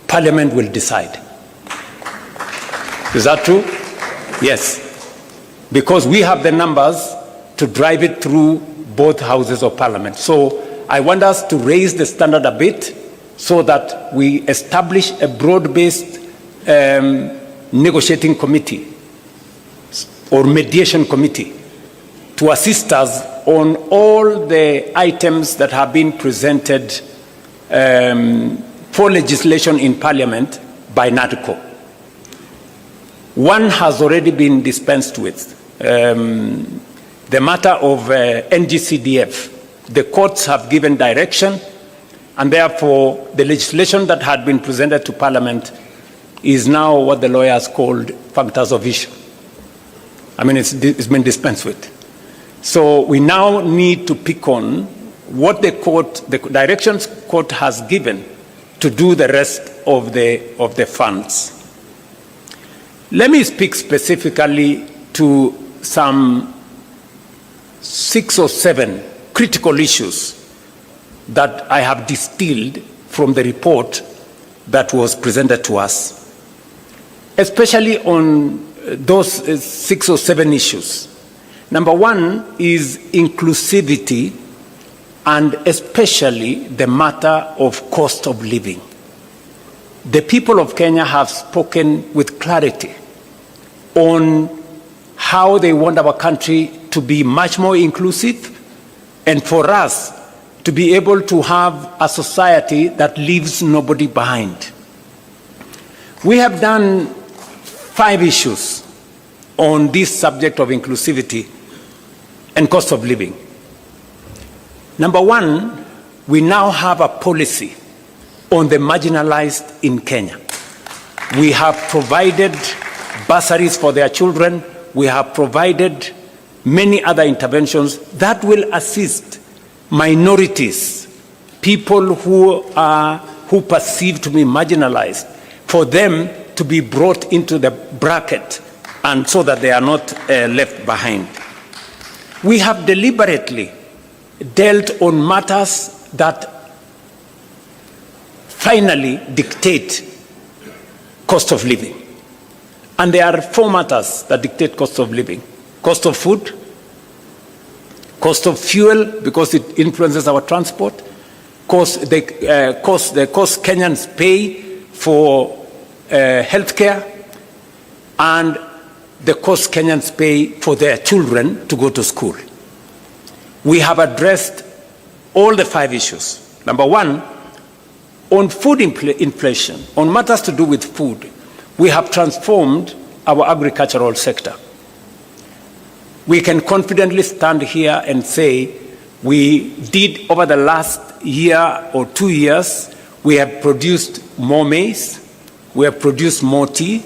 Parliament will decide. Is that true? Yes. Because we have the numbers to drive it through both houses of Parliament. So I want us to raise the standard a bit so that we establish a broad-based negotiating committee or mediation committee to assist us on all the items that have been presented for legislation in Parliament by NADCO. One has already been dispensed with. The matter of NGCDF, the courts have given direction, and therefore the legislation that had been presented to Parliament is now what the lawyers called factors of issue. I mean, it's been dispensed with. So we now need to pick on what the directions court has given to do the rest of the funds. Let me speak specifically to some 6 or 7 critical issues that I have distilled from the report that was presented to us, especially on those 6 or 7 issues. Number one is inclusivity, and especially the matter of cost of living. The people of Kenya have spoken with clarity on how they want our country to be much more inclusive, and for us to be able to have a society that leaves nobody behind. We have done 5 issues on this subject of inclusivity and cost of living. Number one, we now have a policy on the marginalized in Kenya. We have provided bursaries for their children. We have provided many other interventions that will assist minorities, people who perceive to be marginalized, for them to be brought into the bracket and so that they are not left behind. We have deliberately dealt on matters that finally dictate cost of living. And there are 4 matters that dictate cost of living: cost of food, cost of fuel, because it influences our transport, the cost Kenyans pay for healthcare, and the cost Kenyans pay for their children to go to school. We have addressed all the 5 issues. Number one, on food inflation, on matters to do with food, we have transformed our agricultural sector. We can confidently stand here and say we did, over the last year or 2 years, we have produced more maize, we have produced more tea,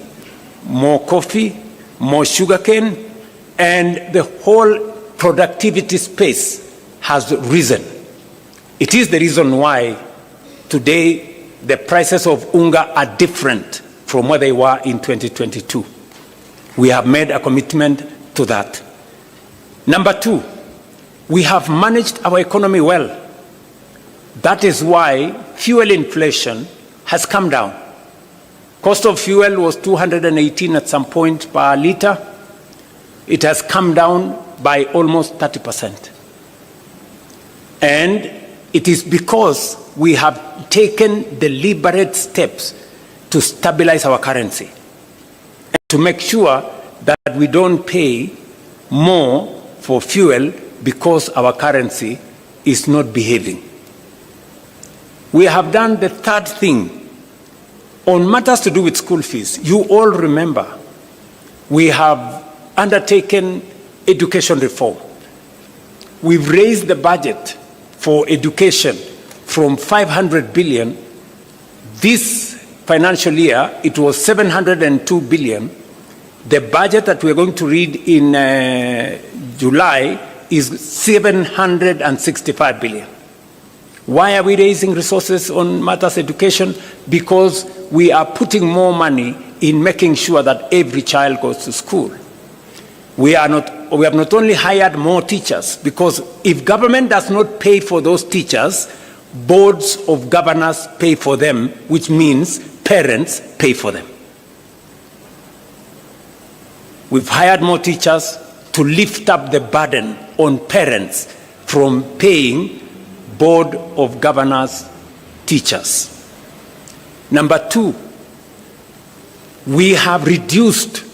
more coffee, more sugarcane, and the whole productivity space has risen. It is the reason why today the prices of unga are different from what they were in 2022. We have made a commitment to that. Number 2, we have managed our economy well. That is why fuel inflation has come down. Cost of fuel was 218 at some point per litre. It has come down by almost 30%. And it is because we have taken deliberate steps to stabilize our currency and to make sure that we don't pay more for fuel because our currency is not behaving. We have done the third thing. On matters to do with school fees, you all remember we have undertaken education reform. We've raised the budget for education from 500 billion. This financial year, it was 702 billion. The budget that we're going to read in July is 765 billion. Why are we raising resources on matters education? Because we are putting more money in making sure that every child goes to school. We have not only hired more teachers, because if government does not pay for those teachers, boards of governors pay for them, which means parents pay for them. We've hired more teachers to lift up the burden on parents from paying board of governors teachers. Number two, we have reduced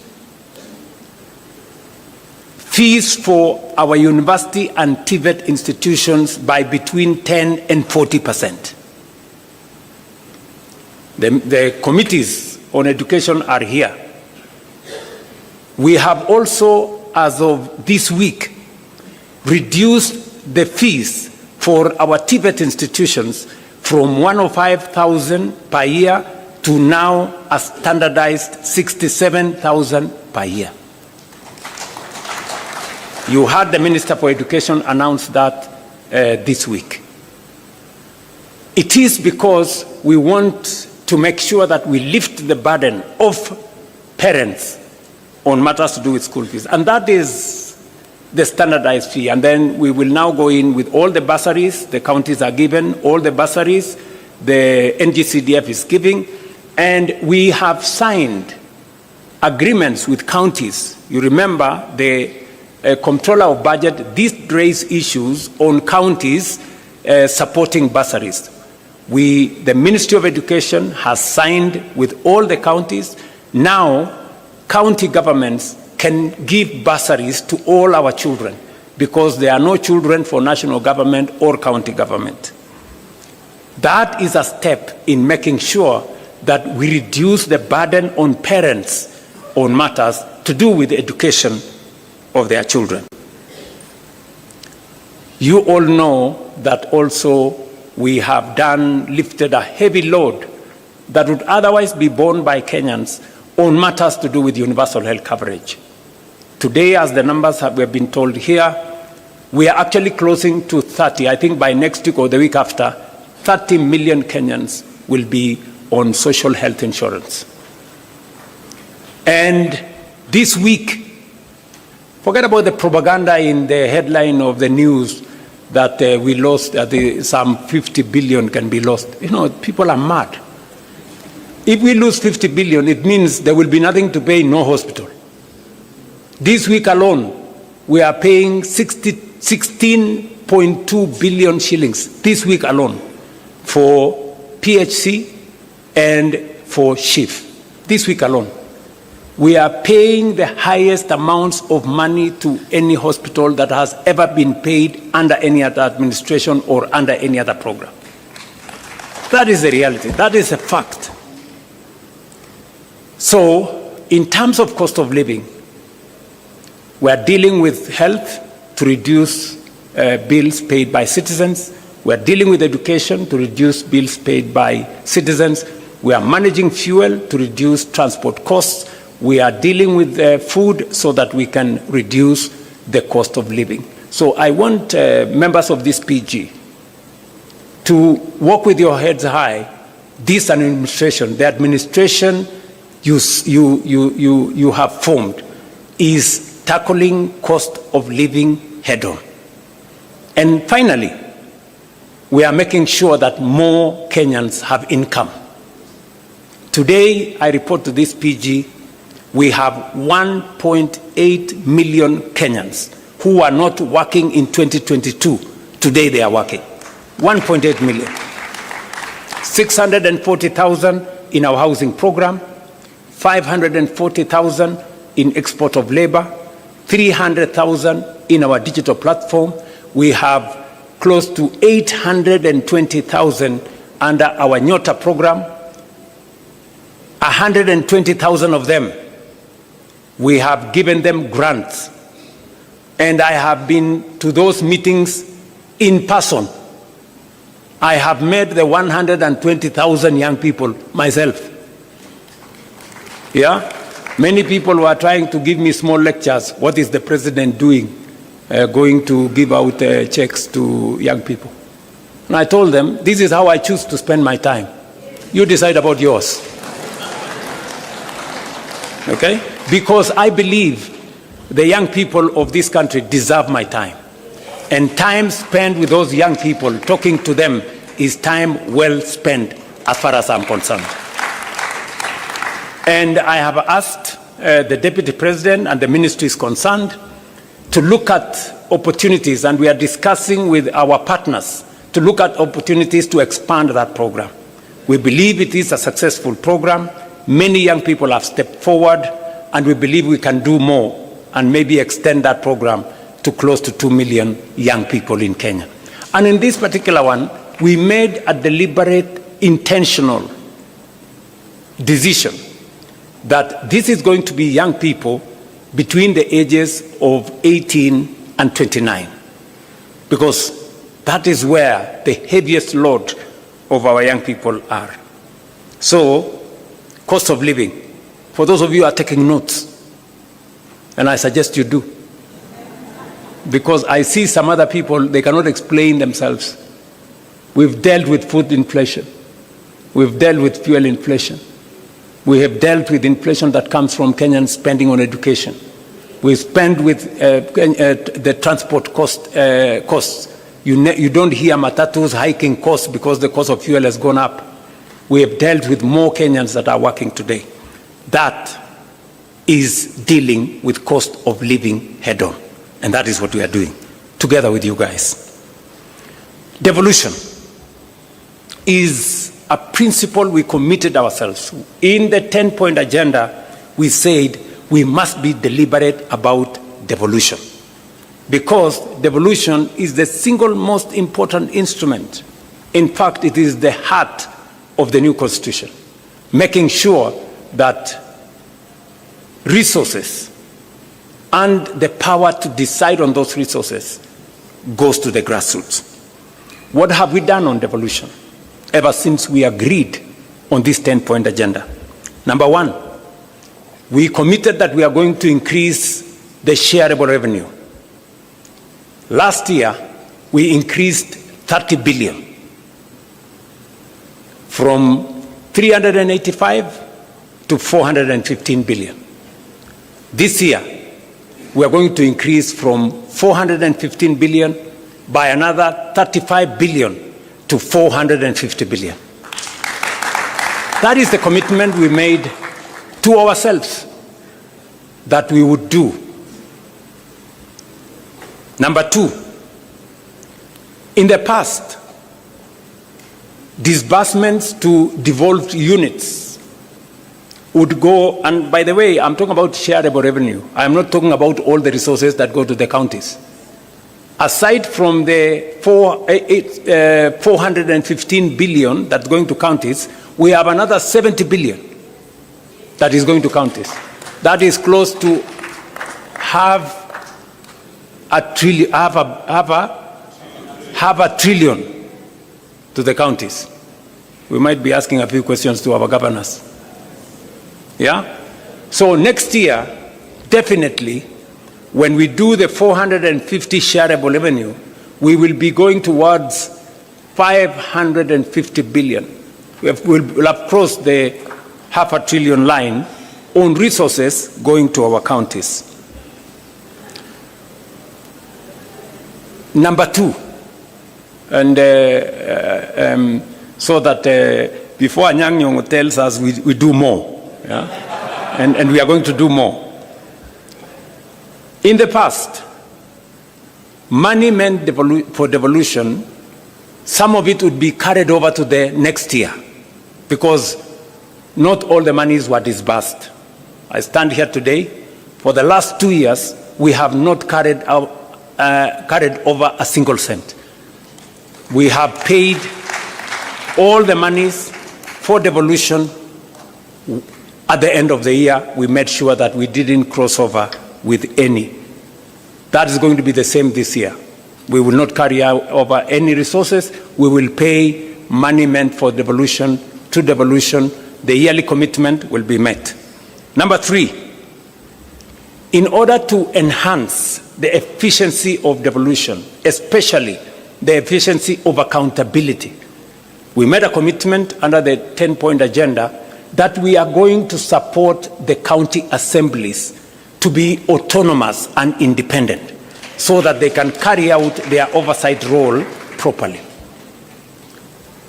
fees for our university and TVET institutions by between 10 and 40%. The committees on education are here. We have also, as of this week, reduced the fees for our TVET institutions from 105,000 per year to now a standardized 67,000 per year. You heard the Minister for Education announce that this week. It is because we want to make sure that we lift the burden of parents on matters to do with school fees. And that is the standardized fee. And then we will now go in with all the bursaries the counties are given, all the bursaries the NGCDF is giving, and we have signed agreements with counties. You remember the Comptroller of Budget did raise issues on counties supporting bursaries. The Ministry of Education has signed with all the counties. Now, county governments can give bursaries to all our children because there are no children for national government or county government. That is a step in making sure that we reduce the burden on parents on matters to do with the education of their children. You all know that also we have lifted a heavy load that would otherwise be borne by Kenyans on matters to do with universal health coverage. Today, as the numbers we have been told here, we are actually closing to 30. I think by next week or the week after, 30 million Kenyans will be on social health insurance. And this week, forget about the propaganda in the headline of the news that we lost, some 50 billion can be lost. You know, people are mad. If we lose 50 billion, it means there will be nothing to pay in no hospital. This week alone, we are paying 16.2 billion shillings, this week alone, for PHC and for SHIF. This week alone. We are paying the highest amounts of money to any hospital that has ever been paid under any other administration or under any other program. That is the reality. That is a fact. So, in terms of cost of living, we are dealing with health to reduce bills paid by citizens. We are dealing with education to reduce bills paid by citizens. We are managing fuel to reduce transport costs. We are dealing with food so that we can reduce the cost of living. So I want members of this PG to walk with your heads high. This administration, the administration you have formed, is tackling cost of living head on. And finally, we are making sure that more Kenyans have income. Today, I report to this PG, we have 1.8 million Kenyans who are not working in 2022. Today they are working. 1.8 million. 640,000 in our housing program, 540,000 in export of labor, 300,000 in our digital platform. We have close to 820,000 under our Nyota program. 120,000 of them, we have given them grants. And I have been to those meetings in person. I have met the 120,000 young people myself. Yeah? Many people were trying to give me small lectures. What is the president doing? Going to give out checks to young people. And I told them, this is how I choose to spend my time. You decide about yours. Okay? Because I believe the young people of this country deserve my time. And time spent with those young people, talking to them, is time well spent as far as I'm concerned. And I have asked the Deputy President and the ministry is concerned to look at opportunities, and we are discussing with our partners to look at opportunities to expand that program. We believe it is a successful program. Many young people have stepped forward, and we believe we can do more and maybe extend that program to close to 2 million young people in Kenya. And in this particular one, we made a deliberate, intentional decision that this is going to be young people between the ages of 18 and 29, because that is where the heaviest load of our young people are. So, cost of living, for those of you who are taking notes, and I suggest you do, because I see some other people, they cannot explain themselves. We've dealt with food inflation. We've dealt with fuel inflation. We have dealt with inflation that comes from Kenyan spending on education. We spend with the transport costs. You don't hear matatus hiking costs because the cost of fuel has gone up. We have dealt with more Kenyans that are working today. That is dealing with cost of living head on. And that is what we are doing together with you guys. Devolution is a principle we committed ourselves. In the 10-point agenda, we said we must be deliberate about devolution, because devolution is the single most important instrument. In fact, it is the heart of the new constitution, making sure that resources and the power to decide on those resources goes to the grassroots. What have we done on devolution ever since we agreed on this 10-point agenda? Number one, we committed that we are going to increase the shareable revenue. Last year, we increased 30 billion from 385 to 415 billion. This year, we are going to increase from 415 billion by another 35 billion to 450 billion. That is the commitment we made to ourselves that we would do. Number two, in the past, disbursements to devolved units would go, and by the way, I'm talking about shareable revenue. I'm not talking about all the resources that go to the counties. Aside from the 415 billion that's going to counties, we have another 70 billion that is going to counties. That is close to half a trillion to the counties. We might be asking a few questions to our governors. Yeah? So next year, definitely, when we do the 450 shareable revenue, we will be going towards 550 billion. We'll have crossed the $500 billion line on resources going to our counties. Number two, and so that before Anyang' Nyong'o tells us we do more, yeah? and we are going to do more. In the past, money meant for devolution, some of it would be carried over to the next year because not all the monies were disbursed. I stand here today. For the last 2 years, we have not carried over a single cent. We have paid all the monies for devolution. At the end of the year, we made sure that we didn't cross over with any. That is going to be the same this year. We will not carry over any resources. We will pay money meant for devolution to devolution. The yearly commitment will be met. Number 3, in order to enhance the efficiency of devolution, especially the efficiency of accountability, we made a commitment under the 10-point agenda that we are going to support the county assemblies to be autonomous and independent so that they can carry out their oversight role properly.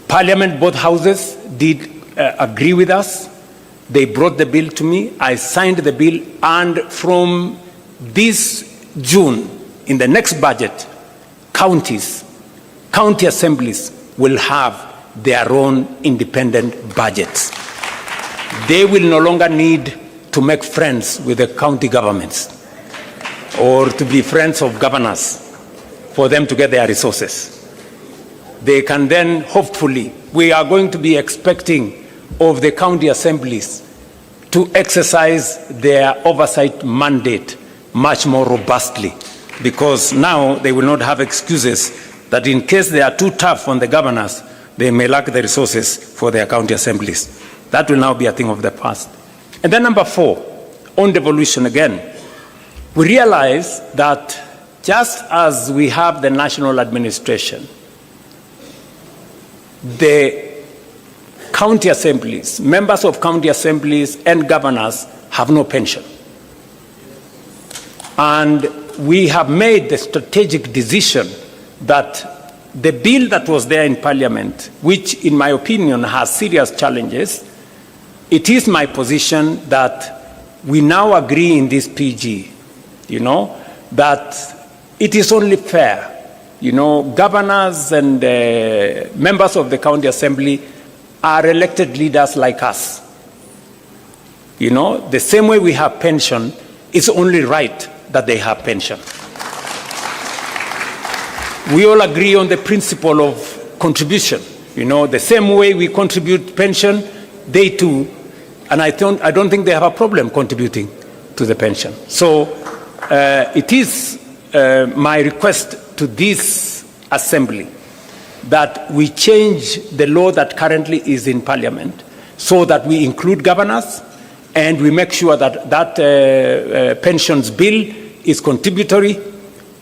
Parliament, both houses, did agree with us. They brought the bill to me. I signed the bill, and from this June, in the next budget, county assemblies will have their own independent budgets. They will no longer need to make friends with the county governments or to be friends of governors for them to get their resources. They can then, hopefully, we are going to be expecting of the county assemblies to exercise their oversight mandate much more robustly, because now they will not have excuses that in case they are too tough on the governors, they may lack the resources for their county assemblies. That will now be a thing of the past. And then number 4, on devolution again, we realize that just as we have the national administration, the county assemblies, members of county assemblies and governors have no pension. And we have made the strategic decision that the bill that was there in Parliament, which in my opinion has serious challenges, it is my position that we now agree in this PG, that it is only fair. Governors and members of the county assembly are elected leaders like us. The same way we have pension, it's only right that they have pension. We all agree on the principle of contribution. The same way we contribute pension, they too. And I don't think they have a problem contributing to the pension. So it is my request to this assembly that we change the law that currently is in Parliament so that we include governors and we make sure that that pensions bill is contributory.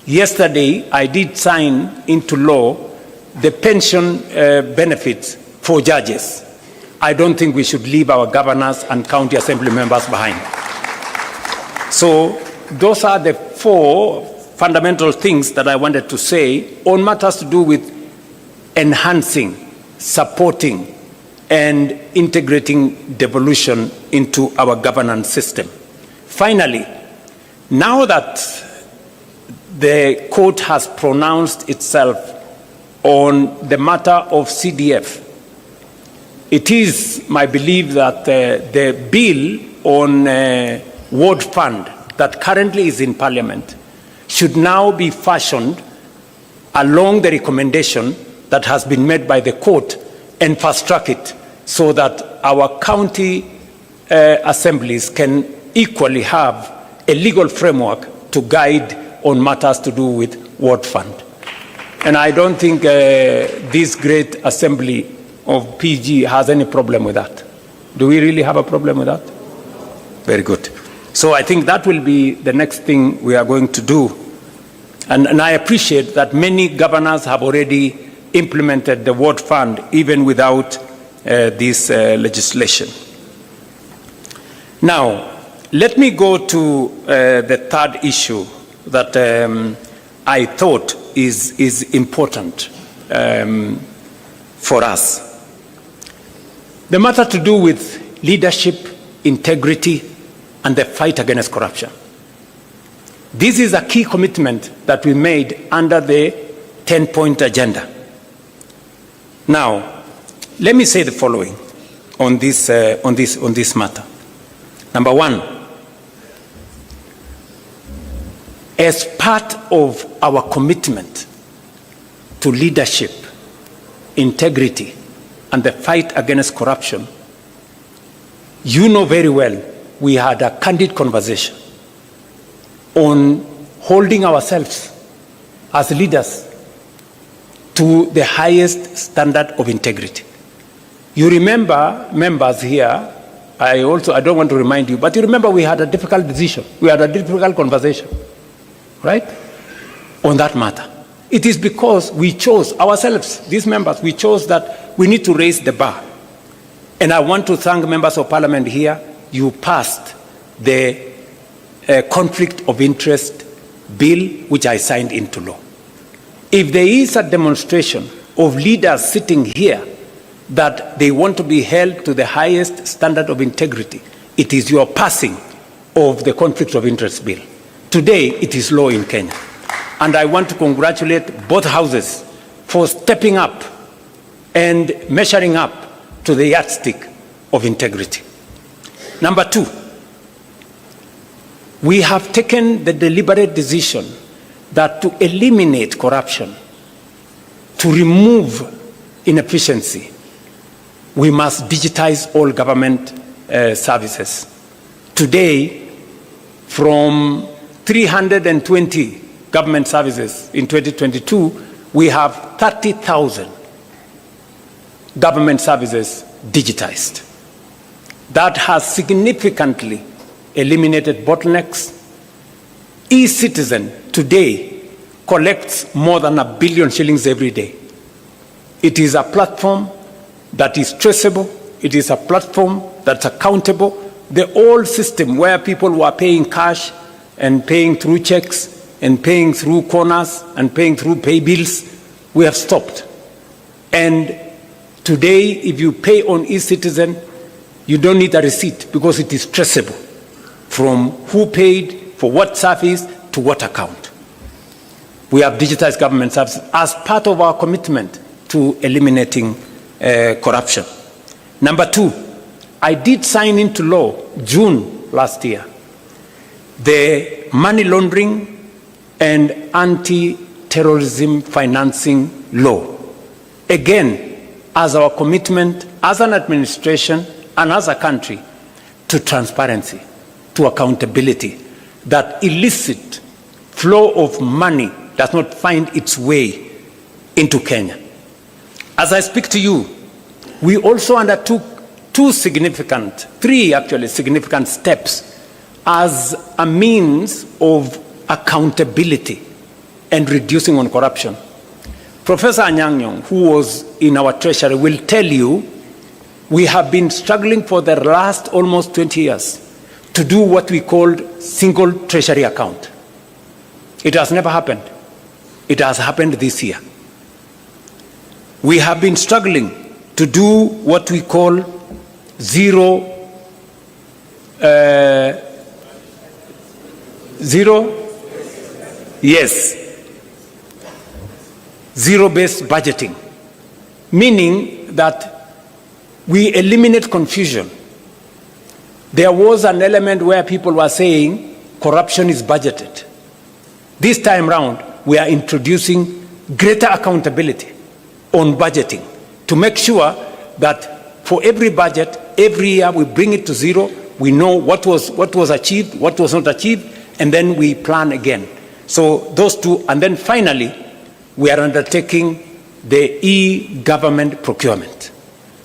Yesterday, I did sign into law the pension benefits for judges. I don't think we should leave our governors and county assembly members behind. So those are the 4 fundamental things that I wanted to say on matters to do with enhancing, supporting, and integrating devolution into our governance system. Finally, now that the court has pronounced itself on the matter of CDF, it is my belief that the bill on ward fund that currently is in Parliament should now be fashioned along the recommendation that has been made by the court and fast-track it so that our county assemblies can equally have a legal framework to guide on matters to do with ward fund. And I don't think this great assembly of PG has any problem with that. Do we really have a problem with that? Very good. So I think that will be the next thing we are going to do. And I appreciate that many governors have already implemented the ward fund even without this legislation. Now, let me go to the third issue that I thought is important for us. The matter to do with leadership, integrity, and the fight against corruption. This is a key commitment that we made under the 10-point agenda. Now, let me say the following on this matter. Number 1, as part of our commitment to leadership, integrity, and the fight against corruption, you know very well we had a candid conversation on holding ourselves as leaders to the highest standard of integrity. You remember, members here, I don't want to remind you, but you remember we had a difficult decision. We had a difficult conversation, right, on that matter. It is because we chose ourselves, these members, we chose that we need to raise the bar. And I want to thank members of parliament here. You passed the conflict of interest bill, which I signed into law. If there is a demonstration of leaders sitting here that they want to be held to the highest standard of integrity, it is your passing of the conflict of interest bill. Today, it is law in Kenya. And I want to congratulate both houses for stepping up and measuring up to the yardstick of integrity. Number two, we have taken the deliberate decision that to eliminate corruption, to remove inefficiency, we must digitize all government services. Today, from 320 government services in 2022, we have 30,000 government services digitized. That has significantly eliminated bottlenecks. eCitizen today collects more than 1 billion shillings every day. It is a platform that is traceable. It is a platform that's accountable. The old system where people were paying cash and paying through checks and paying through corners and paying through pay bills, we have stopped. And today, if you pay on eCitizen, you don't need a receipt because it is traceable from who paid, for what service, to what account. We have digitized government services as part of our commitment to eliminating corruption. Number two, I did sign into law, June last year, the money laundering and anti-terrorism financing law. Again, as our commitment as an administration and as a country to transparency, to accountability, that illicit flow of money does not find its way into Kenya. As I speak to you, we also undertook three significant steps as a means of accountability and reducing on corruption. Professor Anyang', who was in our treasury, will tell you we have been struggling for the last almost 20 years to do what we called single treasury account. It has never happened. It has happened this year. We have been struggling to do what we call zero-based budgeting, meaning that we eliminate confusion. There was an element where people were saying corruption is budgeted. This time round, we are introducing greater accountability on budgeting to make sure that for every budget, every year we bring it to zero. We know what was achieved, what was not achieved, and then we plan again. So those two, and then finally, we are undertaking the e-government procurement.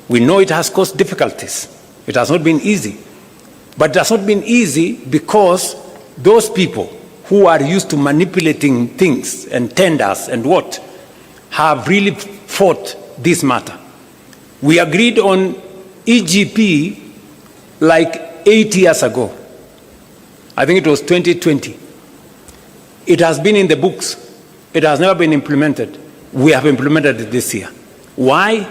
We know it has caused difficulties. It has not been easy. But it has not been easy because those people who are used to manipulating things and tenders and what have really fought this matter. We agreed on EGP like 8 years ago. I think it was 2020. It has been in the books. It has never been implemented. We have implemented it this year. Why?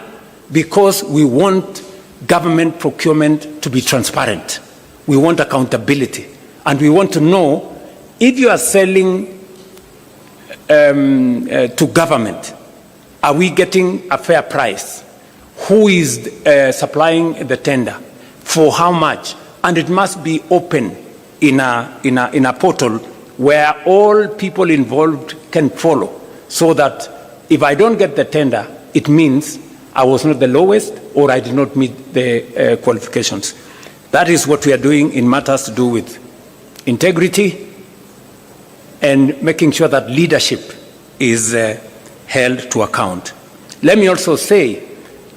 Because we want government procurement to be transparent. We want accountability. And we want to know if you are selling to government, are we getting a fair price? Who is supplying the tender? For how much? And it must be open in a portal where all people involved can follow, so that if I don't get the tender, it means I was not the lowest or I did not meet the qualifications. That is what we are doing in matters to do with integrity and making sure that leadership is held to account. Let me also say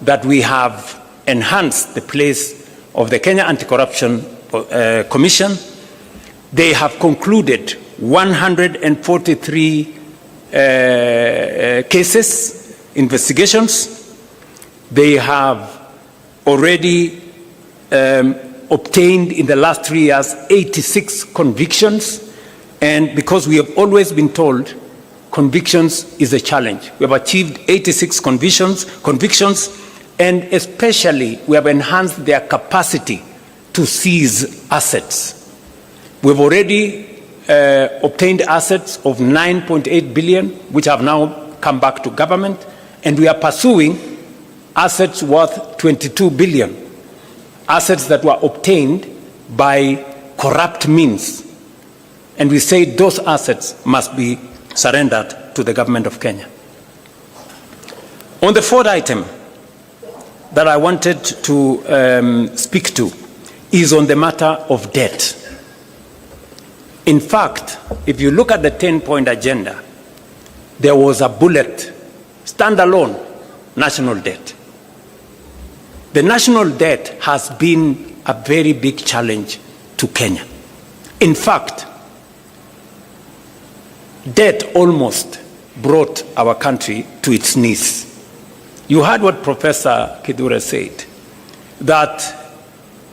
that we have enhanced the place of the Kenya Anti-Corruption Commission. They have concluded 143 cases, investigations. They have already obtained in the last 3 years 86 convictions, and because we have always been told convictions is a challenge, we have achieved 86 convictions, and especially we have enhanced their capacity to seize assets. We've already obtained assets of 9.8 billion, which have now come back to government, and we are pursuing assets worth 22 billion, assets that were obtained by corrupt means. And we say those assets must be surrendered to the government of Kenya. On the fourth item that I wanted to speak to is on the matter of debt. In fact, if you look at the 10-point agenda, there was a bullet, standalone, national debt. The national debt has been a very big challenge to Kenya. In fact, debt almost brought our country to its knees. You heard what Professor Kidure said, that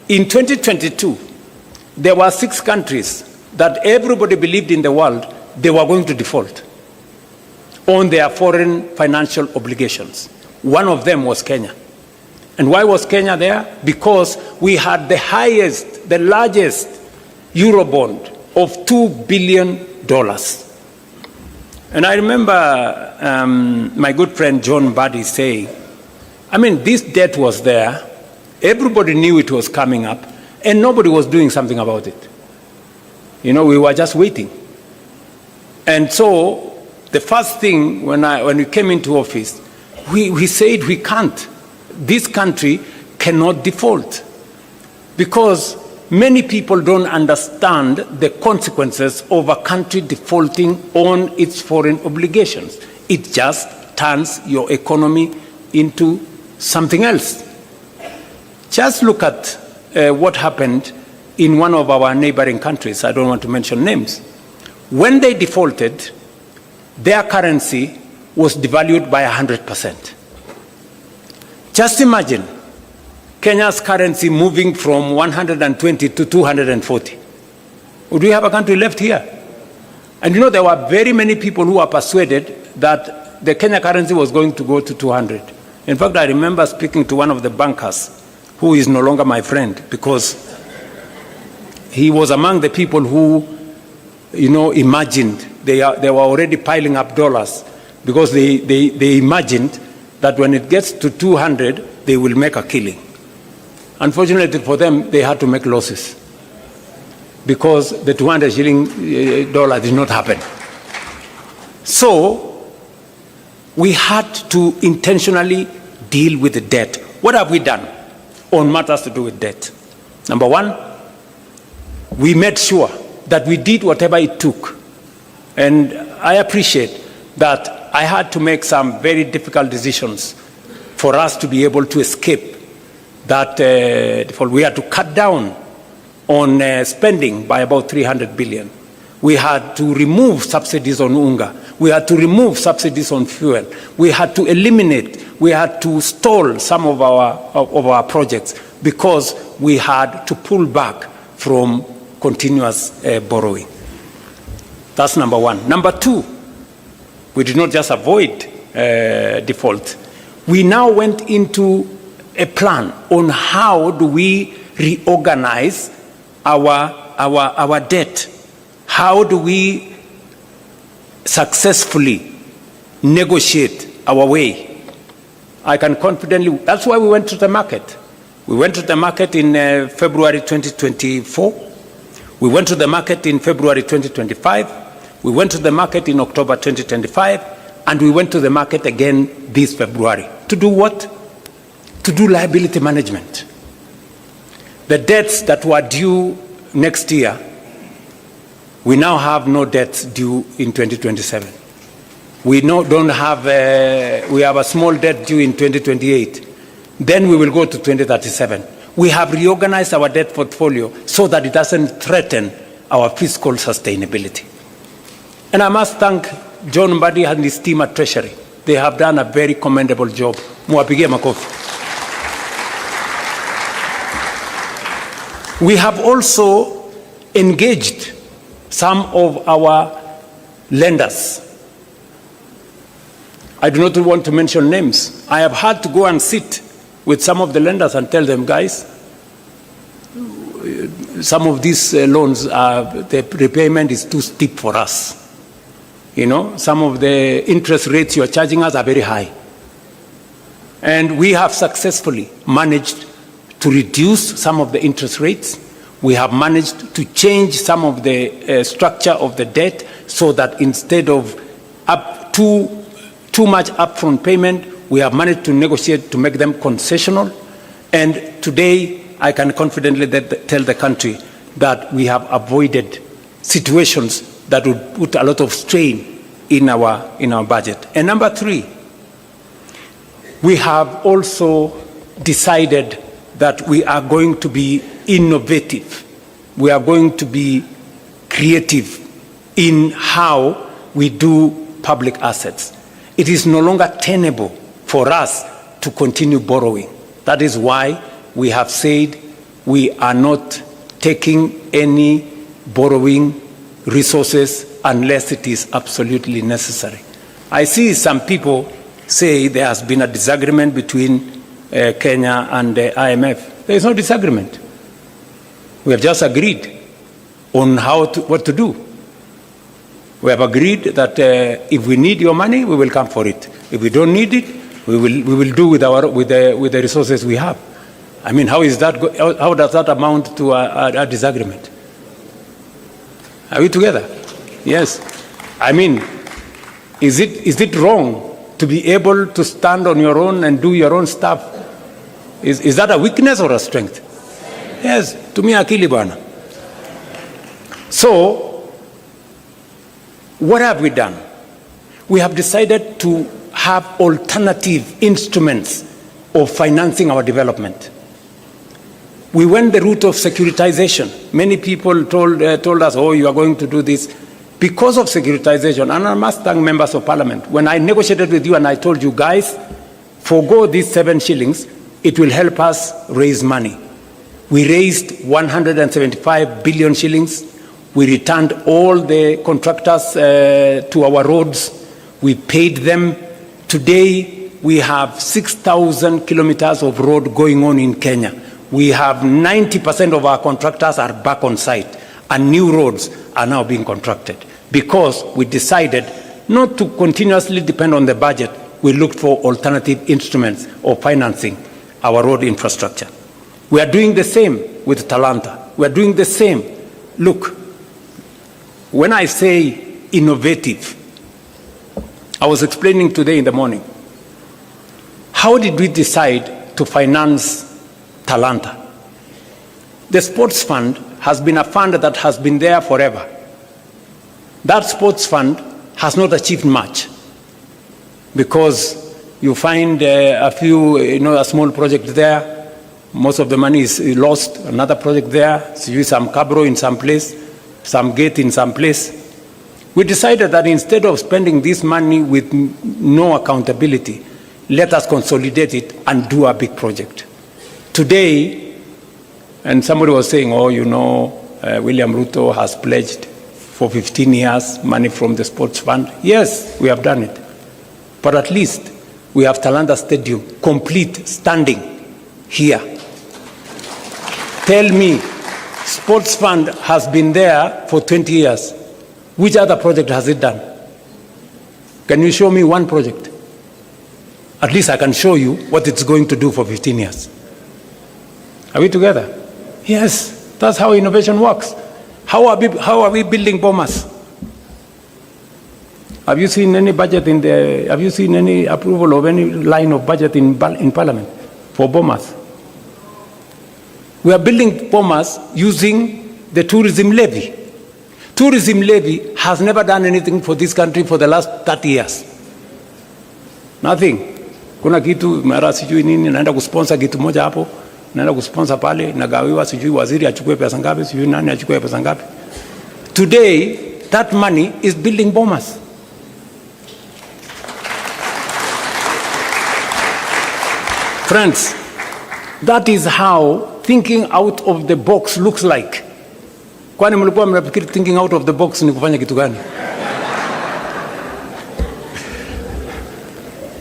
in 2022, there were 6 countries that everybody believed in the world they were going to default on their foreign financial obligations. One of them was Kenya. And why was Kenya there? Because we had the highest, the largest Eurobond of $2 billion. And I remember my good friend John Buddy saying, I mean, this debt was there, everybody knew it was coming up, and nobody was doing something about it. You know, we were just waiting. And so the first thing when we came into office, we said we can't. This country cannot default, because many people don't understand the consequences of a country defaulting on its foreign obligations. It just turns your economy into something else. Just look at what happened in one of our neighboring countries. I don't want to mention names. When they defaulted, their currency was devalued by 100%. Just imagine Kenya's currency moving from 120 to 240. Would we have a country left here? And you know, there were very many people who were persuaded that the Kenya currency was going to go to 200. In fact, I remember speaking to one of the bankers, who is no longer my friend, because he was among the people who, you know, imagined, they were already piling up dollars, because they imagined that when it gets to 200, they will make a killing. Unfortunately for them, they had to make losses, because the 200 shilling dollar did not happen. So we had to intentionally deal with the debt. What have we done on matters to do with debt? Number one, we made sure that we did whatever it took. And I appreciate that I had to make some very difficult decisions for us to be able to escape that default. We had to cut down on spending by about 300 billion. We had to remove subsidies on unga. We had to remove subsidies on fuel. We had to eliminate, we had to stall some of our projects, because we had to pull back from continuous borrowing. That's number one. Number two, we did not just avoid default. We now went into a plan on how do we reorganize our debt. How do we successfully negotiate our way? I can confidently, that's why we went to the market. We went to the market in February 2024. We went to the market in February 2025, we went to the market in October 2025, and we went to the market again this February. To do what? To do liability management. The debts that were due next year, we now have no debts due in 2027. We have a small debt due in 2028. Then we will go to 2037. We have reorganized our debt portfolio so that it doesn't threaten our fiscal sustainability. And I must thank John Mbadi and his team at Treasury. They have done a very commendable job. Muwapigie makofi. We have also engaged some of our lenders. I do not want to mention names. I have had to go and sit with some of the lenders and tell them, guys, some of these loans, the repayment is too steep for us. You know, some of the interest rates you are charging us are very high. And we have successfully managed to reduce some of the interest rates. We have managed to change some of the structure of the debt so that instead of too much upfront payment, we have managed to negotiate to make them concessional. And today, I can confidently tell the country that we have avoided situations that would put a lot of strain in our budget. And number three, we have also decided that we are going to be innovative. We are going to be creative in how we do public assets. It is no longer tenable for us to continue borrowing. That is why we have said we are not taking any borrowing resources unless it is absolutely necessary. I see some people say there has been a disagreement between Kenya and the IMF. There is no disagreement. We have just agreed on what to do. We have agreed that if we need your money, we will come for it. If we don't need it, we will do with the resources we have. I mean, how does that amount to a disagreement? Are we together? Yes. I mean, is it wrong to be able to stand on your own and do your own stuff? Is that a weakness or a strength? Yes. To me, akili bwana. So, what have we done? We have decided to have alternative instruments of financing our development. We went the route of securitization. Many people told us, oh, you are going to do this. Because of securitization, and I must thank members of parliament, when I negotiated with you and I told you, guys, forgo these 7 shillings, it will help us raise money. We raised 175 billion shillings. We returned all the contractors to our roads. We paid them. Today, we have 6,000 kilometers of road going on in Kenya. We have 90% of our contractors are back on site, and new roads are now being contracted because we decided not to continuously depend on the budget. We looked for alternative instruments of financing our road infrastructure. We are doing the same with Talanta. We are doing the same. Look, when I say innovative, I was explaining today in the morning, how did we decide to finance Talanta? The sports fund has been a fund that has been there forever. That sports fund has not achieved much because you find a few, a small project there. Most of the money is lost. Another project there, so some cabro in some place, some gate in some place. We decided that instead of spending this money with no accountability, let us consolidate it and do a big project. Today, and somebody was saying, oh, William Ruto has pledged for 15 years money from the sports fund. Yes, we have done it. But at least we have Talanta Stadium complete, standing here. Tell me, sports fund has been there for 20 years. Which other project has it done? Can you show me one project? At least I can show you what it's going to do for 15 years. Are we together? Yes, that's how innovation works. How are we building Bomas? Have you seen any budget have you seen any approval of any line of budget in Parliament for Bomas? We are building Bomas using the tourism levy. Tourism levy has never done anything for this country for the last 30 years. Nothing. Kuna kitu mara sijui nini naenda kusponsor kitu moja hapo, naenda kusponsor pale, nagawiwa sijui waziri achukue pesa ngapi, sijui nani achukue pesa ngapi. Today, that money is building Bomas. Friends, that is how thinking out of the box looks like. Kwani mlikuwa mnafikiri thinking out of the box ni kufanya kitu gani?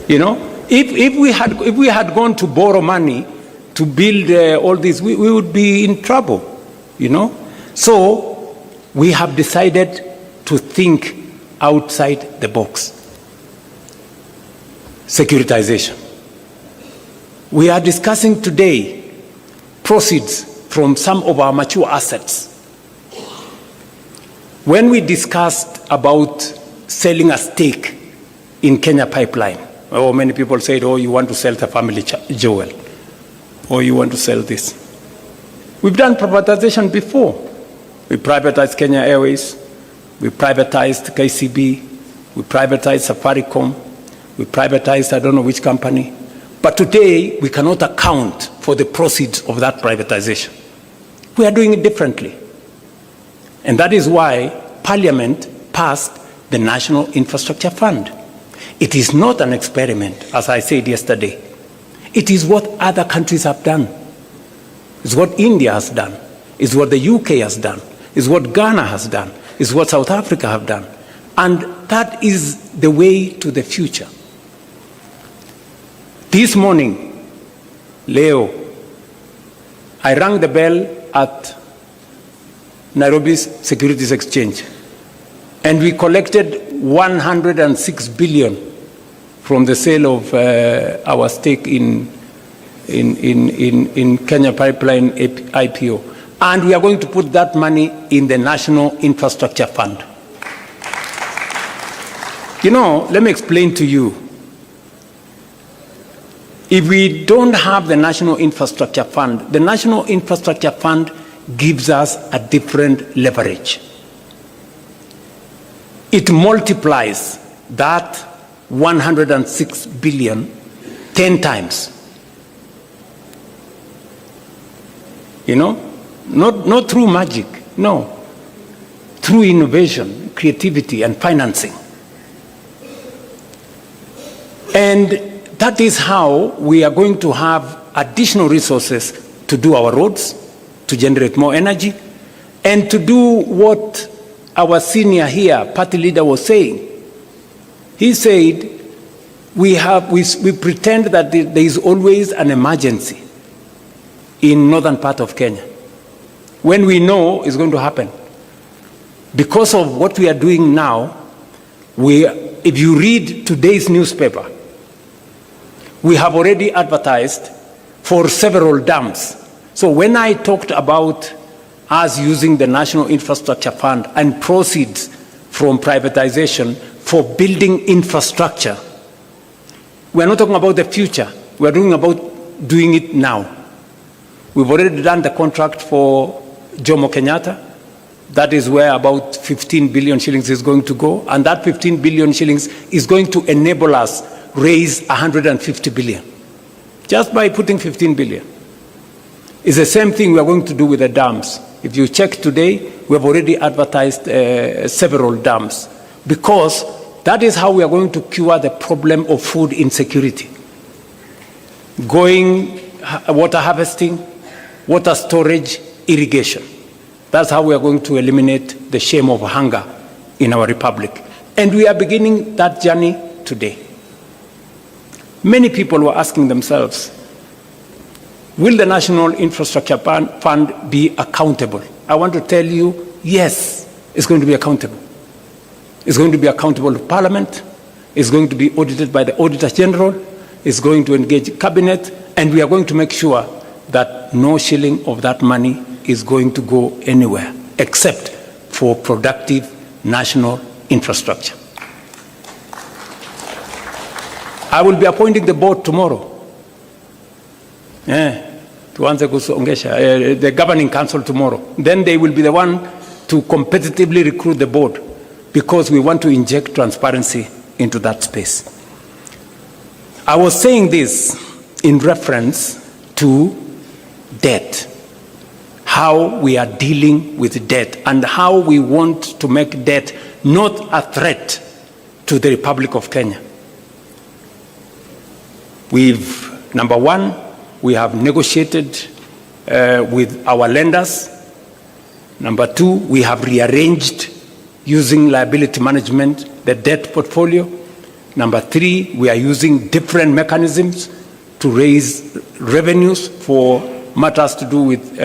You know, if we had gone to borrow money to build all this, we would be in trouble, you know. So we have decided to think outside the box. Securitization. We are discussing today proceeds from some of our mature assets. When we discussed about selling a stake in Kenya Pipeline, many people said, oh, you want to sell the family jewel, or you want to sell this. We've done privatization before. We privatized Kenya Airways, we privatized KCB, we privatized Safaricom, we privatized I don't know which company. But today, we cannot account for the proceeds of that privatization. We are doing it differently. And that is why Parliament passed the National Infrastructure Fund. It is not an experiment, as I said yesterday. It is what other countries have done. It's what India has done. It's what the UK has done. It's what Ghana has done. It's what South Africa have done. And that is the way to the future. This morning, Leo, I rang the bell at Nairobi's Securities Exchange, and we collected 106 billion from the sale of our stake in Kenya Pipeline IPO. And we are going to put that money in the National Infrastructure Fund. You know, let me explain to you. If we don't have the National Infrastructure Fund, the National Infrastructure Fund gives us a different leverage. It multiplies that 106 billion 10 times. You know, not through magic, no. Through innovation, creativity, and financing. And that is how we are going to have additional resources to do our roads, to generate more energy, and to do what our senior here, party leader, was saying. He said, we pretend that there is always an emergency in northern part of Kenya, when we know it's going to happen. Because of what we are doing now, if you read today's newspaper, we have already advertised for several dams. So when I talked about us using the National Infrastructure Fund and proceeds from privatization for building infrastructure, we are not talking about the future. We are talking about doing it now. We've already done the contract for Jomo Kenyatta. That is where about 15 billion shillings is going to go. And that 15 billion shillings is going to enable us raise 150 billion. Just by putting 15 billion. It's the same thing we are going to do with the dams. If you check today, we have already advertised several dams. Because that is how we are going to cure the problem of food insecurity. Water harvesting, water storage, irrigation. That's how we are going to eliminate the shame of hunger in our republic. And we are beginning that journey today. Many people were asking themselves, will the National Infrastructure Fund be accountable? I want to tell you, yes, it's going to be accountable. It's going to be accountable to Parliament. It's going to be audited by the Auditor General. It's going to engage Cabinet. And we are going to make sure that no shilling of that money is going to go anywhere, except for productive national infrastructure. I will be appointing the board tomorrow. The governing council tomorrow. Then they will be the one to competitively recruit the board, because we want to inject transparency into that space. I was saying this in reference to debt, how we are dealing with debt, and how we want to make debt not a threat to the Republic of Kenya. Number one, we have negotiated with our lenders. Number two, we have rearranged using liability management the debt portfolio. Number three, we are using different mechanisms to raise revenues for matters to do with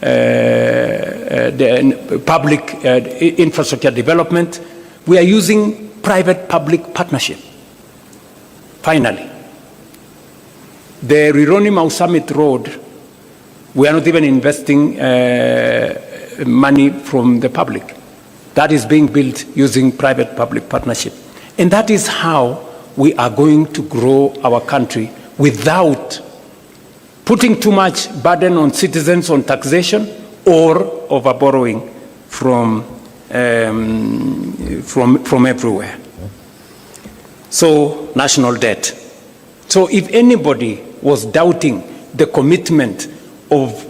the public infrastructure development. We are using private-public partnership. Finally, the Rironi-Mau Summit Road, we are not even investing money from the public. That is being built using private-public partnership. And that is how we are going to grow our country without putting too much burden on citizens on taxation or over borrowing from everywhere. So, national debt. So if anybody was doubting the commitment of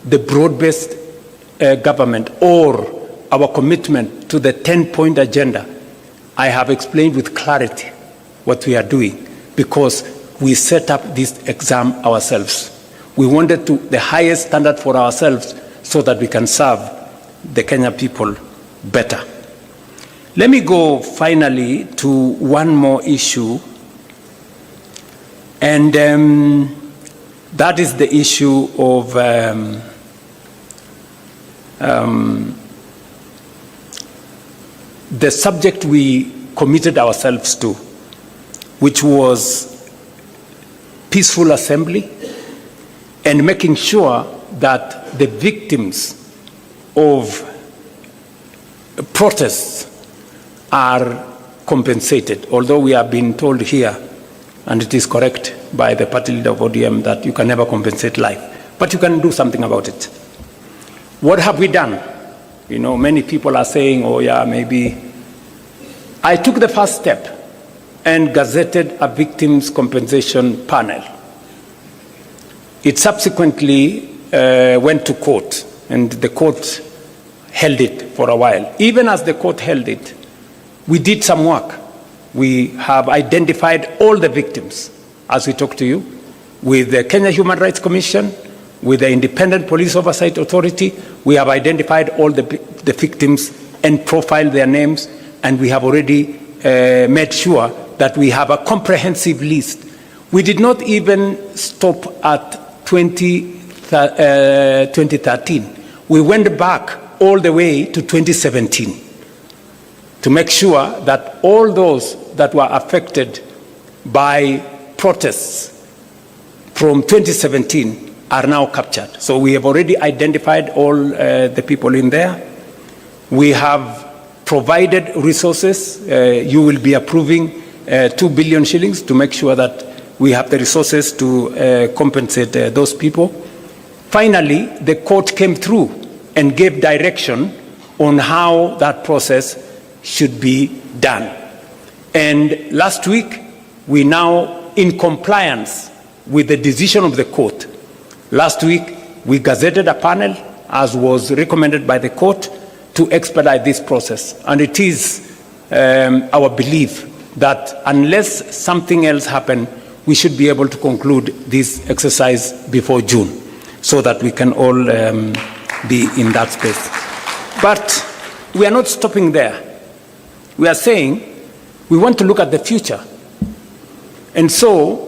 the broad-based government or our commitment to the 10-point agenda, I have explained with clarity what we are doing, because we set up this exam ourselves. We wanted the highest standard for ourselves so that we can serve the Kenya people better. Let me go finally to one more issue, and that is the issue of the subject we committed ourselves to, which was peaceful assembly and making sure that the victims of protests are compensated, although we have been told here, and it is correct by the party leader of ODM, that you can never compensate life, but you can do something about it. What have we done? You know, many people are saying, oh yeah, maybe. I took the first step and gazetted a victims' compensation panel. It subsequently went to court, and the court held it for a while. Even as the court held it, we did some work. We have identified all the victims, as we talk to you, with the Kenya Human Rights Commission, with the Independent Police Oversight Authority. We have identified all the victims and profiled their names, and we have already made sure that we have a comprehensive list. We did not even stop at 2013. We went back all the way to 2017 to make sure that all those that were affected by protests from 2017 are now captured. So we have already identified all the people in there. We have provided resources. You will be approving 2 billion shillings to make sure that we have the resources to compensate those people. Finally, the court came through and gave direction on how that process should be done. And last week, we now, in compliance with the decision of the court, last week we gazetted a panel, as was recommended by the court, to expedite this process. And it is our belief that unless something else happens, we should be able to conclude this exercise before June, so that we can all be in that space. But we are not stopping there. We are saying we want to look at the future. And so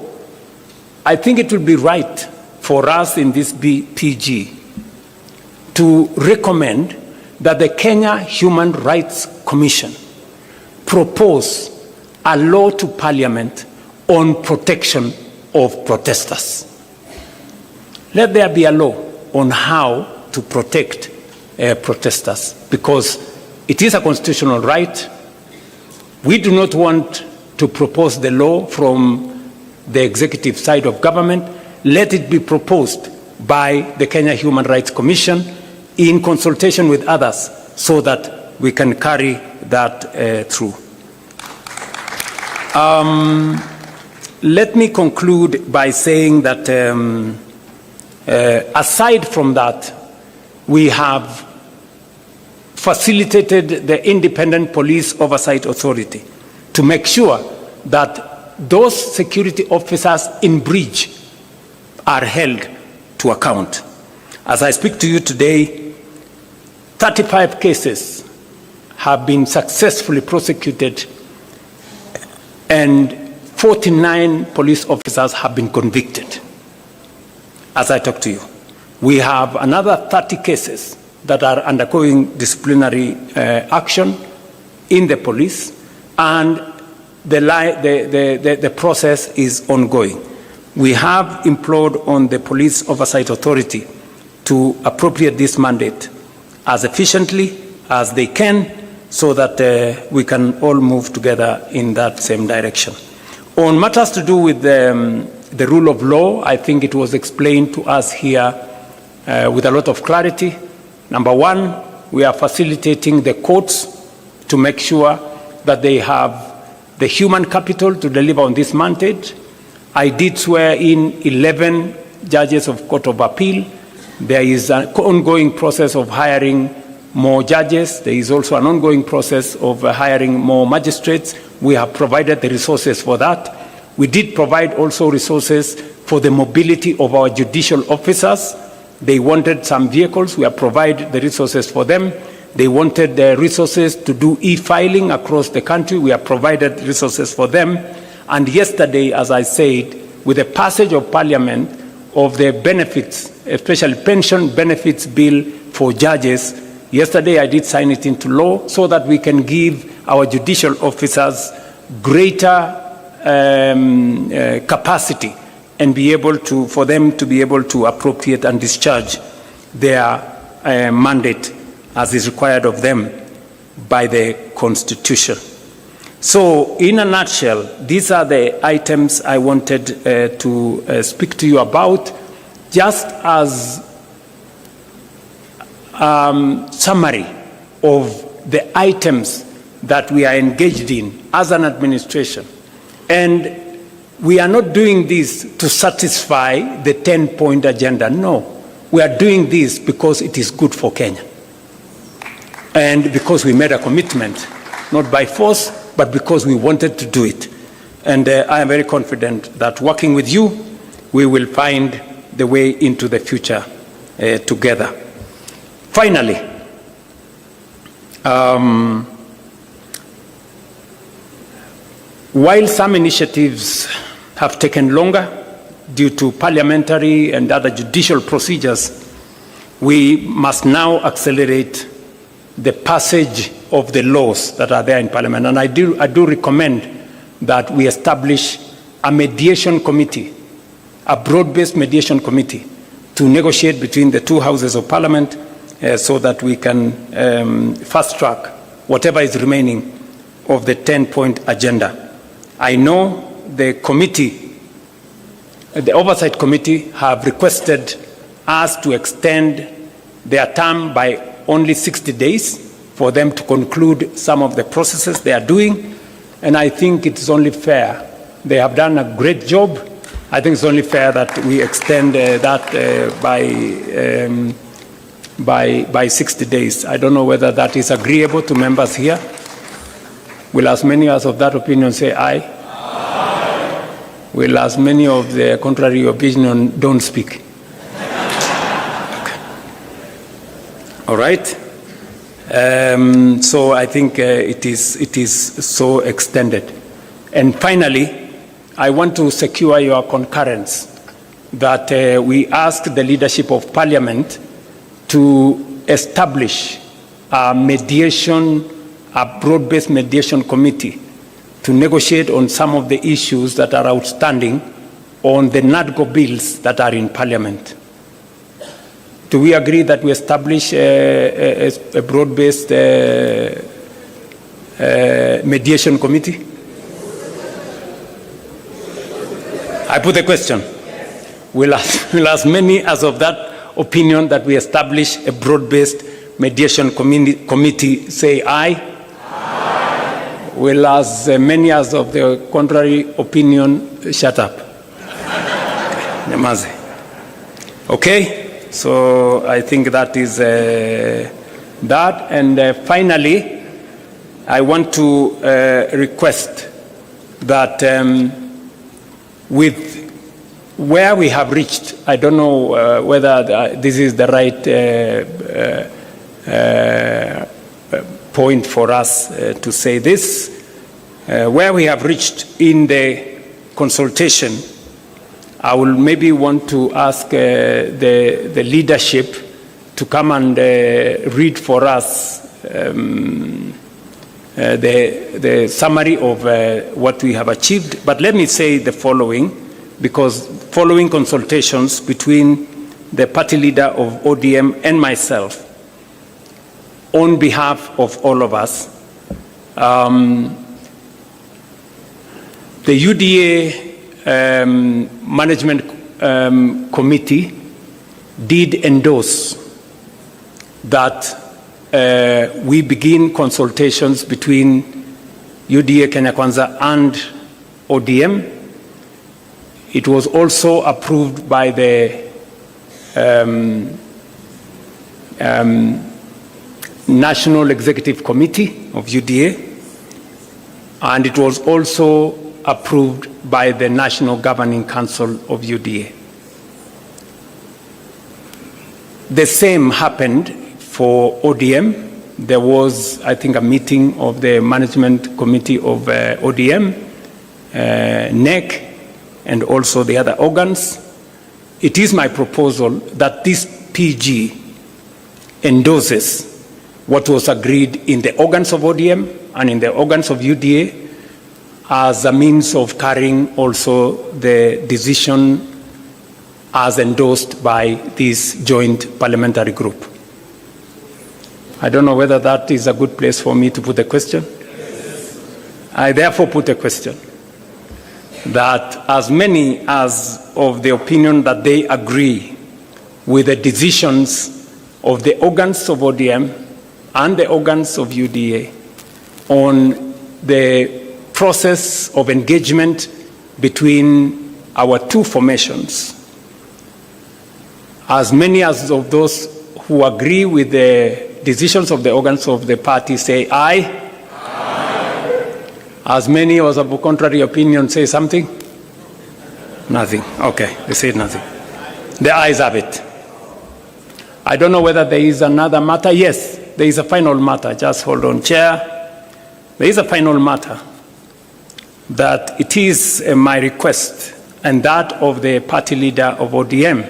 I think it will be right for us in this PG to recommend that the Kenya Human Rights Commission propose a law to Parliament on protection of protesters. Let there be a law on how to protect protesters, because it is a constitutional right. We do not want to propose the law from the executive side of government. Let it be proposed by the Kenya Human Rights Commission in consultation with others so that we can carry that through. Let me conclude by saying that aside from that, we have facilitated the Independent Police Oversight Authority to make sure that those security officers in breach are held to account. As I speak to you today, 35 cases have been successfully prosecuted and 49 police officers have been convicted. As I talk to you, we have another 30 cases that are undergoing disciplinary action in the police, and the process is ongoing. We have implored on the Police Oversight Authority to appropriate this mandate as efficiently as they can so that we can all move together in that same direction. On matters to do with the rule of law, I think it was explained to us here with a lot of clarity. Number one, we are facilitating the courts to make sure that they have the human capital to deliver on this mandate. I did swear in 11 judges of Court of Appeal. There is an ongoing process of hiring more judges. There is also an ongoing process of hiring more magistrates. We have provided the resources for that. We did provide also resources for the mobility of our judicial officers. They wanted some vehicles. We have provided the resources for them. They wanted the resources to do e-filing across the country. We have provided resources for them. And yesterday, as I said, with the passage of Parliament of the benefits, especially pension benefits bill for judges, yesterday I did sign it into law so that we can give our judicial officers greater capacity and be able to, for them to be able to appropriate and discharge their mandate as is required of them by the Constitution. So, in a nutshell, these are the items I wanted to speak to you about, just as summary of the items that we are engaged in as an administration. And we are not doing this to satisfy the 10-point agenda. No, we are doing this because it is good for Kenya. And because we made a commitment, not by force, but because we wanted to do it. And I am very confident that working with you, we will find the way into the future together. Finally, while some initiatives have taken longer due to parliamentary and other judicial procedures, we must now accelerate the passage of the laws that are there in Parliament. And I do recommend that we establish a mediation committee, a broad-based mediation committee, to negotiate between the two houses of Parliament so that we can fast-track whatever is remaining of the 10-point agenda. I know the committee, the Oversight Committee, have requested us to extend their term by only 60 days for them to conclude some of the processes they are doing. And I think it's only fair. They have done a great job. I think it's only fair that we extend that by 60 days. I don't know whether that is agreeable to members here. Will as many as of that opinion say aye? Aye. Will as many of the contrary opinion don't speak? Okay. All right. So I think it is so extended. And finally, I want to secure your concurrence that we ask the leadership of Parliament to establish a mediation, a broad-based mediation committee to negotiate on some of the issues that are outstanding on the NADCO bills that are in Parliament. Do we agree that we establish a broad-based mediation committee? I put the question. Will as many as of that opinion that we establish a broad-based mediation committee say aye? Aye. Will as many as of the contrary opinion shut up? Namaze. Okay, so I think that is that. And finally, I want to request that with where we have reached, I don't know whether this is the right point for us to say this. Where we have reached in the consultation, I will maybe want to ask the leadership to come and read for us the summary of what we have achieved. But let me say the following, because following consultations between the party leader of ODM and myself, on behalf of all of us, the UDA management committee did endorse that we begin consultations between UDA Kenya Kwanza and ODM. It was also approved by the National Executive Committee of UDA, and it was also approved by the National Governing Council of UDA. The same happened for ODM. There was, I think, a meeting of the management committee of ODM, NEC, and also the other organs. It is my proposal that this PG endorses what was agreed in the organs of ODM and in the organs of UDA as a means of carrying also the decision as endorsed by this joint parliamentary group. I don't know whether that is a good place for me to put the question. I therefore put a question that as many as of the opinion that they agree with the decisions of the organs of ODM and the organs of UDA on the process of engagement between our two formations, as many as of those who agree with the decisions of the organs of the party say aye. Aye. As many as of a contrary opinion say something? Nothing. Okay, they say nothing. The ayes have it. I don't know whether there is another matter. Yes, there is a final matter. Just hold on, Chair. There is a final matter that it is my request and that of the party leader of ODM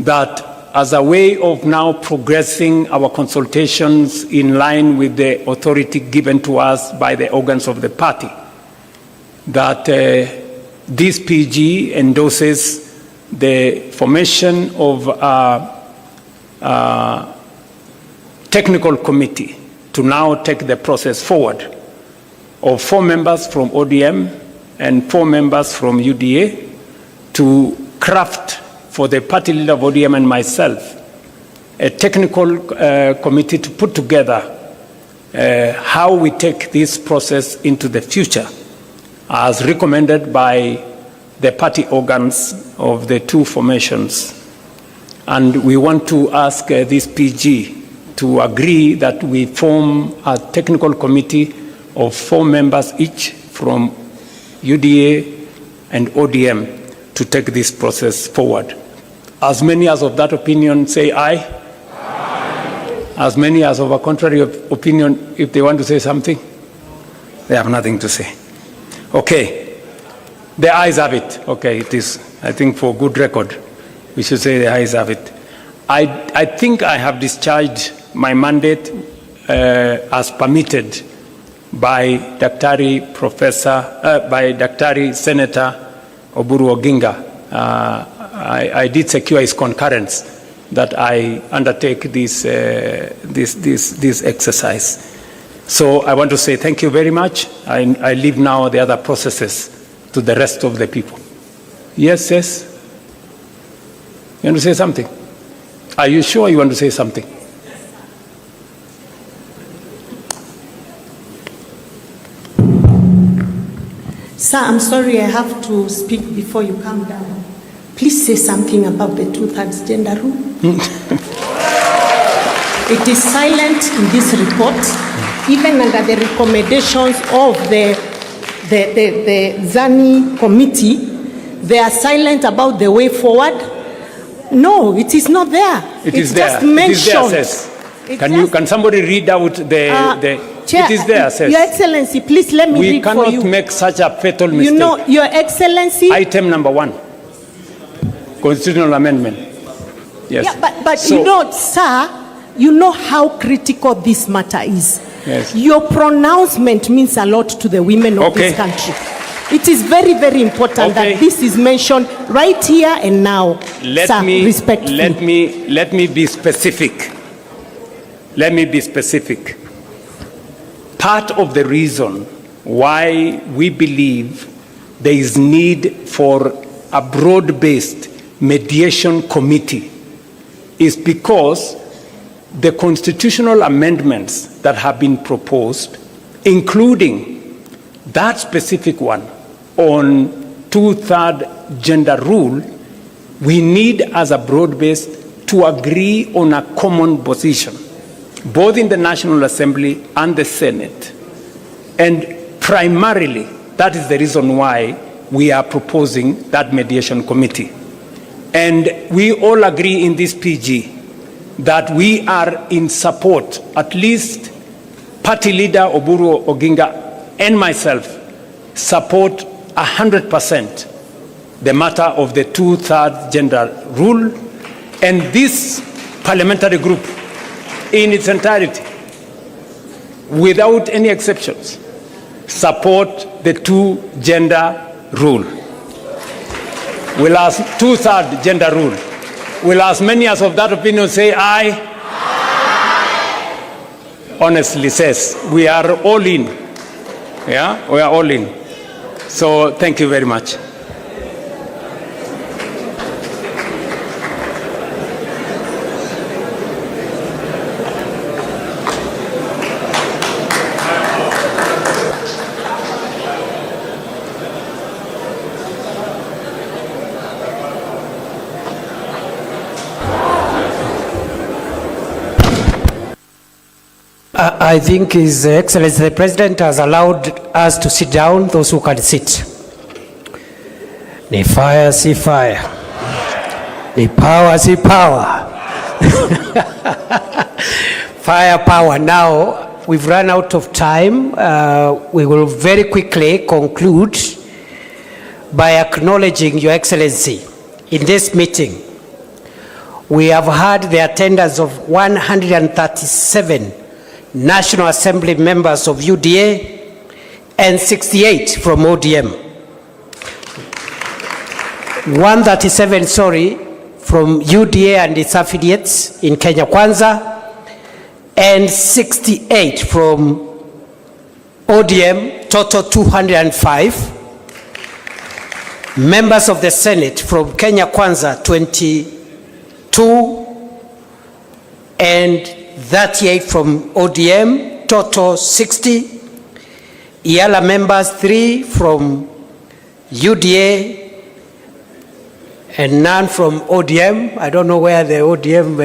that as a way of now progressing our consultations in line with the authority given to us by the organs of the party, that this PG endorses the formation of a technical committee to now take the process forward of 4 members from ODM and 4 members from UDA to craft for the party leader of ODM and myself a technical committee to put together how we take this process into the future as recommended by the party organs of the 2 formations. And we want to ask this PG to agree that we form a technical committee of 4 members each from UDA and ODM to take this process forward. As many as of that opinion say aye. Aye. As many as of a contrary opinion, if they want to say something, they have nothing to say. Okay. The ayes have it. Okay, it is, I think for good record, we should say the ayes have it. I think I have discharged my mandate as permitted by Daktari Senator Oburu Oginga. I did secure his concurrence that I undertake this exercise. So I want to say thank you very much. I leave now the other processes to the rest of the people. Yes, yes? You want to say something? Are you sure you want to say something? Sir, I'm sorry I have to speak before you come down. Please say something about the 2/3 gender rule. It is silent in this report, even under the recommendations of the ZANI committee. They are silent about the way forward. No, it is not there. It's just there. mentioned. It is there, Can somebody read out the Chair, it is there, says. Your Excellency, please let me read for you. We cannot make such a fatal mistake. You know, Your Excellency. Item number 1, constitutional amendment. Yes. Yeah, but So, you know, sir, you know how critical this matter is. Yes. Your pronouncement means a lot to the women of this country. It is very, very important that this is mentioned right here and now, respectfully. Let me be specific. Let me be specific. Part of the reason why we believe there is need for a broad-based mediation committee is because the constitutional amendments that have been proposed, including that specific one on 2/3 gender rule, we need as a broad-based to agree on a common position, both in the National Assembly and the Senate. And primarily, that is the reason why we are proposing that mediation committee. And we all agree in this PG that we are in support, at least party leader Oburu Oginga and myself support 100% the matter of the 2/3 gender rule, and this parliamentary group in its entirety, without any exceptions, support the 2-gender rule. Will ask 2/3 gender rule. Will as many as of that opinion say aye? Honestly says, we are all in. Yeah, we are all in. So thank you very much. I think His Excellency the President has allowed us to sit down, those who can sit. Ni fire, see fire. Ni power, see power. Fire, power. Now, we've run out of time. We will very quickly conclude by acknowledging Your Excellency in this meeting. We have had the attendance of 137 National Assembly members of UDA and 68 from ODM. 137, from UDA and its affiliates in Kenya Kwanza, and 68 from ODM, total 205. Members of the Senate from Kenya Kwanza, 22, and 38 from ODM, total 60. Yala members 3 from UDA and none from ODM. I don't know where the ODM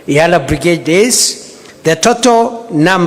Yala brigade is. The total number